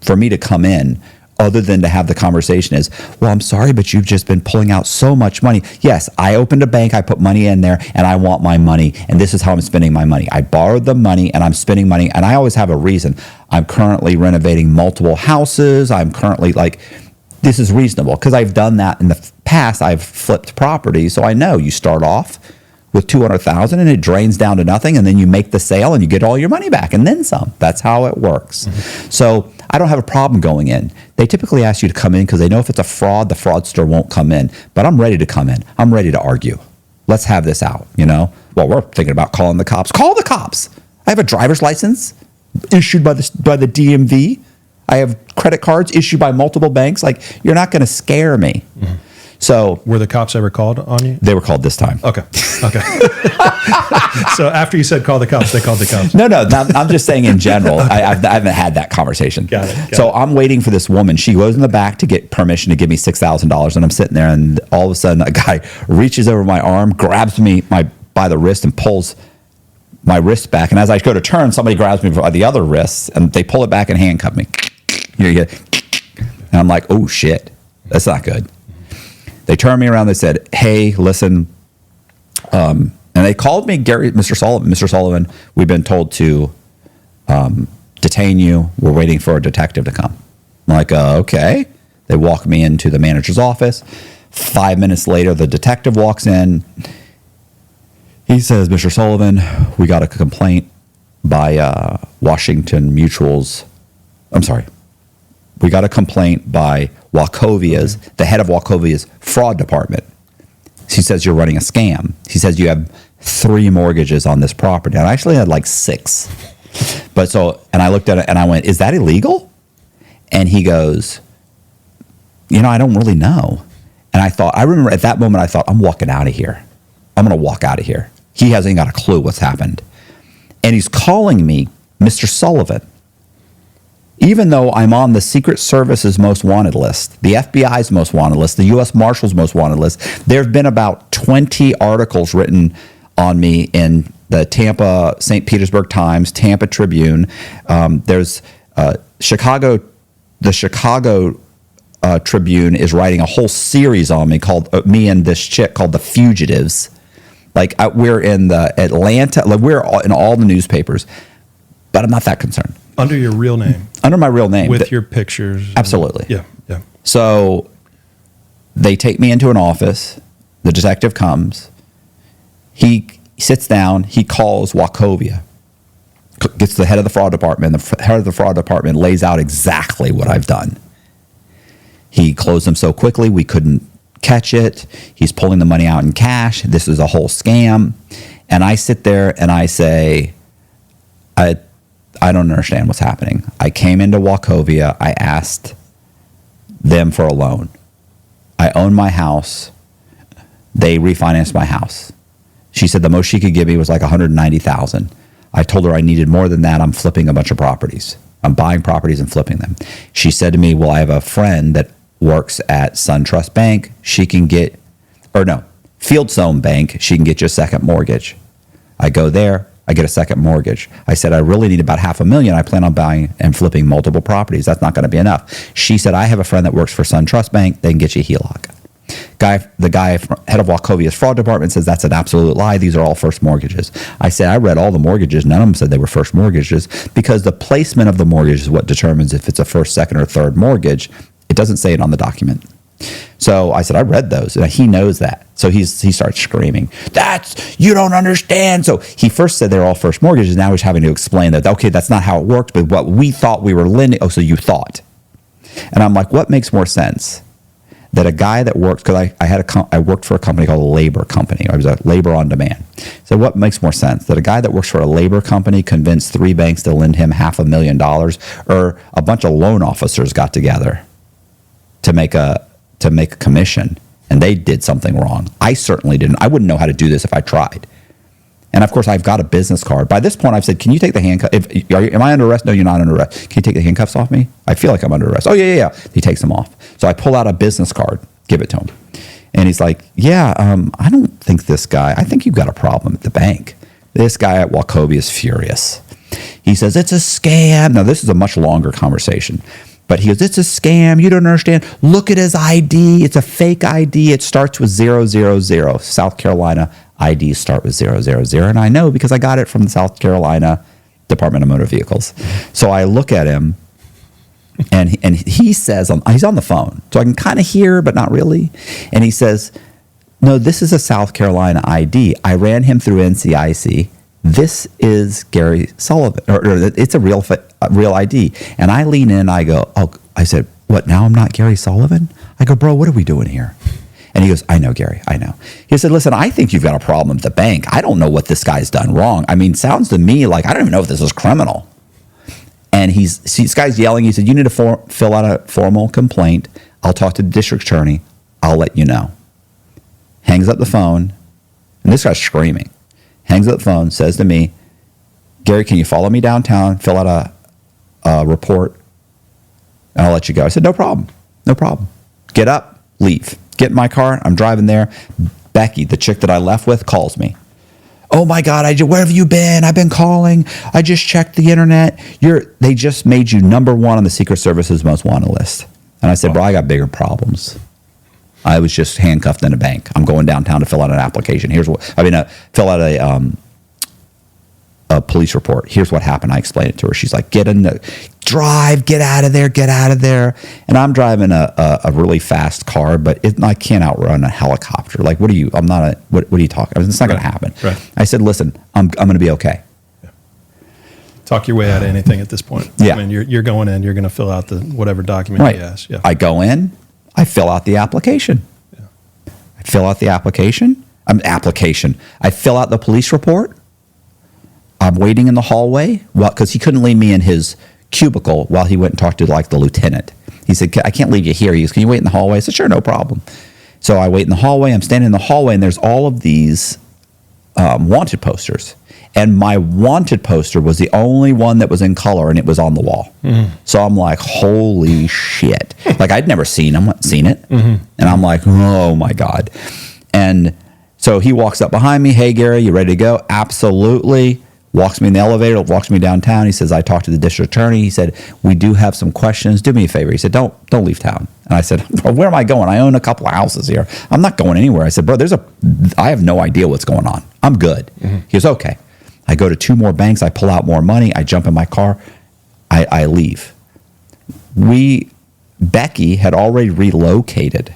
Speaker 1: for me to come in other than to have the conversation is, well, I'm sorry, but you've just been pulling out so much money. Yes, I opened a bank, I put money in there, and I want my money, and this is how I'm spending my money. I borrowed the money, and I'm spending money, and I always have a reason. I'm currently renovating multiple houses. I'm currently this is reasonable because I've done that in the past. I've flipped properties, so I know you start off with $200,000 and it drains down to nothing, and then you make the sale and you get all your money back and then some. That's how it works. Mm-hmm. So I don't have a problem going in. They typically ask you to come in because they know if it's a fraud, the fraudster won't come in. But I'm ready to come in. I'm ready to argue. Let's have this out. Well, we're thinking about calling the cops. Call the cops. I have a driver's license issued by the DMV. I have credit cards issued by multiple banks. You're not going to scare me. Mm-hmm. So
Speaker 2: were the cops ever called on you?
Speaker 1: They were called this time.
Speaker 2: Okay. Okay. So after you said call the cops, they called the cops.
Speaker 1: No, I'm just saying in general. I haven't had that conversation.
Speaker 2: Got it.
Speaker 1: So I'm waiting for this woman. She goes in the back to get permission to give me $6,000, and I'm sitting there, and all of a sudden a guy reaches over my arm, grabs me by the wrist, and pulls my wrist back. And as I go to turn, somebody grabs me by the other wrist, and they pull it back and handcuff me. You get, and I'm like, oh shit, that's not good. They turned me around. They said, hey, listen. And they called me Mr. Sullivan, we've been told to detain you. We're waiting for a detective to come. I'm like, okay. They walk me into the manager's office. 5 minutes later, the detective walks in. He says, Mr. Sullivan, we got a complaint by Washington Mutual's. I'm sorry. We got a complaint by Wachovia's, the head of Wachovia's fraud department. He says you're running a scam. He says you have 3 mortgages on this property. And I actually had like 6. And I looked at it and I went, is that illegal? And he goes, I don't really know. And I remember at that moment, I thought, I'm walking out of here. I'm going to walk out of here. He hasn't got a clue what's happened. And he's calling me Mr. Sullivan. Even though I'm on the Secret Service's most wanted list, the FBI's most wanted list, the U.S. Marshal's most wanted list, there have been about 20 articles written on me in the Tampa, St. Petersburg Times, Tampa Tribune. There's the Chicago Tribune is writing a whole series on me called me and this chick called The Fugitives. We're in the Atlanta, we're in all the newspapers, but I'm not that concerned.
Speaker 2: Under your real name.
Speaker 1: Under my real name.
Speaker 2: With your pictures.
Speaker 1: Absolutely.
Speaker 2: Yeah.
Speaker 1: So they take me into an office. The detective comes. He sits down. He calls Wachovia. Gets the head of the fraud department. The head of the fraud department lays out exactly what I've done. He closed them so quickly we couldn't catch it. He's pulling the money out in cash. This is a whole scam. And I sit there and I say, I don't understand what's happening. I came into Wachovia. I asked them for a loan. I own my house. They refinanced my house. She said the most she could give me was like $190,000. I told her I needed more than that. I'm flipping a bunch of properties. I'm buying properties and flipping them. She said to me, well, I have a friend that works at SunTrust Bank. She can get, Fieldstone Bank. She can get you a second mortgage. I go there. I get a second mortgage. I said, I really need about $500,000. I plan on buying and flipping multiple properties. That's not going to be enough. She said, I have a friend that works for SunTrust Bank. They can get you a HELOC. The guy, head of Wacchovia's fraud department, says that's an absolute lie. These are all first mortgages. I said, I read all the mortgages. None of them said they were first mortgages because the placement of the mortgage is what determines if it's a first, second, or third mortgage. It doesn't say it on the document. So I said, I read those, and he knows that. So he starts screaming, you don't understand. So he first said they're all first mortgages. Now he's having to explain that, okay, that's not how it worked, but what we thought we were lending. Oh, so you thought. And I'm like, what makes more sense? That a guy that works, because I worked for a company called a labor company. I was a labor on demand. So what makes more sense? That a guy that works for a labor company convinced 3 banks to lend him $500,000, or a bunch of loan officers got together to make a commission, and they did something wrong. I certainly didn't. I wouldn't know how to do this if I tried. And of course, I've got a business card. By this point, I've said, can you take the handcuffs? Am I under arrest? No, you're not under arrest. Can you take the handcuffs off me? I feel like I'm under arrest. Oh, yeah. He takes them off. So I pull out a business card, give it to him. And he's like, I don't think this guy, I think you've got a problem at the bank. This guy at Wachovia is furious. He says, it's a scam. Now, this is a much longer conversation. But he goes, it's a scam. You don't understand. Look at his ID. It's a fake ID. It starts with 000. South Carolina IDs start with 000. And I know because I got it from the South Carolina Department of Motor Vehicles. So I look at him, and he says, he's on the phone. So I can kind of hear, but not really. And he says, no, this is a South Carolina ID. I ran him through NCIC. This is Gary Sullivan, or it's a real ID. And I lean in, I go, I said, what, now I'm not Gary Sullivan? I go, bro, what are we doing here? And he goes, I know, Gary, I know. He said, listen, I think you've got a problem at the bank. I don't know what this guy's done wrong. I mean, sounds to me like I don't even know if this is criminal. And this guy's yelling. He said, you need to fill out a formal complaint. I'll talk to the district attorney. I'll let you know. Hangs up the phone. And this guy's screaming. Hangs up the phone, says to me, Gary, can you follow me downtown, fill out a report, and I'll let you go. I said, no problem. No problem. Get up, leave. Get in my car. I'm driving there. Becky, the chick that I left with, calls me. Oh my God, where have you been? I've been calling. I just checked the internet. They just made you number one on the Secret Service's most wanted list. And I said, bro, I got bigger problems. I was just handcuffed in a bank. I'm going downtown to fill out an application. Fill out a police report. Here's what happened. I explained it to her. She's like, drive, get out of there. And I'm driving a really fast car, but I can't outrun a helicopter. Like, what are you talking? I mean, it's not going to happen.
Speaker 2: Right.
Speaker 1: I said, listen, I'm going to be okay.
Speaker 2: Yeah. Talk your way out of anything at this point.
Speaker 1: Yeah.
Speaker 2: I mean, you're going in, you're going to fill out whatever document he asks. Yeah.
Speaker 1: I go in, I fill out the application.
Speaker 2: Yeah.
Speaker 1: I fill out the application. I fill out the police report. I'm waiting in the hallway because he couldn't leave me in his cubicle while he went and talked to the lieutenant. He said, I can't leave you here. He goes, can you wait in the hallway? I said, sure, no problem. So I wait in the hallway. I'm standing in the hallway, and there's all of these wanted posters. And my wanted poster was the only one that was in color, and it was on the wall. Mm-hmm. So I'm like, holy shit. Like, I'd never seen it. Mm-hmm. And I'm like, oh, my God. And so he walks up behind me. Hey, Gary, you ready to go? Absolutely. Walks me in the elevator, walks me downtown. He says, I talked to the district attorney. He said, we do have some questions. Do me a favor. He said, don't leave town. And I said, where am I going? I own a couple of houses here. I'm not going anywhere. I said, bro, I have no idea what's going on. I'm good. Mm-hmm. He goes, okay. I go to 2 more banks. I pull out more money. I jump in my car. I leave. Becky had already relocated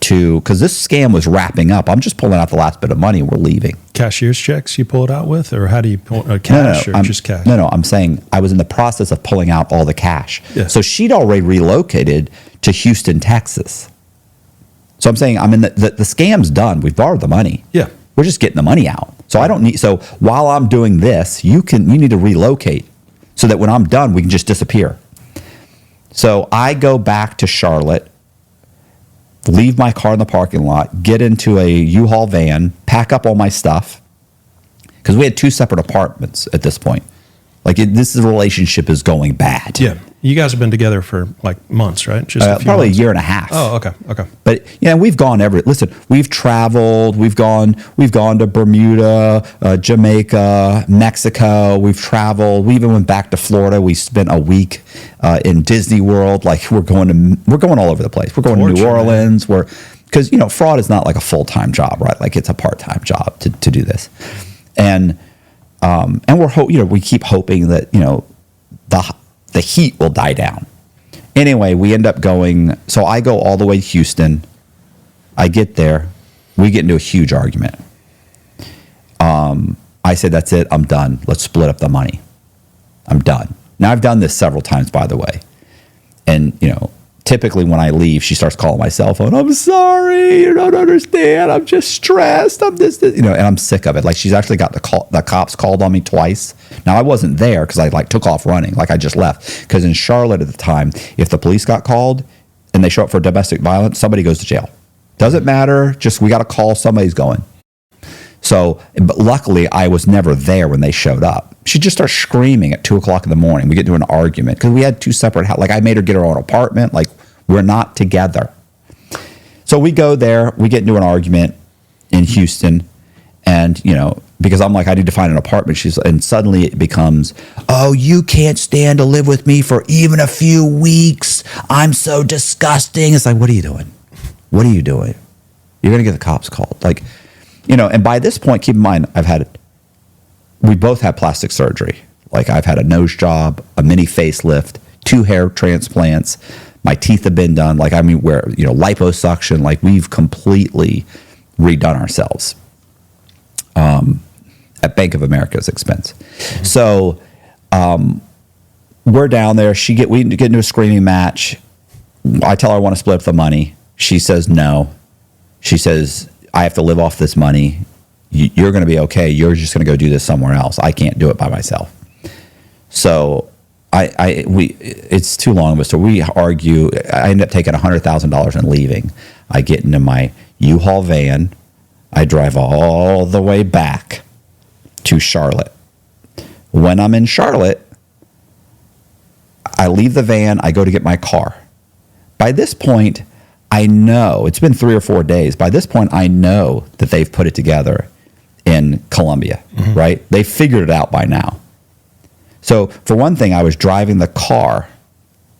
Speaker 1: because this scam was wrapping up. I'm just pulling out the last bit of money and we're leaving.
Speaker 2: Cashier's checks you pull it out with, or how do you pull cash or just cash?
Speaker 1: No, I'm saying I was in the process of pulling out all the cash.
Speaker 2: Yeah.
Speaker 1: So she'd already relocated to Houston, Texas. So I'm saying the scam's done. We've borrowed the money.
Speaker 2: Yeah.
Speaker 1: We're just getting the money out. So so while I'm doing this, you need to relocate so that when I'm done, we can just disappear. So I go back to Charlotte, leave my car in the parking lot, get into a U-Haul van, pack up all my stuff, because we had 2 separate apartments at this point. Like, this relationship is going bad.
Speaker 2: Yeah. You guys have been together for like months, right? Just
Speaker 1: probably
Speaker 2: months.
Speaker 1: A year and a half.
Speaker 2: Oh, okay.
Speaker 1: But yeah, we've gone listen, we've traveled, we've gone to Bermuda, Jamaica, Mexico, we've traveled, we even went back to Florida. We spent a week in Disney World. Like, we're going all over the place. We're going to New Orleans. Because fraud is not like a full-time job, right? Like, it's a part-time job to do this. And we keep hoping that the heat will die down. Anyway, we end up going. So I go all the way to Houston. I get there. We get into a huge argument. I said, "That's it. I'm done. Let's split up the money. I'm done." Now, I've done this several times, by the way, and typically when I leave, she starts calling my cell phone. I'm sorry, you don't understand. I'm just stressed. I'm this, and I'm sick of it. Like, she's actually got the cops called on me twice. Now, I wasn't there because I took off running. Like, I just left. Because in Charlotte at the time, if the police got called and they show up for domestic violence, somebody goes to jail. Doesn't matter. Just, we got to call. Somebody's going. So, but luckily, I was never there when they showed up. She just starts screaming at 2 o'clock in the morning. We get into an argument because we had 2 separate houses. Like, I made her get her own apartment. Like, we're not together. So we go there. We get into an argument in Houston. And, because I'm like, I need to find an apartment. And suddenly it becomes, oh, you can't stand to live with me for even a few weeks. I'm so disgusting. It's like, what are you doing? What are you doing? You're going to get the cops called. Like, and by this point, keep in mind, we both had plastic surgery. Like, I've had a nose job, a mini facelift, 2 hair transplants. My teeth have been done. Like, where, liposuction, like, we've completely redone ourselves at Bank of America's expense. Mm-hmm. So we're down there. We get into a screaming match. I tell her I want to split up the money. She says no. She says, I have to live off this money. You're going to be okay. You're just going to go do this somewhere else. I can't do it by myself. So it's too long of a story. We argue. I end up taking $100,000 and leaving. I get into my U-Haul van. I drive all the way back to Charlotte. When I'm in Charlotte, I leave the van, I go to get my car. By this point, I know, it's been 3 or 4 days. By this point, I know that they've put it together in Colombia, right? They figured it out by now. So for one thing, I was driving the car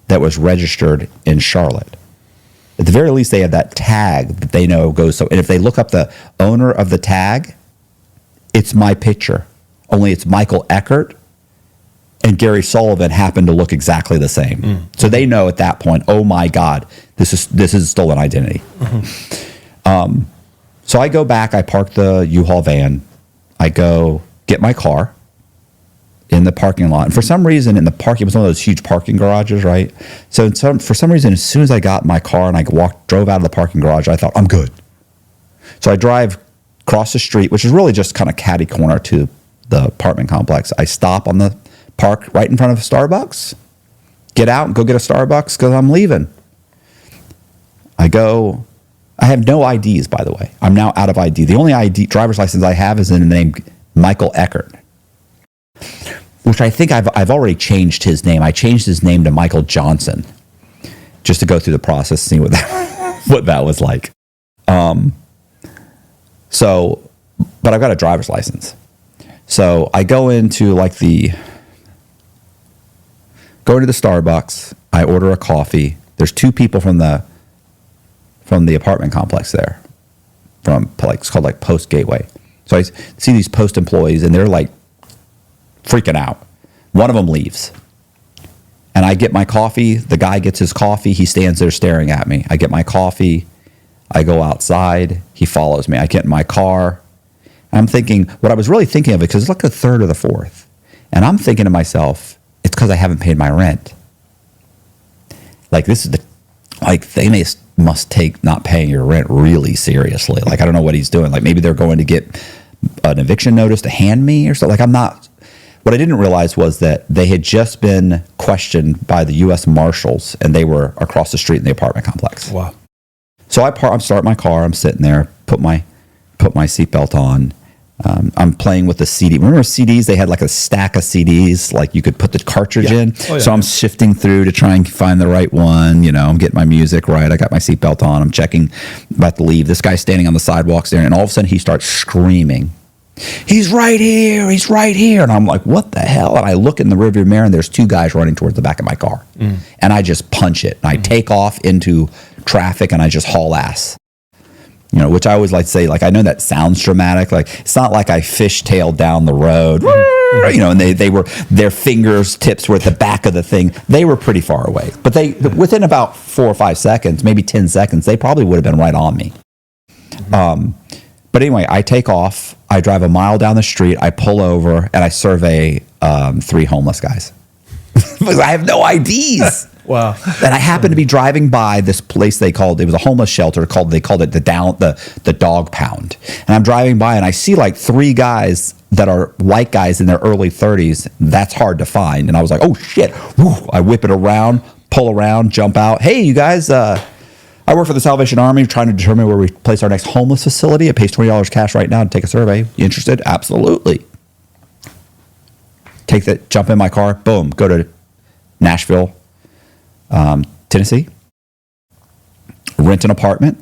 Speaker 1: that was registered in Charlotte. At the very least, they have that tag that they know goes so. And if they look up the owner of the tag, it's my picture. Only it's Michael Eckert and Gary Sullivan happen to look exactly the same. So they know at that point, oh my God, this is stolen identity. So I go back, I park the U-Haul van, I go get my car in the parking lot. And for some reason, in the parking, it was one of those huge parking garages, right? So for some reason, as soon as I got in my car and I drove out of the parking garage, I thought, I'm good. So I drive across the street, which is really just kind of catty corner to the apartment complex. I stop on the park right in front of a Starbucks, get out and go get a Starbucks because I'm leaving. I have no IDs, by the way. I'm now out of ID. The only driver's license I have is in the name Michael Eckert, which I think I've already changed his name. I changed his name to Michael Johnson just to go through the process, see what that was like. But I've got a driver's license. So I go into the Starbucks. I order a coffee. There's 2 people from the apartment complex there, it's called Post Gateway. So I see these Post employees and they're freaking out. One of them leaves. And I get my coffee. The guy gets his coffee. He stands there staring at me. I get my coffee. I go outside. He follows me. I get in my car. I'm thinking, what I was really thinking of, because it's the 3rd or the 4th. And I'm thinking to myself, it's because I haven't paid my rent. This is they must take not paying your rent really seriously. I don't know what he's doing. Maybe they're going to get an eviction notice to hand me or something. What I didn't realize was that they had just been questioned by the U.S. Marshals and they were across the street in the apartment complex.
Speaker 2: Wow.
Speaker 1: So I start my car. I'm sitting there, put my seatbelt on. I'm playing with the CD. Remember CDs? They had a stack of CDs, you could put the cartridge in. Oh, yeah. So I'm shifting through to try and find the right one. I'm getting my music right. I got my seatbelt on. I'm checking, about to leave. This guy's standing on the sidewalk staring, and all of a sudden he starts screaming, "He's right here! He's right here!" And I'm like, "What the hell?" And I look in the rearview mirror, and there's 2 guys running towards the back of my car. And I just punch it. And I take off into traffic, and I just haul ass. Which I always like to say, I know that sounds dramatic. It's not like I fishtailed down the road, and their fingers tips were at the back of the thing. They were pretty far away. But within about 4 or 5 seconds, maybe 10 seconds, they probably would have been right on me. But anyway, I take off. I drive a mile down the street. I pull over, and I survey 3 homeless guys. Because I have no IDs.
Speaker 2: Wow.
Speaker 1: And I happened to be driving by this place it was a homeless shelter they called it the dog pound. And I'm driving by and I see 3 guys that are white guys in their early 30s. That's hard to find. And I was like, oh shit. Woo. I whip it around, pull around, jump out. Hey, you guys, I work for the Salvation Army trying to determine where we place our next homeless facility. It pays $20 cash right now to take a survey. You interested? Absolutely. Jump in my car, boom, go to Nashville, Tennessee, rent an apartment,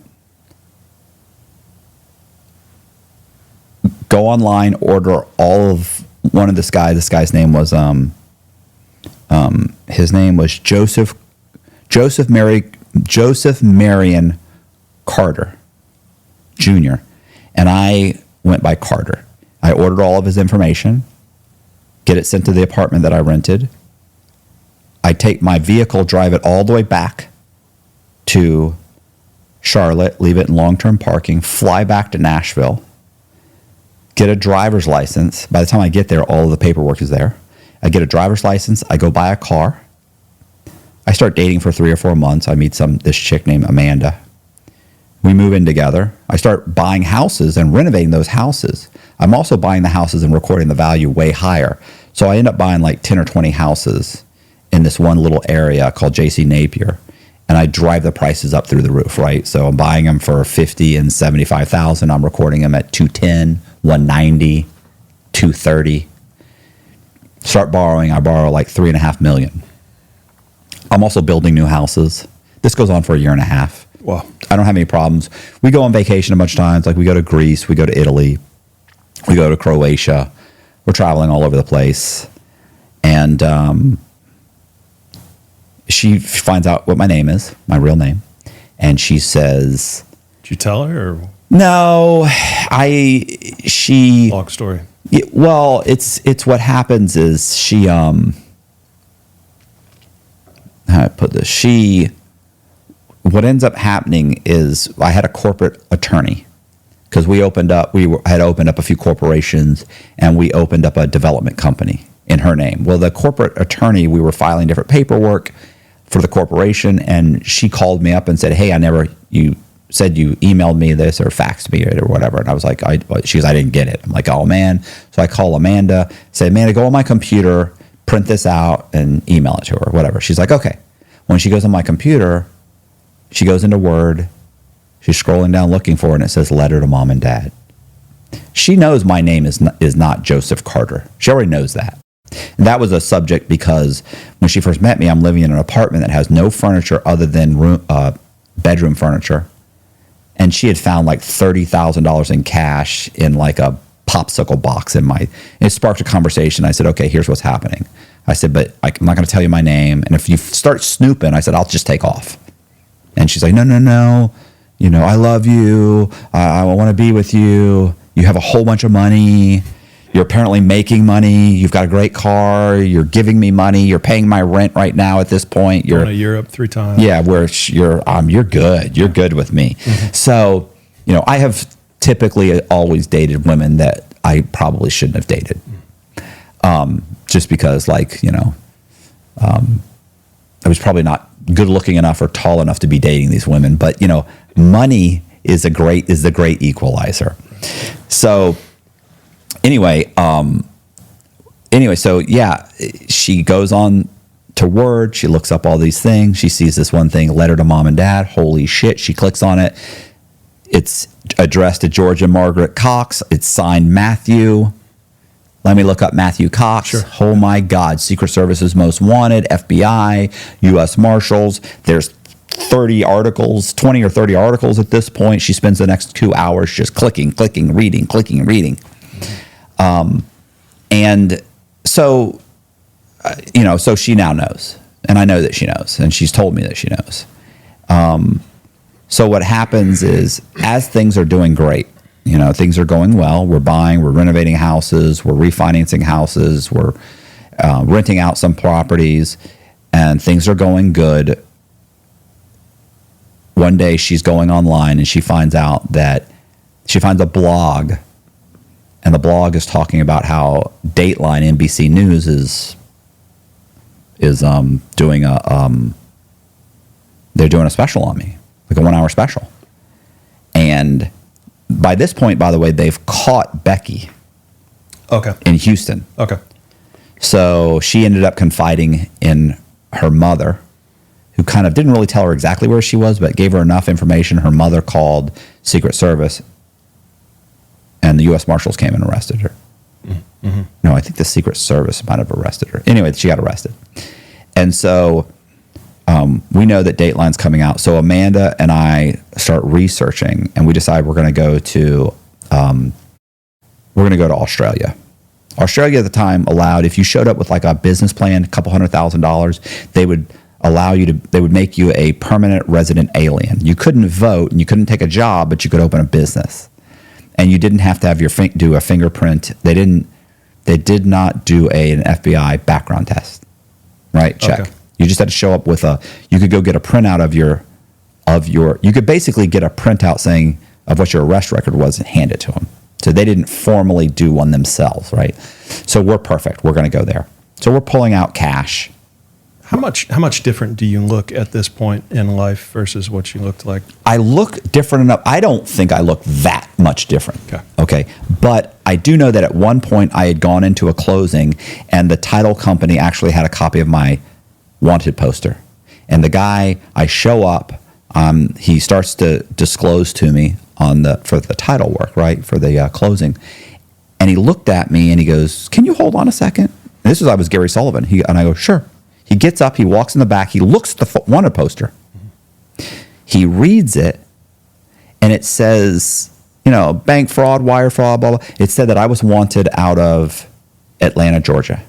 Speaker 1: go online, order all of one of this guy's name was his name was Joseph Marion Carter Jr. And I went by Carter. I ordered all of his information, get it sent to the apartment that I rented. I take my vehicle, drive it all the way back to Charlotte, leave it in long-term parking, fly back to Nashville, get a driver's license. By the time I get there, all of the paperwork is there. I get a driver's license. I go buy a car. I start dating for 3 or 4 months. I meet this chick named Amanda. We move in together. I start buying houses and renovating those houses. I'm also buying the houses and recording the value way higher. So I end up buying 10 or 20 houses in this one little area called J.C. Napier. and I drive the prices up through the roof, right? So I'm buying them for 50 and 75,000. I'm recording them at 210, 190, 230. Start borrowing. I borrow like $3.5 million. I'm also building new houses. This goes on for a year and a half.
Speaker 2: Wow.
Speaker 1: I don't have any problems. We go on vacation a bunch of times. Like we go to Greece, we go to Italy, we go to Croatia. We're traveling all over the place. And she finds out what my name is, my real name. And she says,
Speaker 2: Did you tell her? Or?
Speaker 1: No,
Speaker 2: Long story.
Speaker 1: Well, it's what happens is she, how do I put this? What ends up happening is I had a corporate attorney because we had opened up a few corporations and we opened up a development company in her name. Well, the corporate attorney, we were filing different paperwork for the corporation, and she called me up and said, "Hey, you said you emailed me this or faxed me or whatever." And I was like, she goes, "I didn't get it." I'm like, "Oh man." So I call Amanda, say, "Amanda, go on my computer, print this out and email it to her," whatever. She's like, "Okay." When she goes on my computer, she goes into Word, she's scrolling down looking for it, and it says letter to mom and dad. She knows my name is not Joseph Carter. She already knows that. And that was a subject because when she first met me, I'm living in an apartment that has no furniture other than bedroom furniture. And she had found like $30,000 in cash in like a popsicle box it sparked a conversation. I said, "Okay, here's what's happening." I said, "But I'm not going to tell you my name. And if you start snooping," I said, "I'll just take off." And she's like, no. I love you. I want to be with you. You have a whole bunch of money. You're apparently making money. You've got a great car. You're giving me money. You're paying my rent right now at this point. You're
Speaker 2: going to Europe 3 times.
Speaker 1: Yeah, where you're good. You're good with me. Mm-hmm. So, I have typically always dated women that I probably shouldn't have dated. Just because I was probably not good looking enough or tall enough to be dating these women. But, money is the great equalizer. So anyway, so yeah, she goes on to Word. She looks up all these things. She sees this one thing, letter to mom and dad. Holy shit. She clicks on it. It's addressed to George and Margaret Cox. It's signed Matthew. Let me look up Matthew Cox.
Speaker 2: Sure.
Speaker 1: Oh my God. Secret Service's Most Wanted, FBI, U.S. Marshals. There's 20 or 30 articles at this point. She spends the next 2 hours just clicking, reading. And so, so she now knows. And I know that she knows. And she's told me that she knows. So what happens is, as things are doing great, things are going well. We're buying, we're renovating houses, we're refinancing houses, we're renting out some properties, and things are going good. One day she's going online and she finds out that she finds a blog, and the blog is talking about how Dateline NBC News is doing they're doing a special on me, like a 1-hour special. And by this point, by the way, they've caught Becky.
Speaker 2: Okay.
Speaker 1: In Houston.
Speaker 2: Okay.
Speaker 1: So she ended up confiding in her mother, who kind of didn't really tell her exactly where she was, but gave her enough information. Her mother called Secret Service, and the U.S. Marshals came and arrested her. Mm-hmm. No, I think the Secret Service might have arrested her. Anyway, she got arrested. And so we know that Dateline's coming out. So Amanda and I start researching, and we decide we're going to go to Australia. Australia at the time allowed, if you showed up with like a business plan, a couple $100,000, they would make you a permanent resident alien. You couldn't vote and you couldn't take a job, but you could open a business. And you didn't have to have do a fingerprint. They did not do an FBI background test. Right? Check. Okay. You just had to show up with you could go get a printout you could basically get a printout saying of what your arrest record was and hand it to them. So they didn't formally do one themselves, right? So we're perfect. We're going to go there. So we're pulling out cash.
Speaker 2: How much different do you look at this point in life versus what you looked like?
Speaker 1: I look different enough. I don't think I look that much different. Okay. But I do know that at one point I had gone into a closing, and the title company actually had a copy of my wanted poster. And the guy, I show up, he starts to disclose to me for the title work, right, for the closing. And he looked at me and he goes, "Can you hold on a second?" And I was Gary Sullivan. And I go, "Sure." He gets up, he walks in the back, he looks at the wanted poster. He reads it, and it says, bank fraud, wire fraud, blah, blah. It said that I was wanted out of Atlanta, Georgia.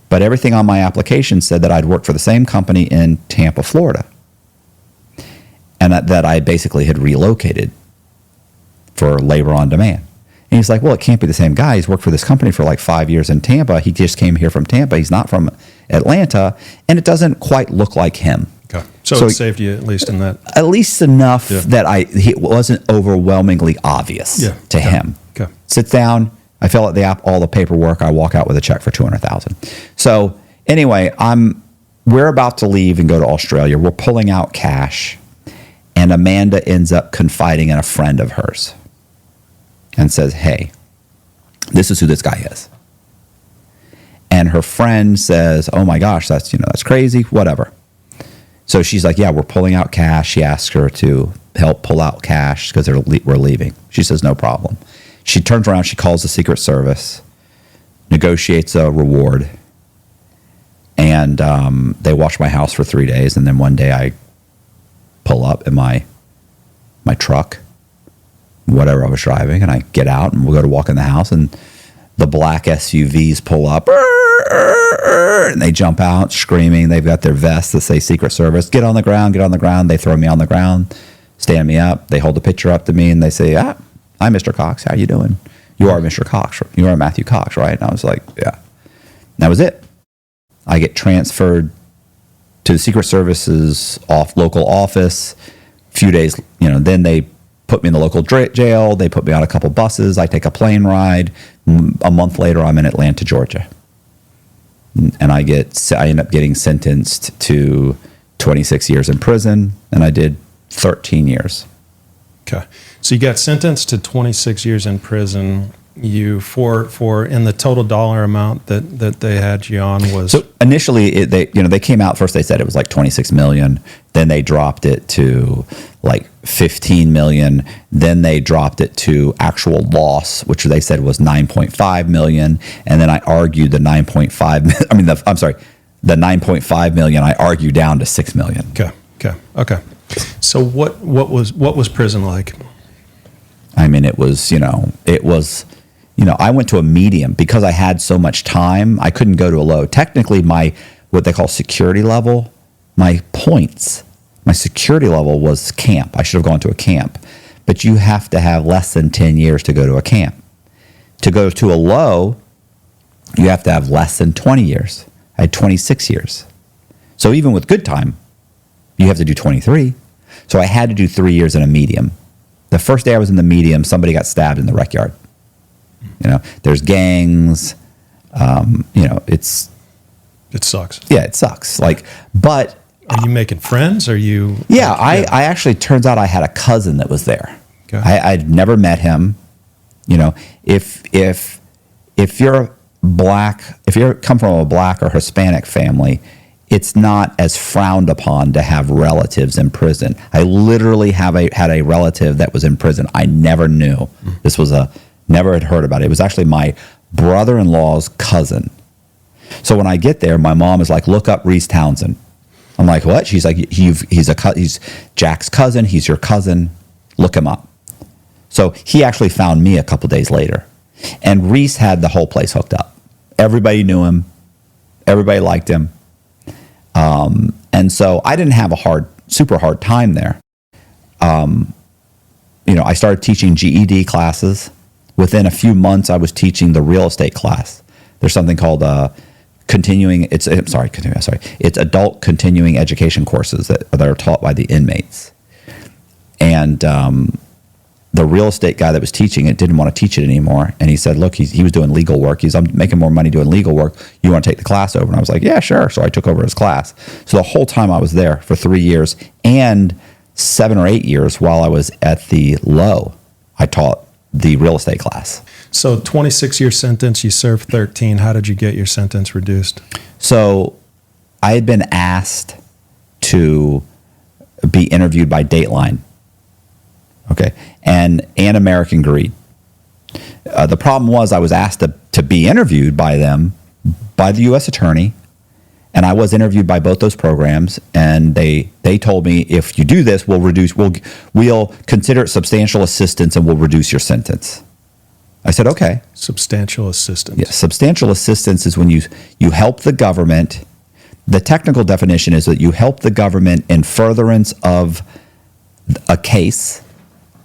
Speaker 1: But everything on my application said that I'd worked for the same company in Tampa, Florida. And that I basically had relocated for labor on demand. And he's like, "Well, it can't be the same guy. He's worked for this company for like 5 years in Tampa. He just came here from Tampa. He's not from Atlanta. And it doesn't quite look like him."
Speaker 2: Okay. So it saved you at least in that.
Speaker 1: At least enough that it wasn't overwhelmingly obvious to him.
Speaker 2: Okay.
Speaker 1: Sits down. I fill out all the paperwork. I walk out with a check for $200,000. So anyway, we're about to leave and go to Australia. We're pulling out cash. And Amanda ends up confiding in a friend of hers and says, "Hey, this is who this guy is." And her friend says, "Oh my gosh, that's crazy, whatever." So she's like, "Yeah, we're pulling out cash." She asks her to help pull out cash because we're leaving. She says, "No problem." She turns around, she calls the Secret Service, negotiates a reward, and they watch my house for 3 days. And then one day I pull up in my truck, whatever I was driving, and I get out and we'll go to walk in the house, and the black SUVs pull up, and they jump out screaming. They've got their vests that say Secret Service. Get on the ground, get on the ground. They throw me on the ground, stand me up. They hold the picture up to me and they say, "Hi, Mr. Cox. How you doing?" "You are Mr. Cox. You are Matthew Cox, right?" And I was like, "Yeah." And that was it. I get transferred to the Secret Service's local office. A few days, then they put me in the local jail. They put me on a couple buses. I take a plane ride. A month later, I'm in Atlanta, Georgia. And I end up getting sentenced to 26 years in prison, and I did 13 years.
Speaker 2: Okay. So you got sentenced to 26 years in prison. You for in the total dollar amount that they had you on was.
Speaker 1: So initially they came out first. They said it was like 26 million. Then they dropped it to like 15 million. Then they dropped it to actual loss, which they said was 9.5 million. And then I argued the 9.5 million. I argued down to 6 million.
Speaker 2: Okay. So what was prison like?
Speaker 1: I mean, it was. I went to a medium because I had so much time. I couldn't go to a low. Technically, what they call security level, my security level was camp. I should have gone to a camp. But you have to have less than 10 years to go to a camp. To go to a low, you have to have less than 20 years. I had 26 years. So even with good time, you have to do 23. So I had to do 3 years in a medium. The first day I was in the medium, somebody got stabbed in the rec yard. There's gangs. It
Speaker 2: sucks.
Speaker 1: Yeah, it sucks. But
Speaker 2: are you making friends? Are you?
Speaker 1: Yeah, I actually turns out I had a cousin that was there.
Speaker 2: Okay.
Speaker 1: I'd never met him. If you're black, if you come from a black or Hispanic family, it's not as frowned upon to have relatives in prison. I literally had a relative that was in prison. I never knew. This was never had heard about it. It was actually my brother-in-law's cousin. So when I get there, my mom is like, "Look up Reese Townsend." I'm like, "What?" She's like, he's Jack's cousin. He's your cousin. Look him up. So he actually found me a couple days later. And Reese had the whole place hooked up. Everybody knew him. Everybody liked him. And so I didn't have a super hard time there. I started teaching GED classes. Within a few months, I was teaching the real estate class. There's something called it's adult continuing education courses that are taught by the inmates. And the real estate guy that was teaching it didn't want to teach it anymore. And he said, "Look, he was doing legal work. I'm making more money doing legal work. You want to take the class over?" And I was like, "Yeah, sure." So I took over his class. So the whole time I was there for 3 years and 7 or 8 years while I was at the low, I taught the real estate class.
Speaker 2: So 26-year sentence, you served 13. How did you get your sentence reduced?
Speaker 1: So I had been asked to be interviewed by Dateline, okay, and American Greed. The problem was I was asked to be interviewed by them, by the U.S. Attorney, and I was interviewed by both those programs, and they told me, if you do this, we'll consider it substantial assistance and we'll reduce your sentence. I said, okay.
Speaker 2: Substantial assistance.
Speaker 1: Yeah, substantial assistance is when you help the government. The technical definition is that you help the government in furtherance of a case,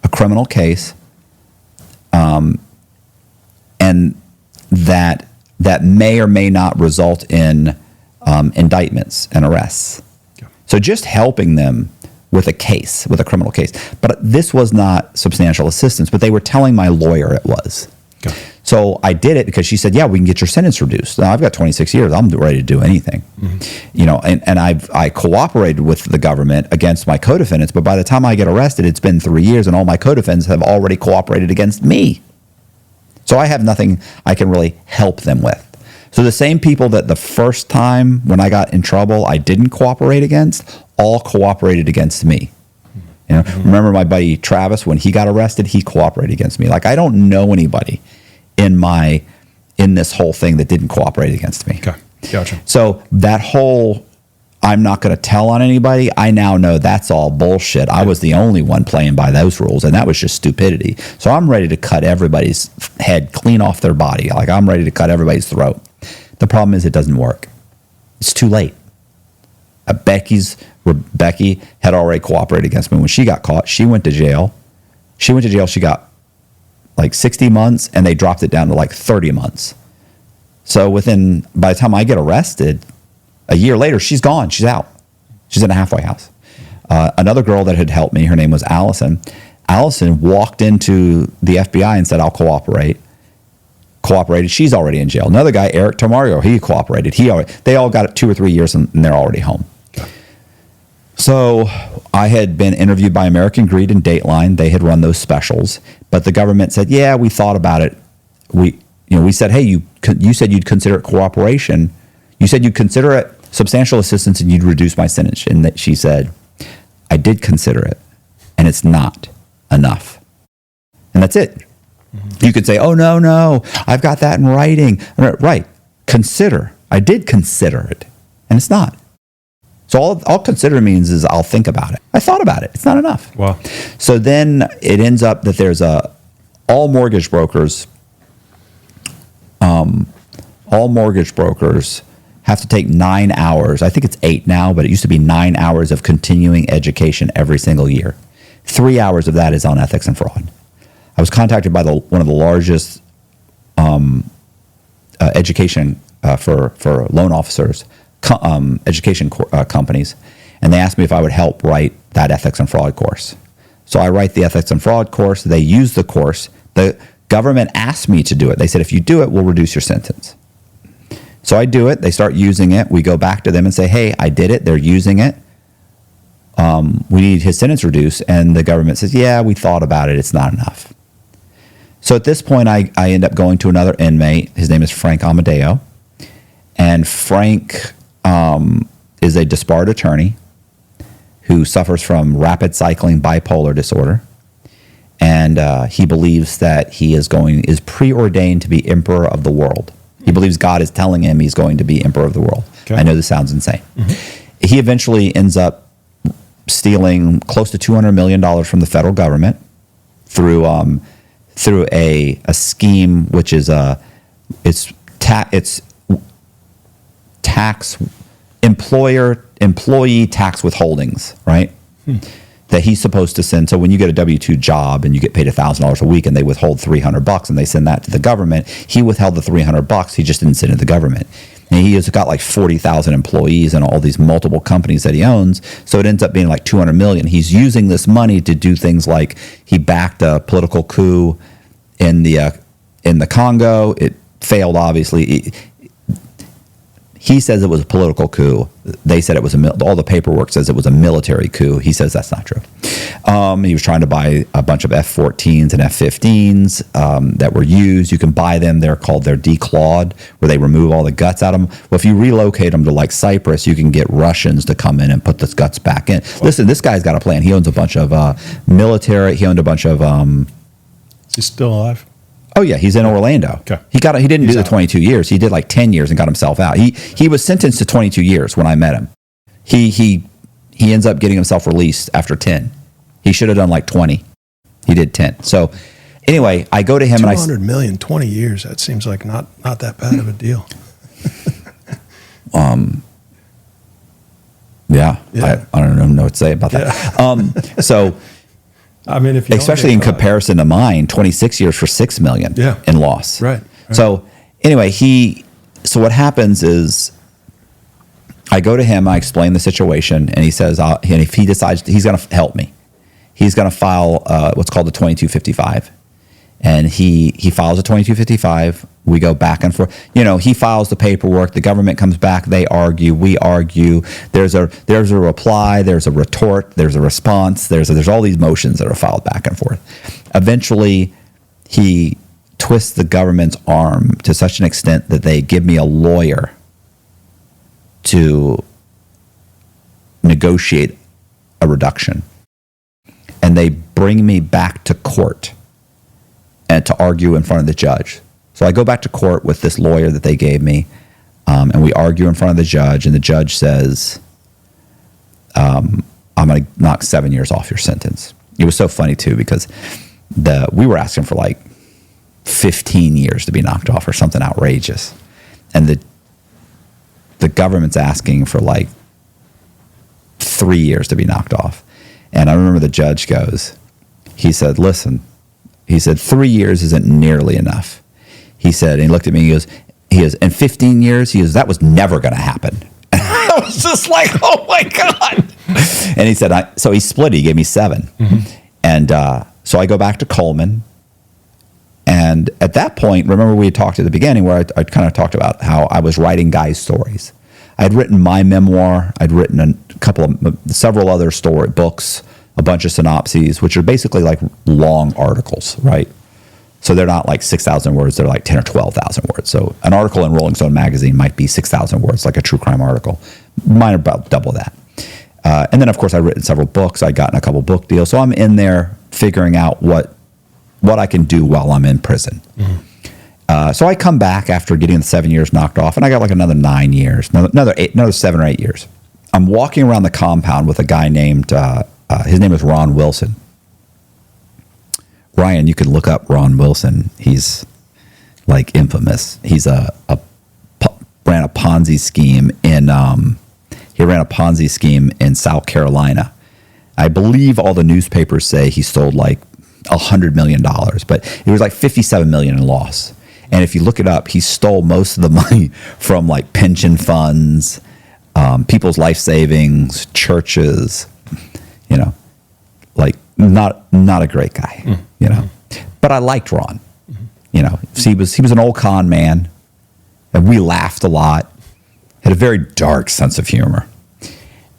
Speaker 1: a criminal case, and that may or may not result in indictments and arrests. Okay. So just helping them with a case, with a criminal case. But this was not substantial assistance, but they were telling my lawyer it was. Okay. So I did it because she said, yeah, we can get your sentence reduced. Now, I've got 26 years. I'm ready to do anything. Mm-hmm. And I cooperated with the government against my co-defendants, but by the time I get arrested, it's been 3 years and all my co-defendants have already cooperated against me. So I have nothing I can really help them with. So the same people that the first time when I got in trouble I didn't cooperate against, all cooperated against me. Remember my buddy Travis, when he got arrested, he cooperated against me. Like, I don't know anybody in this whole thing that didn't cooperate against me.
Speaker 2: Okay, gotcha.
Speaker 1: So that whole I'm not going to tell on anybody, I now know that's all bullshit. I was the only one playing by those rules, and that was just stupidity. So I'm ready to cut everybody's head clean off their body. Like, I'm ready to cut everybody's throat. The problem is it doesn't work. It's too late. Becky had already cooperated against me. When she got caught, she went to jail. She got like 60 months, and they dropped it down to like 30 months. So by the time I get arrested, a year later, she's gone. She's out. She's in a halfway house. Another girl that had helped me, her name was Allison. Allison walked into the FBI and said, I'll cooperate. Cooperated. She's already in jail. Another guy, Eric Tomario, he cooperated. They all got 2 or 3 years and they're already home. Okay. So I had been interviewed by American Greed and Dateline. They had run those specials, but the government said, yeah, we thought about it. We said, hey, you said you'd consider it cooperation. You said you'd consider it substantial assistance and you'd reduce my sentence. And she said, I did consider it, and it's not enough. And that's it. You could say, oh, no, I've got that in writing. Right. Consider. I did consider it, and it's not. So all consider means is I'll think about it. I thought about it. It's not enough.
Speaker 2: Wow.
Speaker 1: So then it ends up that there's all mortgage brokers have to take 9 hours. I think it's 8 now, but it used to be 9 hours of continuing education every single year. 3 hours of that is on ethics and fraud. I was contacted by one of the largest education for loan officers, education companies, and they asked me if I would help write that ethics and fraud course. So I write the ethics and fraud course. They use the course. The government asked me to do it. They said, if you do it, we'll reduce your sentence. So I do it. They start using it. We go back to them and say, hey, I did it. They're using it. We need his sentence reduced. And the government says, yeah, we thought about it. It's not enough. So at this point, I end up going to another inmate. His name is Frank Amadeo. And Frank is a disbarred attorney who suffers from rapid cycling bipolar disorder. And he believes that he is preordained to be emperor of the world. He believes God is telling him he's going to be emperor of the world. Okay. I know this sounds insane. Mm-hmm. He eventually ends up stealing close to $200 million from the federal government through a scheme which is it's tax employee tax withholdings, right? That he's supposed to send. So when you get a W-2 job and you get paid $1,000 a week and they withhold $300 and they send that to the government, he withheld the $300. He just didn't send it to the government. And he has got like 40,000 employees and all these multiple companies that he owns. So it ends up being like $200 million. He's using this money to do things like he backed a political coup in the Congo. It failed, obviously. He says it was a political coup. They said it was all the paperwork says it was a military coup. He says that's not true. He was trying to buy a bunch of F-14s and F-15s that were used. You can buy them. They're declawed, where they remove all the guts out of them. Well, if you relocate them to like Cyprus, you can get Russians to come in and put the guts back in. Listen, this guy's got a plan. He owns a bunch of military. He owned a bunch of.
Speaker 2: Is he still alive?
Speaker 1: Oh yeah, he's in Orlando.
Speaker 2: Okay.
Speaker 1: He didn't do the 22 years. He did like 10 years and got himself out. He was sentenced to 22 years when I met him. He ends up getting himself released after 10. He should have done like 20. He did 10. So anyway, I go to him and
Speaker 2: 200 million, 20 years. That seems like not that bad of a deal.
Speaker 1: Yeah. I don't know what to say about that. So
Speaker 2: I mean, if you
Speaker 1: especially in comparison to mine, 26 years for $6 million in loss.
Speaker 2: Right.
Speaker 1: So anyway, so what happens is I go to him, I explain the situation, and he says, and if he decides he's going to help me, he's going to file what's called the 2255. And he files a 2255. We go back and forth. He files the paperwork. The government comes back. They argue. We argue. There's a reply. There's a retort. There's a response. There's all these motions that are filed back and forth. Eventually, he twists the government's arm to such an extent that they give me a lawyer to negotiate a reduction. And they bring me back to court and to argue in front of the judge. So I go back to court with this lawyer that they gave me, and we argue in front of the judge, and the judge says, I'm going to knock 7 years off your sentence. It was so funny, too, because we were asking for like 15 years to be knocked off or something outrageous. And the government's asking for like 3 years to be knocked off. And I remember the judge he said, listen, he said, 3 years isn't nearly enough. He said, and he looked at me, he goes, in 15 years, that was never going to happen. And I was just like, oh my God. And he said, so he split it. He gave me 7. Mm-hmm. And so I go back to Coleman. And at that point, remember we had talked at the beginning where I kind of talked about how I was writing guys' stories. I'd written my memoir. I'd written several other books, a bunch of synopses, which are basically like long articles, right? So they're not like 6,000 words. They're like 10 or 12,000 words. So an article in Rolling Stone magazine might be 6,000 words, like a true crime article. Mine are about double that. And then, of course, I've written several books. I'd gotten a couple book deals. So I'm in there figuring out what I can do while I'm in prison. Mm-hmm. So I come back after getting the 7 years knocked off, and I got like another 9 years, another 7 or 8 years. I'm walking around the compound with a guy named, his name is Ron Wilson. Ryan, you can look up Ron Wilson. He's like infamous. He's ran a Ponzi scheme in South Carolina. I believe all the newspapers say he stole like $100 million, but it was like $57 million in loss. And if you look it up, he stole most of the money from like pension funds, people's life savings, churches, like not a great guy, but I liked Ron, he was an old con man, and we laughed a lot, had a very dark sense of humor.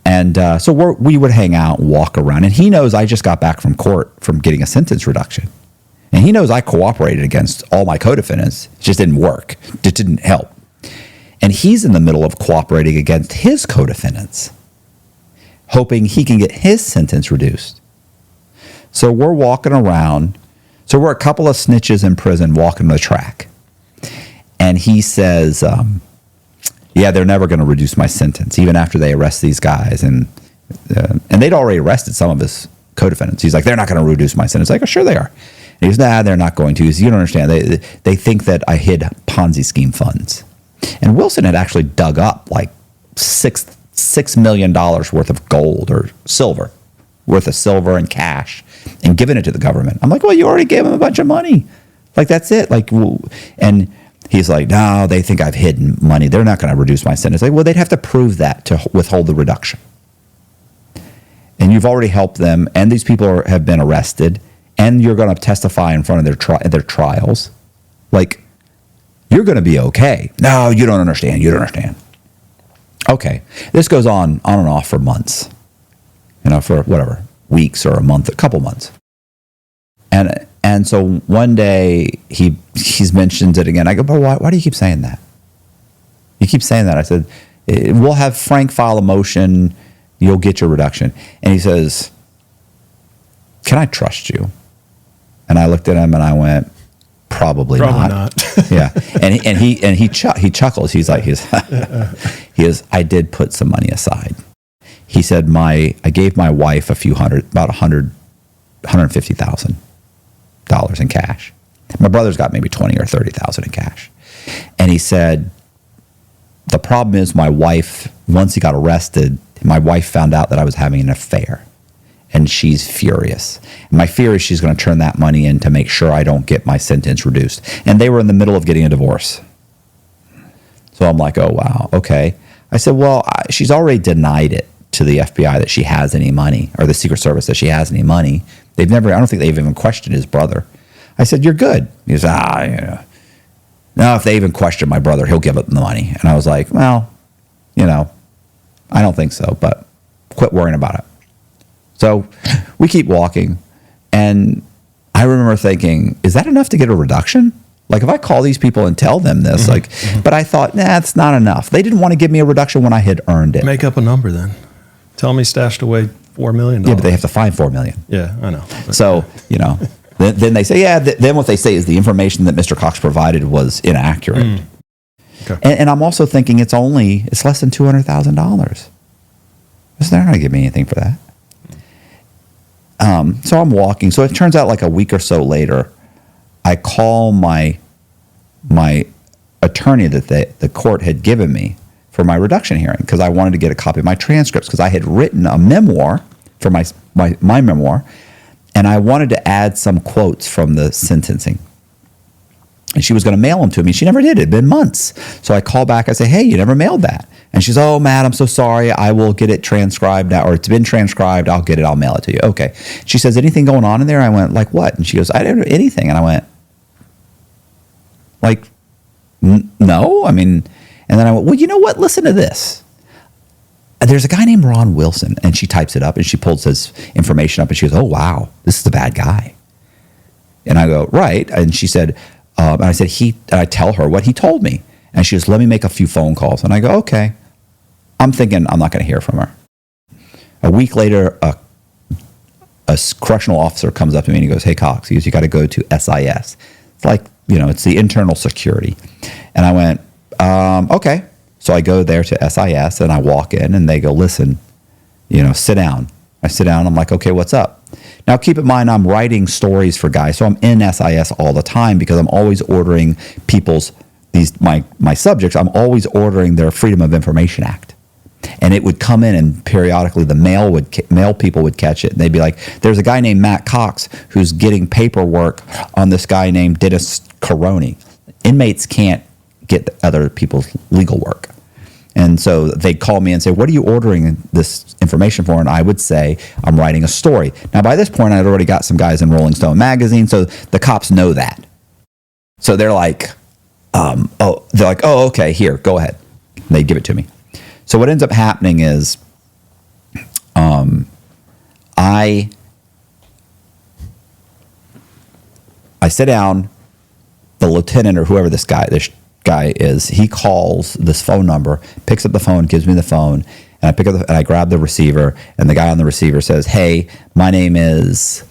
Speaker 1: And so we would hang out and walk around, and he knows I just got back from court from getting a sentence reduction. And he knows I cooperated against all my co-defendants. It just didn't work. It didn't help. And he's in the middle of cooperating against his co-defendants, hoping he can get his sentence reduced. So we're walking around. So we're a couple of snitches in prison walking the track. And he says, yeah, they're never going to reduce my sentence, even after they arrest these guys. And they'd already arrested some of his co-defendants. He's like, they're not going to reduce my sentence. Like, oh, sure they are. And he goes, nah, they're not going to. He goes, you don't understand. They think that I hid Ponzi scheme funds. And Wilson had actually dug up like $6 million worth of gold or silver, and cash, and given it to the government. I'm like, well, you already gave them a bunch of money. Like, that's it. Like, and he's like, no, they think I've hidden money. They're not going to reduce my sentence. Like, well, they'd have to prove that to withhold the reduction. And you've already helped them, and these people have been arrested, and you're going to testify in front of their trials. Like, you're going to be okay. No, you don't understand. You don't understand. Okay. This goes on and off for months, for whatever, weeks or a month, a couple months. And so one day he's mentioned it again. I go, but why do you keep saying that? You keep saying that. I said, we'll have Frank file a motion. You'll get your reduction. And he says, can I trust you? And I looked at him and I went, probably not. Yeah. And he chuckles. He's like, I did put some money aside. He said, I gave my wife about $150,000 in cash. My brother's got maybe 20 or 30,000 in cash. And he said, the problem is my wife, once he got arrested, my wife found out that I was having an affair. And she's furious. And my fear is she's going to turn that money in to make sure I don't get my sentence reduced. And they were in the middle of getting a divorce. So I'm like, oh, wow, okay. I said, well, she's already denied it to the FBI that she has any money, or the Secret Service that she has any money. I don't think they've even questioned his brother. I said, you're good. He said, no, if they even question my brother, he'll give them the money. And I was like, well, I don't think so, but quit worrying about it. So we keep walking, and I remember thinking, is that enough to get a reduction? Like, if I call these people and tell them this, but I thought, it's not enough. They didn't want to give me a reduction when I had earned it.
Speaker 2: Make up a number then. Tell me stashed away $4 million.
Speaker 1: Yeah, but they have to find $4 million.
Speaker 2: Yeah, I know.
Speaker 1: So, then they say, then what they say is the information that Mr. Cox provided was inaccurate. Okay. And I'm also thinking it's less than $200,000. So they're not going to give me anything for that. So I'm walking. So it turns out like a week or so later, I call my attorney that the court had given me for my reduction hearing, because I wanted to get a copy of my transcripts, because I had written a memoir for my memoir, and I wanted to add some quotes from the sentencing. And she was going to mail them to me. She never did. It had been months. So I call back. I say, hey, you never mailed that. And she's, oh, Matt, I'm so sorry. I will get it transcribed now, or it's been transcribed. I'll get it. I'll mail it to you. Okay. She says, anything going on in there? I went, like what? And she goes, I didn't do anything. And I went, like, no. I mean, and then I went, well, you know what? Listen to this. There's a guy named Ron Wilson. And she types it up, and she pulls his information up, and she goes, oh, wow, this is the bad guy. And I go, right. And she said, and I said, and I tell her what he told me. And she goes, let me make a few phone calls. And I go, okay. I'm thinking I'm not going to hear from her. A week later, a correctional officer comes up to me and he goes, hey, Cox, he goes, you got to go to SIS. It's like, it's the internal security. And I went, okay. So I go there to SIS and I walk in and they go, listen, sit down. I sit down. I'm like, okay, what's up? Now, keep in mind, I'm writing stories for guys. So I'm in SIS all the time because I'm always ordering my subjects, I'm always ordering their Freedom of Information Act. And it would come in, and periodically the mail people would catch it. And they'd be like, there's a guy named Matt Cox who's getting paperwork on this guy named Dennis Caroni. Inmates can't get other people's legal work. And so they'd call me and say, what are you ordering this information for? And I would say, I'm writing a story. Now, by this point, I'd already got some guys in Rolling Stone magazine, so the cops know that. So they're like, oh, okay, here, go ahead. And they give it to me. So what ends up happening is I sit down, the lieutenant or whoever this guy is, he calls this phone number, picks up the phone, gives me the phone, and I pick up and I grab the receiver, and the guy on the receiver says, hey, my name is...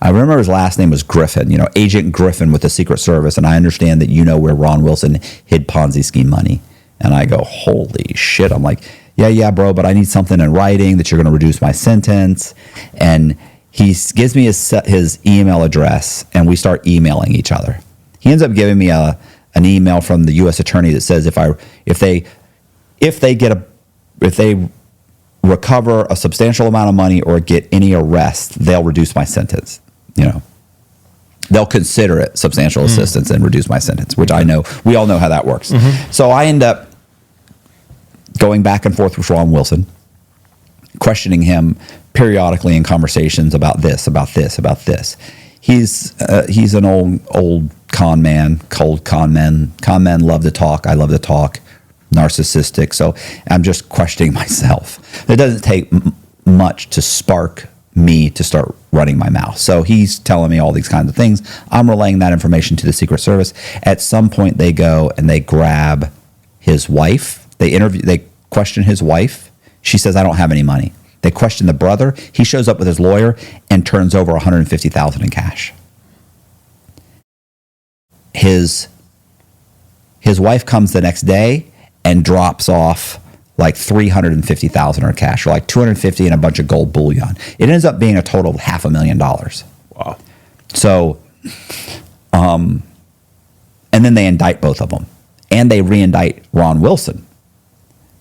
Speaker 1: I remember his last name was Griffin, Agent Griffin with the Secret Service, and I understand that you know where Ron Wilson hid Ponzi scheme money. And I go, holy shit. I'm like, yeah, bro, but I need something in writing that you're going to reduce my sentence. And he gives me his email address, and we start emailing each other. He ends up giving me an email from the U.S. attorney that says if they recover a substantial amount of money or get any arrest, they'll reduce my sentence. They'll consider it substantial assistance and reduce my sentence, which I know, we all know how that works. Mm-hmm. So I end up going back and forth with Ron Wilson, questioning him periodically in conversations about this. He's an old con man, cold con men. Con men love to talk. I love to talk. narcissistic. So I'm just questioning myself. It doesn't take much to spark me to start running my mouth. So he's telling me all these kinds of things. I'm relaying that information to the Secret Service. At some point, they go and they grab his wife. They question his wife. She says, I don't have any money. They question the brother. He shows up with his lawyer and turns over $150,000 in cash. His wife comes the next day and drops off like $350,000 in cash, or like $250 and a bunch of gold bullion. It ends up being a total of $500,000.
Speaker 2: Wow.
Speaker 1: So, and then they indict both of them, and they re-indict Ron Wilson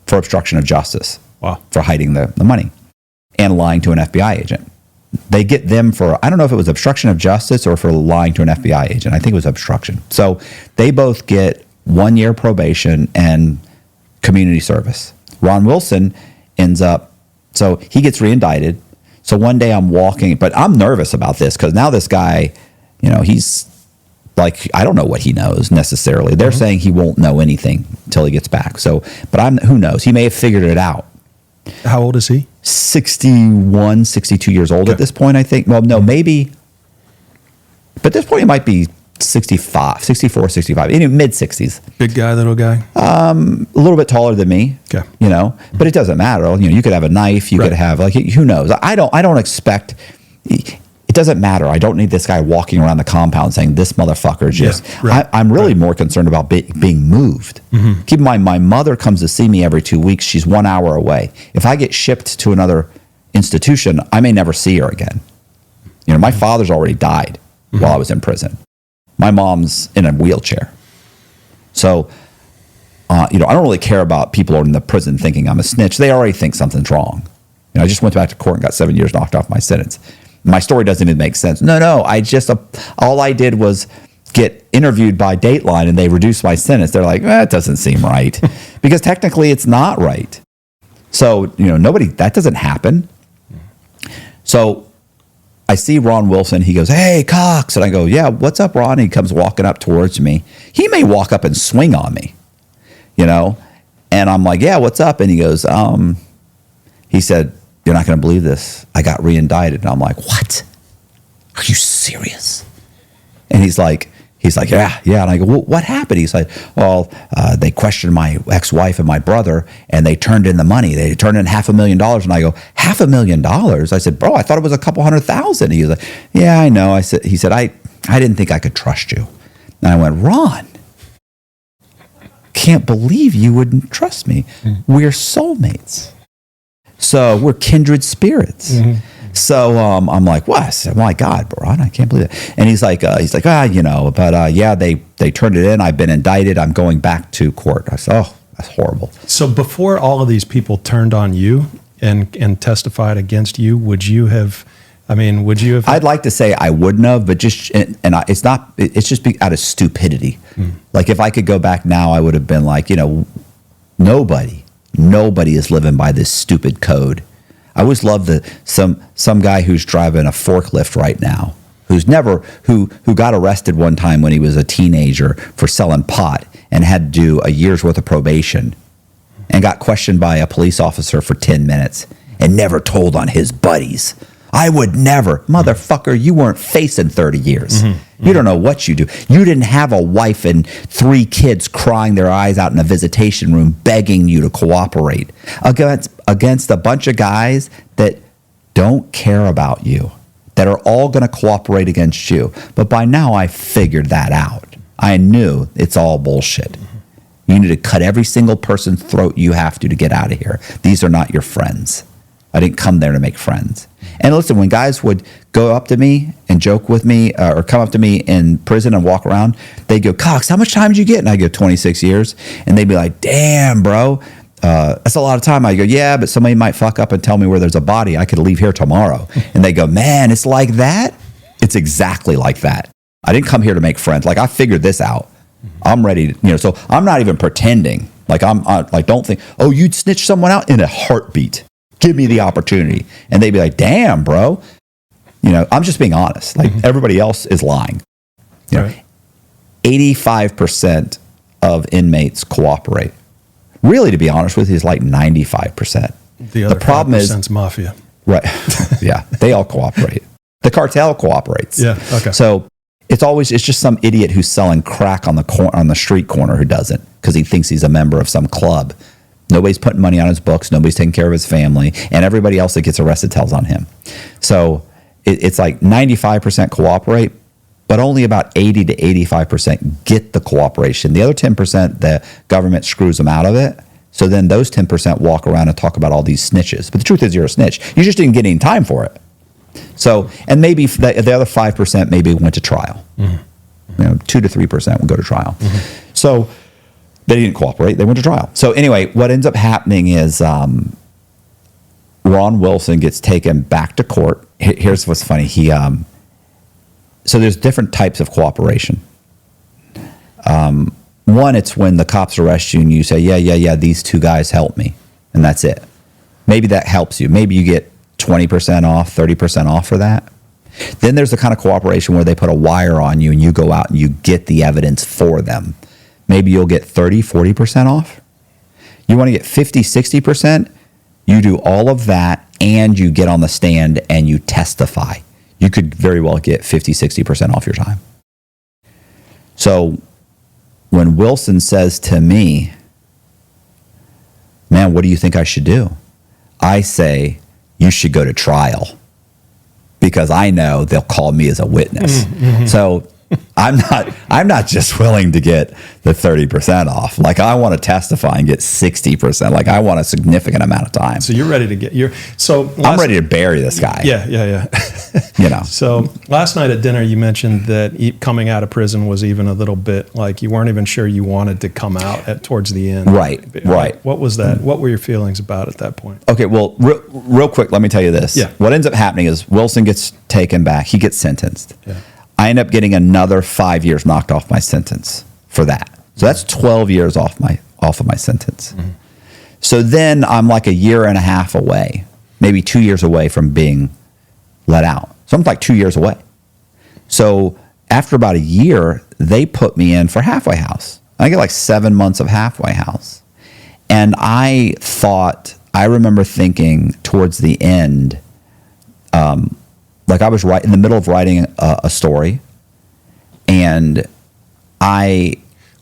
Speaker 1: for obstruction of justice.
Speaker 2: Wow.
Speaker 1: For hiding the money and lying to an FBI agent. They get them for, I don't know if it was obstruction of justice or for lying to an FBI agent. I think it was obstruction. So they both get 1 year probation and community service. Ron Wilson ends up, so he gets re-indicted. So one day I'm walking, but I'm nervous about this because now this guy, he's like, I don't know what he knows necessarily. They're saying he won't know anything until he gets back. So, but who knows? He may have figured it out.
Speaker 2: How old is he?
Speaker 1: 61, 62 years old at this point, I think. Well, no, maybe. But at this point, he might be 65, 64, 65, mid-60s.
Speaker 2: Big guy, little guy?
Speaker 1: A little bit taller than me,
Speaker 2: Okay.
Speaker 1: But it doesn't matter. You could have a knife. You could have, who knows? I don't expect... It doesn't matter. I don't need this guy walking around the compound saying, this motherfucker just...
Speaker 2: Yeah, right,
Speaker 1: I'm really more concerned about being moved. Mm-hmm. Keep in mind, my mother comes to see me every 2 weeks. She's 1 hour away. If I get shipped to another institution, I may never see her again. My father's already died while I was in prison. My mom's in a wheelchair. So, I don't really care about people in the prison thinking I'm a snitch. They already think something's wrong. I just went back to court and got 7 years knocked off my sentence. My story doesn't even make sense. No, all I did was get interviewed by Dateline and they reduced my sentence. They're like, it doesn't seem right. Because technically it's not right. So, that doesn't happen. So I see Ron Wilson. He goes, hey, Cox. And I go, yeah, what's up, Ron? And he comes walking up towards me. He may walk up and swing on me, And I'm like, yeah, what's up? And he goes, he said, you're not going to believe this. I got re-indicted. And I'm like, what? Are you serious? And he's like, yeah. And I go, well, what happened? He's like, well, they questioned my ex-wife and my brother, and they turned in the money. They turned in $500,000. And I go, $500,000? I said, bro, I thought it was a couple $100,000. He was like, yeah, I know. He said, I didn't think I could trust you. And I went, Ron, can't believe you wouldn't trust me. We're soulmates. So we're kindred spirits. Mm-hmm. So I'm like, what? I said, my God, Ron, I can't believe it. And he's like, but they turned it in. I've been indicted. I'm going back to court. I said, oh, that's horrible.
Speaker 2: So before all of these people turned on you and testified against you, would you have? I'd like to say I wouldn't have, but it's just out of stupidity. Like if I could go back now, I would have been like, Nobody is living by this stupid code. I always love some guy who's driving a forklift right now, who got arrested one time when he was a teenager for selling pot and had to do a year's worth of probation and got questioned by a police officer for 10 minutes and never told on his buddies. I would never. Motherfucker, you weren't facing 30 years. You don't know what you do. You didn't have a wife and 3 kids crying their eyes out in a visitation room begging you to cooperate against a bunch of guys that don't care about you, that are all going to cooperate against you. But by now I figured that out. I knew it's all bullshit. You need to cut every single person's throat you have to get out of here. These are not your friends. I didn't come there to make friends. And listen, when guys would go up to me and joke with me or come up to me in prison and walk around, they go, Cox, how much time did you get? And I go, 26 years. And they'd be like, damn, bro, that's a lot of time. I go, yeah, but somebody might fuck up and tell me where there's a body. I could leave here tomorrow. And they go, man, it's like that? It's exactly like that. I didn't come here to make friends. Like, I figured this out. I'm ready to, so I'm not even pretending. Like, don't think, oh, you'd snitch someone out in a heartbeat. Give me the opportunity. And they'd be like, damn, bro. I'm just being honest. Like, everybody else is lying. Right. 85% of inmates cooperate.
Speaker 1: Really, to be honest with you, it's like 95%.
Speaker 2: The problem is mafia.
Speaker 1: Right. Yeah. They all cooperate. The cartel cooperates.
Speaker 2: Yeah. Okay.
Speaker 1: So it's just some idiot who's selling crack on the street corner who doesn't, because he thinks he's a member of some club. Nobody's putting money on his books. Nobody's taking care of his family, and everybody else that gets arrested tells on him. So it's like 95% cooperate, but only about 80 to 85% get the cooperation. The other 10%, the government screws them out of it. So then those 10% walk around and talk about all these snitches. But the truth is, you're a snitch. You just didn't get any time for it. So, and maybe the other 5% maybe went to trial. 2 to 3% would go to trial. So they didn't cooperate. They went to trial. So anyway, what ends up happening is Ron Wilson gets taken back to court. Here's what's funny. So there's different types of cooperation. One, it's when the cops arrest you and you say, yeah, these two guys helped me, and that's it. Maybe that helps you. Maybe you get 20% off, 30% off for that. Then there's the kind of cooperation where they put a wire on you and you go out and you get the evidence for them. Maybe you'll get 30, 40% off. You want to get 50, 60%? You do all of that and you get on the stand and you testify. You could very well get 50, 60% off your time. So when Wilson says to me, man, what do you think I should do? I say, you should go to trial, because I know they'll call me as a witness. So I'm not just willing to get the 30% off. Like, I want to testify and get 60%. Like, I want a significant amount of time.
Speaker 2: So you're ready to get I'm
Speaker 1: ready to bury this guy.
Speaker 2: Yeah. So last night at dinner, you mentioned that coming out of prison was even a little bit like you weren't even sure you wanted to come out towards the end.
Speaker 1: Right.
Speaker 2: What was that? What were your feelings about at that point?
Speaker 1: Okay, well, real quick, let me tell you this.
Speaker 2: Yeah.
Speaker 1: What ends up happening is Wilson gets taken back. He gets sentenced.
Speaker 2: Yeah.
Speaker 1: I end up getting another 5 years knocked off my sentence for that. So that's 12 years off of my sentence. So then I'm like a year and a half away, maybe 2 years away from being let out. So I'm like 2 years away. So after about a year, they put me in for halfway house. I get like 7 months of halfway house. And I remember thinking towards the end, like I was right in the middle of writing a story, and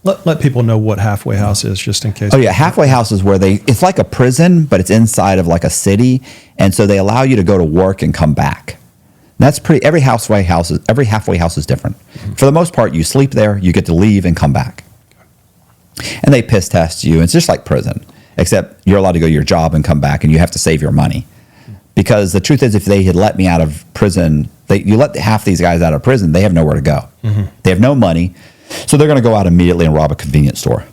Speaker 2: let people know what halfway house is, just in case.
Speaker 1: Oh yeah, halfway house is where it's like a prison, but it's inside of like a city, and so they allow you to go to work and come back. And that's every halfway house is different. For the most part, you sleep there, you get to leave and come back, and they piss test you. It's just like prison, except you're allowed to go to your job and come back, and you have to save your money. Because the truth is, if they had let me out of prison, you let half these guys out of prison, they have nowhere to go. They have no money, so they're going to go out immediately and rob a convenience store.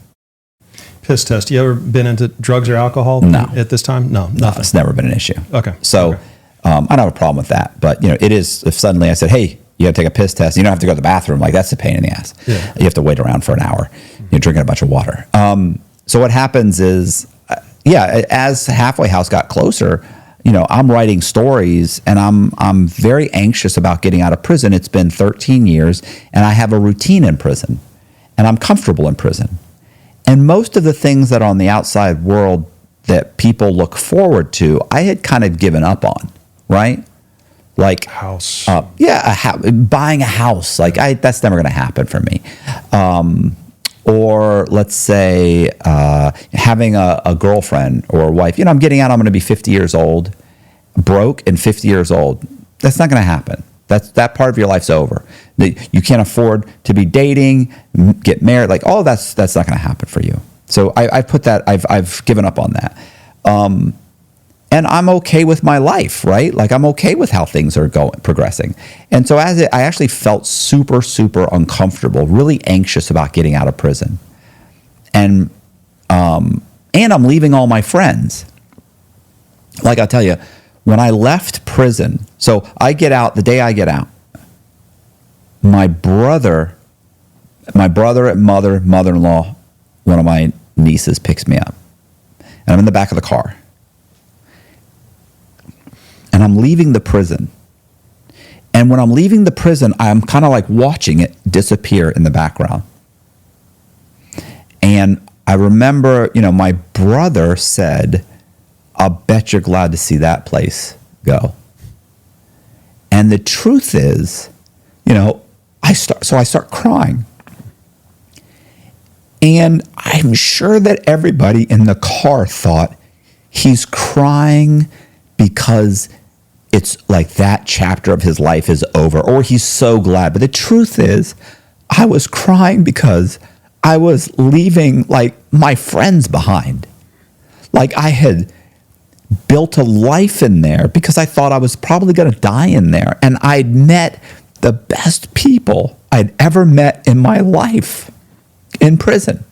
Speaker 2: Piss test. You ever been into drugs or alcohol at this time? No, nothing.
Speaker 1: It's never been an issue.
Speaker 2: Okay.
Speaker 1: So I don't have a problem with that. But it is, if suddenly I said, hey, you got to take a piss test, you don't have to go to the bathroom, like that's a pain in the ass.
Speaker 2: Yeah.
Speaker 1: You have to wait around for an hour. You're drinking a bunch of water. So what happens is, as halfway house got closer, I'm writing stories, and I'm very anxious about getting out of prison. It's been 13 years, and I have a routine in prison, and I'm comfortable in prison. And most of the things that are on the outside world that people look forward to, I had kind of given up on, right? Like
Speaker 2: house.
Speaker 1: Buying a house. Like that's never going to happen for me. Or let's say having a girlfriend or a wife. I'm getting out, I'm going to be 50 years old, broke and 50 years old. That's not going to happen. That part of your life's over. You can't afford to be dating, get married, like all of that's not going to happen for you. So I've given up on that. And I'm okay with my life, right? Like I'm okay with how things are progressing. And so I actually felt super, super uncomfortable, really anxious about getting out of prison. And I'm leaving all my friends. Like I'll tell you, when I left prison, so I get out, the day I get out, my brother and mother-in-law, one of my nieces picks me up. And I'm in the back of the car. And I'm leaving the prison. And when I'm leaving the prison, I'm kind of like watching it disappear in the background. And I remember, my brother said, "I'll bet you're glad to see that place go." And the truth is, I start crying. And I'm sure that everybody in the car thought he's crying because it's like that chapter of his life is over, or he's so glad. But the truth is, I was crying because I was leaving like my friends behind. Like I had built a life in there because I thought I was probably going to die in there. And I'd met the best people I'd ever met in my life in prison.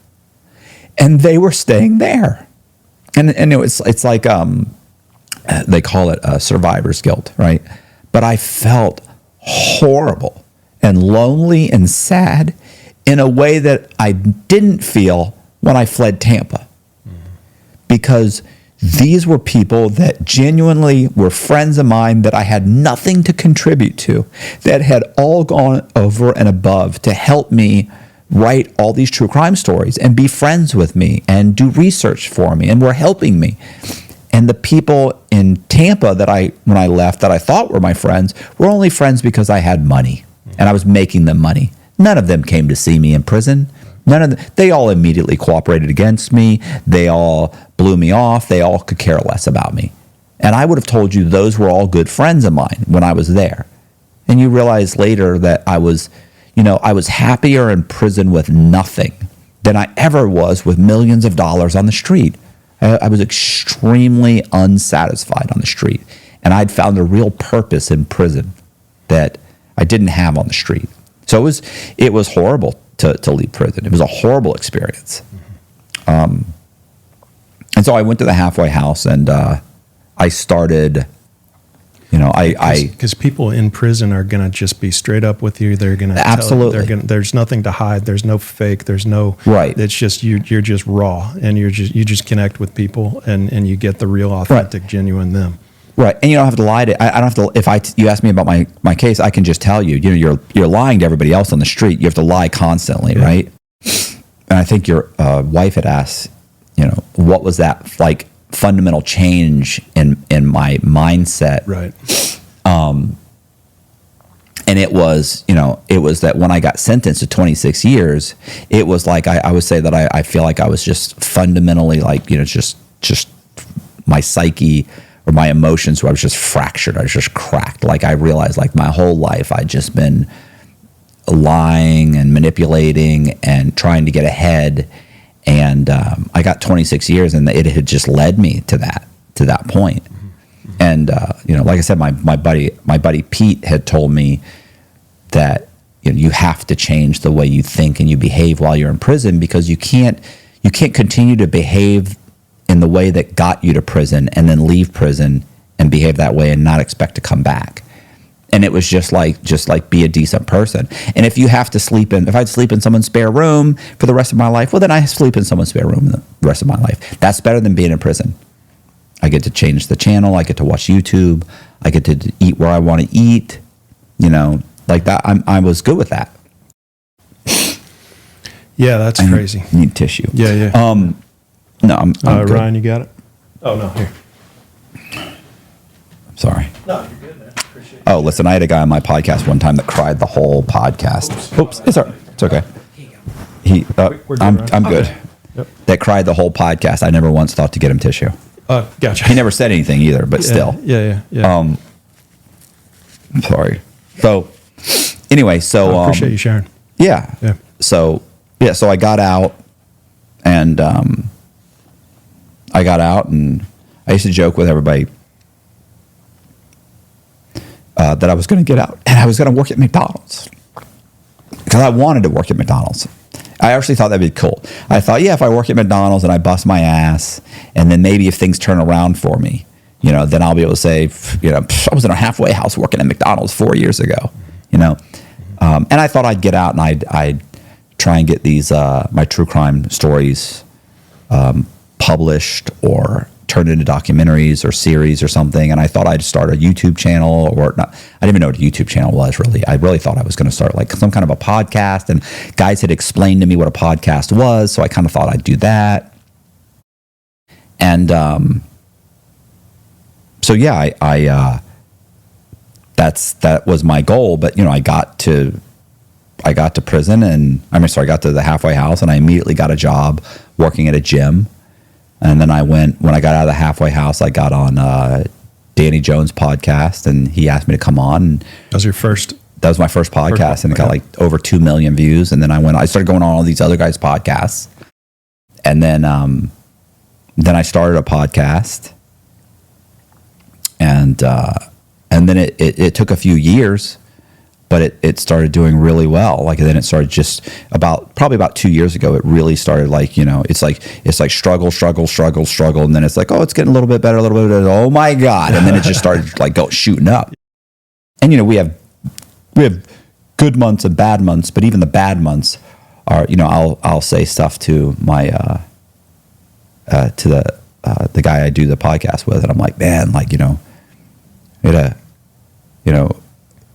Speaker 1: And they were staying there. And it's like, they call it survivor's guilt, right? But I felt horrible and lonely and sad in a way that I didn't feel when I fled Tampa. Because these were people that genuinely were friends of mine that I had nothing to contribute to, that had all gone over and above to help me write all these true crime stories and be friends with me and do research for me and were helping me. And the people in Tampa when I left that I thought were my friends were only friends because I had money and I was making them money. None of them came to see me in prison. They all immediately cooperated against me. They all blew me off. They all could care less about me. And I would have told you those were all good friends of mine when I was there. And you realize later that I was happier in prison with nothing than I ever was with millions of dollars on the street. I was extremely unsatisfied on the street. And I'd found a real purpose in prison that I didn't have on the street. So it was horrible to leave prison. It was a horrible experience. And so I went to the halfway house and I started,
Speaker 2: because people in prison are going to just be straight up with you. They're going to
Speaker 1: absolutely.
Speaker 2: There's nothing to hide. There's no fake. There's no
Speaker 1: right.
Speaker 2: It's just you're just raw, and you just connect with people, and you get the real, authentic, right. Genuine them.
Speaker 1: Right, and you don't have to lie to. I don't have to. If you ask me about my case, I can just tell you. You're lying to everybody else on the street. You have to lie constantly, yeah. Right? And I think your wife had asked, what was that like fundamental change in my mindset,
Speaker 2: right?
Speaker 1: And it was that when I got sentenced to 26 years, it was like I would say that I feel like I was just fundamentally like just my psyche or my emotions, where I was just fractured. I was just cracked. Like I realized, like my whole life, I'd just been lying and manipulating and trying to get ahead. And I got 26 years, and it had just led me to that point. Mm-hmm. And like I said, my buddy Pete had told me that you have to change the way you think and you behave while you're in prison, because you can't continue to behave in the way that got you to prison and then leave prison and behave that way and not expect to come back. And it was just like be a decent person. And if I'd sleep in someone's spare room for the rest of my life, well, then I sleep in someone's spare room the rest of my life. That's better than being in prison. I get to change the channel. I get to watch YouTube. I get to eat where I want to eat. Like that. I was good with that.
Speaker 2: Yeah, that's crazy.
Speaker 1: Need tissue.
Speaker 2: Yeah.
Speaker 1: No, I'm good.
Speaker 2: Ryan, you got it? Oh, no, here.
Speaker 1: I'm sorry.
Speaker 2: No, you're good, man. Appreciate it.
Speaker 1: Oh, listen, I had a guy on my podcast one time that cried the whole podcast. Oops, it's all right. It's okay. I'm good.
Speaker 2: Okay. Yep.
Speaker 1: That cried the whole podcast. I never once thought to get him tissue.
Speaker 2: Gotcha.
Speaker 1: He never said anything either, but still.
Speaker 2: Yeah.
Speaker 1: I'm sorry. So, anyway,
Speaker 2: I appreciate you sharing.
Speaker 1: Yeah.
Speaker 2: Yeah.
Speaker 1: So I got out, and I used to joke with everybody that I was going to get out and I was going to work at McDonald's, because I wanted to work at McDonald's. I actually thought that'd be cool. I thought, if I work at McDonald's and I bust my ass, and then maybe if things turn around for me, then I'll be able to say, I was in a halfway house working at McDonald's 4 years ago, and I thought I'd get out and I'd try and get these my true crime stories published or turn into documentaries or series or something. And I thought I'd start a YouTube channel or not. I didn't even know what a YouTube channel was really. I really thought I was going to start like some kind of a podcast, and guys had explained to me what a podcast was. So I kind of thought I'd do that. And, so yeah, that was my goal. But, you know, I got to prison I got to the halfway house, and I immediately got a job working at a gym. And then when I got out of the halfway house, I got on Danny Jones' podcast, and he asked me to come on.
Speaker 2: That was your first?
Speaker 1: That was my first podcast, and it got like over 2 million views. And then I started going on all these other guys' podcasts. And then I started a podcast, and then it took a few years, but it started doing really well. Like, and then it started just probably about 2 years ago, it really started, like, you know, it's like struggle. And then it's like, oh, it's getting a little bit better, oh my God. And then it just started like shooting up. And, you know, we have good months and bad months, but even the bad months are, you know, I'll say stuff to my, to the guy I do the podcast with. And I'm like, man, like, you know, we had a, you know,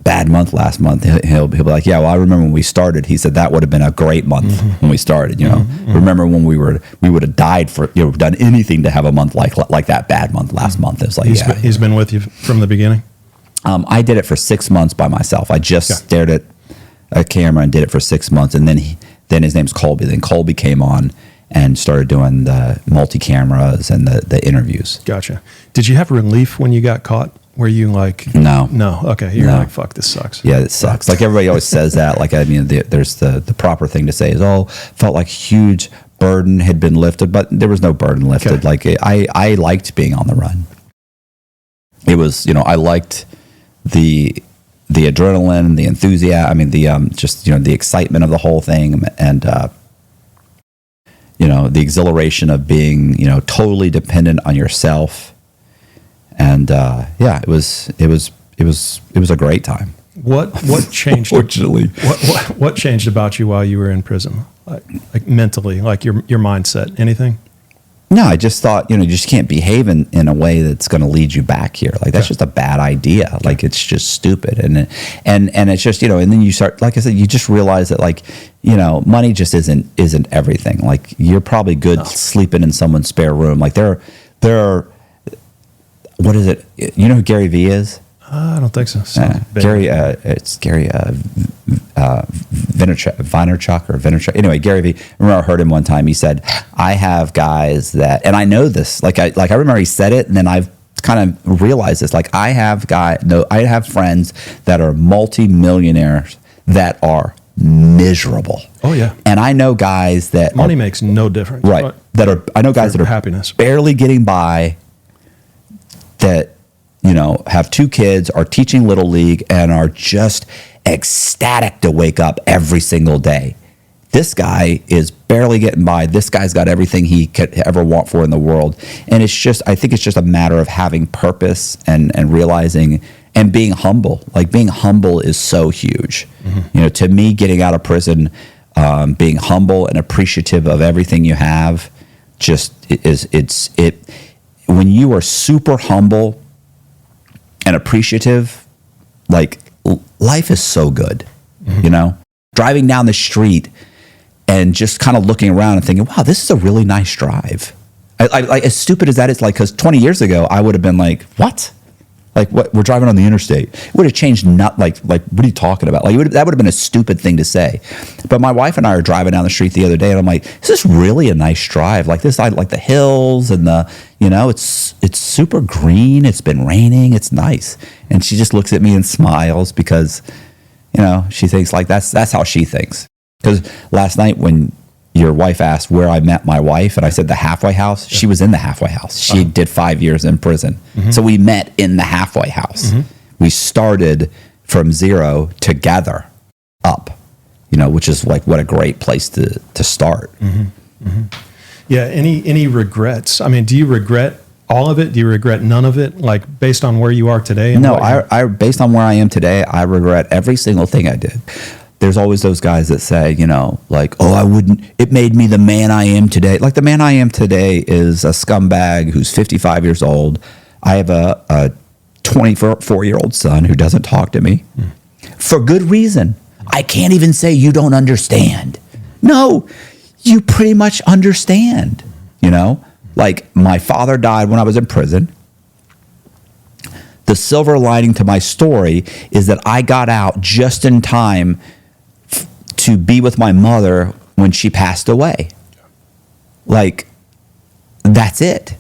Speaker 1: bad month last month. He'll be like, yeah, well, I remember when we started. He said that would have been a great month when we started. You know, remember when we would have died for, you know, done anything to have a month like that bad month last month. It's like,
Speaker 2: he's been with you from the beginning.
Speaker 1: I did it for 6 months by myself. I just stared at a camera and did it for 6 months, and then his name's Colby. Then Colby came on and started doing the multi-cameras and the interviews.
Speaker 2: Gotcha. Did you have relief when you got caught? Were you like, no? Okay. You're like, fuck, this sucks.
Speaker 1: Yeah, it sucks. Like, everybody always says that. Like, I mean, there's the proper thing to say is, oh, felt like huge burden had been lifted, but there was no burden lifted. Okay. Like, I liked being on the run. It was, you know, I liked the adrenaline, the enthusiasm. I mean, just, you know, the excitement of the whole thing, and you know, the exhilaration of being, you know, totally dependent on yourself. And yeah, it was a great time.
Speaker 2: What changed?
Speaker 1: Unfortunately,
Speaker 2: what changed about you while you were in prison? Like mentally, like your mindset, anything?
Speaker 1: No, I just thought, you know, you just can't behave in a way that's going to lead you back here. Like, that's just a bad idea. Like, it's just stupid. And it's just, you know, and then you start, like I said, you just realize that, like, you know, money just isn't everything. Like, you're probably good sleeping in someone's spare room. Like, there are, what is it? You know who Gary Vee is?
Speaker 2: I don't think so.
Speaker 1: It's Gary Vaynerchuk. Anyway, Gary Vee. I remember I heard him one time. He said, "I have guys that," and I know this. Like I remember he said it, and then I've kind of realized this. Like, I have friends that are multi-millionaires that are miserable.
Speaker 2: Oh yeah.
Speaker 1: And I know guys that
Speaker 2: money makes no difference.
Speaker 1: Right. I know guys that are
Speaker 2: happiness,
Speaker 1: barely getting by, that, you know, have 2 kids, are teaching Little League, and are just ecstatic to wake up every single day. This guy is barely getting by. This guy's got everything he could ever want for in the world. And I think it's just a matter of having purpose and realizing and being humble. Like, being humble is so huge. You know, to me, getting out of prison, being humble and appreciative of everything you have, just when you are super humble and appreciative, like, life is so good. You know, driving down the street and just kind of looking around and thinking, wow, this is a really nice drive. I as stupid as that is, like, because 20 years ago, I would have been like, what? Like, what? We're driving on the interstate. It would have changed, like, what are you talking about? Like, that would have been a stupid thing to say. But my wife and I are driving down the street the other day, and I'm like, is this really a nice drive? Like, this, I like the hills and the, you know, it's super green. It's been raining. It's nice. And she just looks at me and smiles because, you know, she thinks, like, that's how she thinks. Because last night when your wife asked where I met my wife, and I said the halfway house, she was in the halfway house. She did 5 years in prison. So we met in the halfway house. We started from zero together up, you know, which is like, what a great place to start.
Speaker 2: Yeah. Any regrets? I mean, do you regret all of it? Do you regret none of it? Like, based on where you are today?
Speaker 1: No, I based on where I am today, I regret every single thing I did. there's always those guys that say, you know, like, oh, it made me the man I am today. Like, the man I am today is a scumbag who's 55 years old. I have a 24-year-old son who doesn't talk to me for good reason. I can't even say you don't understand. No, you pretty much understand, you know? Like, my father died when I was in prison. The silver lining to my story is that I got out just in time to be with my mother when she passed away. Like, that's it.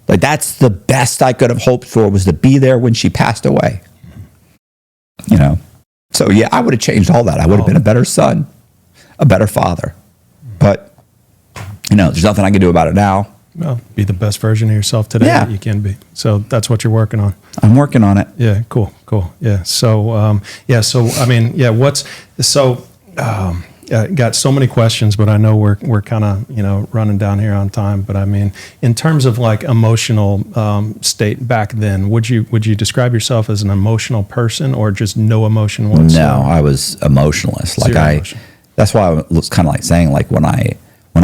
Speaker 1: Like, that's the best I could have hoped for, was to be there when she passed away. You know? So, yeah, I would have changed all that. I would have been a better son, a better father. But, you know, there's nothing I can do about it now.
Speaker 2: Well, be the best version of yourself today that you can be. So that's what you're working on.
Speaker 1: I'm working on it.
Speaker 2: Yeah, cool. Yeah. So, got so many questions, but I know we're kind of, you know, running down here on time. But I mean, in terms of like emotional state back then, would you describe yourself as an emotional person or just no emotion whatsoever?
Speaker 1: No, I was emotionless. Like
Speaker 2: emotion.
Speaker 1: That's why I was kind of like saying, like, when I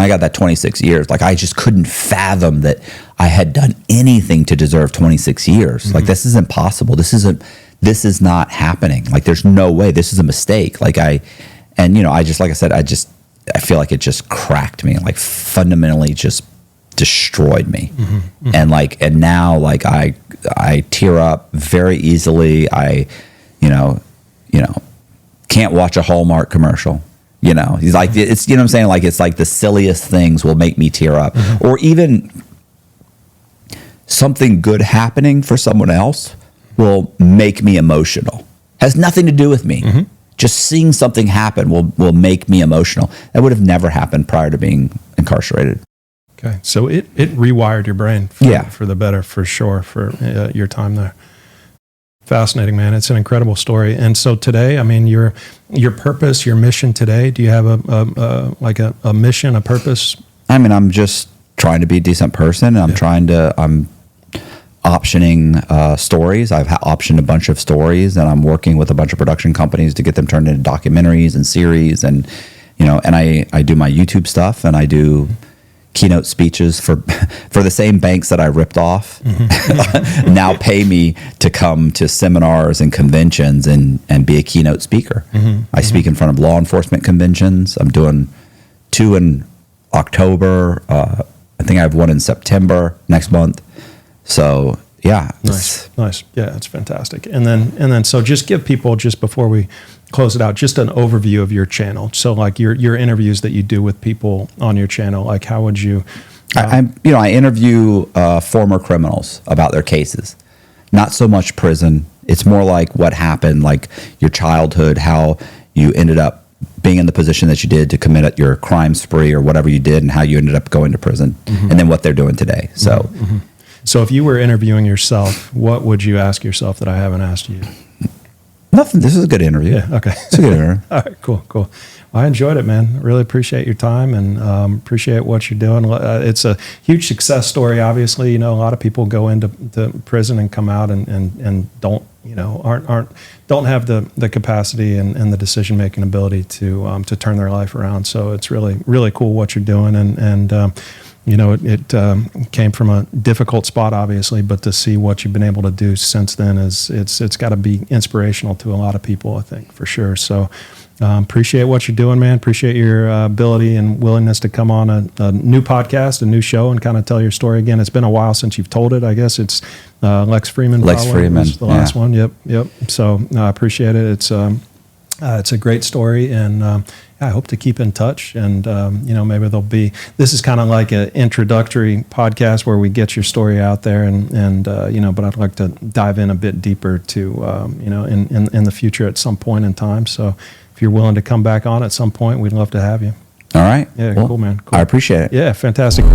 Speaker 1: got that 26 years, like, I just couldn't fathom that I had done anything to deserve 26 years. Mm-hmm. Like, this is impossible. This is not happening. Like, there's no way. This is a mistake. Like, you know, like I said, I feel like it just cracked me, like, fundamentally just destroyed me. Mm-hmm. Mm-hmm. And now, like, I tear up very easily. I, you know, can't watch a Hallmark commercial. You know, he's like, it's, you know what I'm saying? Like, it's like the silliest things will make me tear up. Mm-hmm. Or even something good happening for someone else will make me emotional. Has nothing to do with me. Mm-hmm. Just seeing something happen will make me emotional. That would have never happened prior to being incarcerated.
Speaker 2: Okay. So it rewired your brain for the better, for sure, for your time there. Fascinating, man. It's an incredible story. And so today, I mean, your purpose, your mission today, do you have a mission, a purpose?
Speaker 1: I mean, I'm just trying to be a decent person. I'm optioning stories. I've optioned a bunch of stories, and I'm working with a bunch of production companies to get them turned into documentaries and series. And, you know, and I do my YouTube stuff, and I do keynote speeches for the same banks that I ripped off. Mm-hmm. Now pay me to come to seminars and conventions and be a keynote speaker. Mm-hmm. I speak in front of law enforcement conventions. I'm doing 2 in October. I think I have 1 in September next month. So yeah.
Speaker 2: Nice. Yeah, that's fantastic. And then so just give people, just before we close it out, just an overview of your channel. So like your interviews that you do with people on your channel, like how would you?
Speaker 1: I interview former criminals about their cases. Not so much prison. It's more like what happened, like your childhood, how you ended up being in the position that you did to commit your crime spree or whatever you did, and how you ended up going to prison, mm-hmm. and then what they're doing today. So,
Speaker 2: mm-hmm. So if you were interviewing yourself, what would you ask yourself that I haven't asked you?
Speaker 1: Nothing. This is a good interview.
Speaker 2: Yeah. Okay.
Speaker 1: It's a good interview.
Speaker 2: All right. Cool. Well, I enjoyed it, man. Really appreciate your time and appreciate what you're doing. It's a huge success story. Obviously, you know, a lot of people go into prison and come out and don't, you know, don't have the capacity and the decision making ability to turn their life around. So it's really, really cool what you're doing. And you know, it came from a difficult spot, obviously, but to see what you've been able to do since then it's got to be inspirational to a lot of people, I think, for sure. So appreciate what you're doing, man. Appreciate your ability and willingness to come on a new podcast, a new show, and kind of tell your story again. It's been a while since you've told it. I guess it's Lex Freeman.
Speaker 1: Lex Freeman,
Speaker 2: the last one. Yep. So I appreciate it. It's a great story, and I hope to keep in touch. And you know, maybe this is kind of like an introductory podcast where we get your story out there, and you know, but I'd like to dive in a bit deeper to you know, in the future at some point in time. So if you're willing to come back on at some point, we'd love to have you.
Speaker 1: All right.
Speaker 2: Yeah. Well, cool, man. Cool.
Speaker 1: I appreciate it.
Speaker 2: Yeah. Fantastic.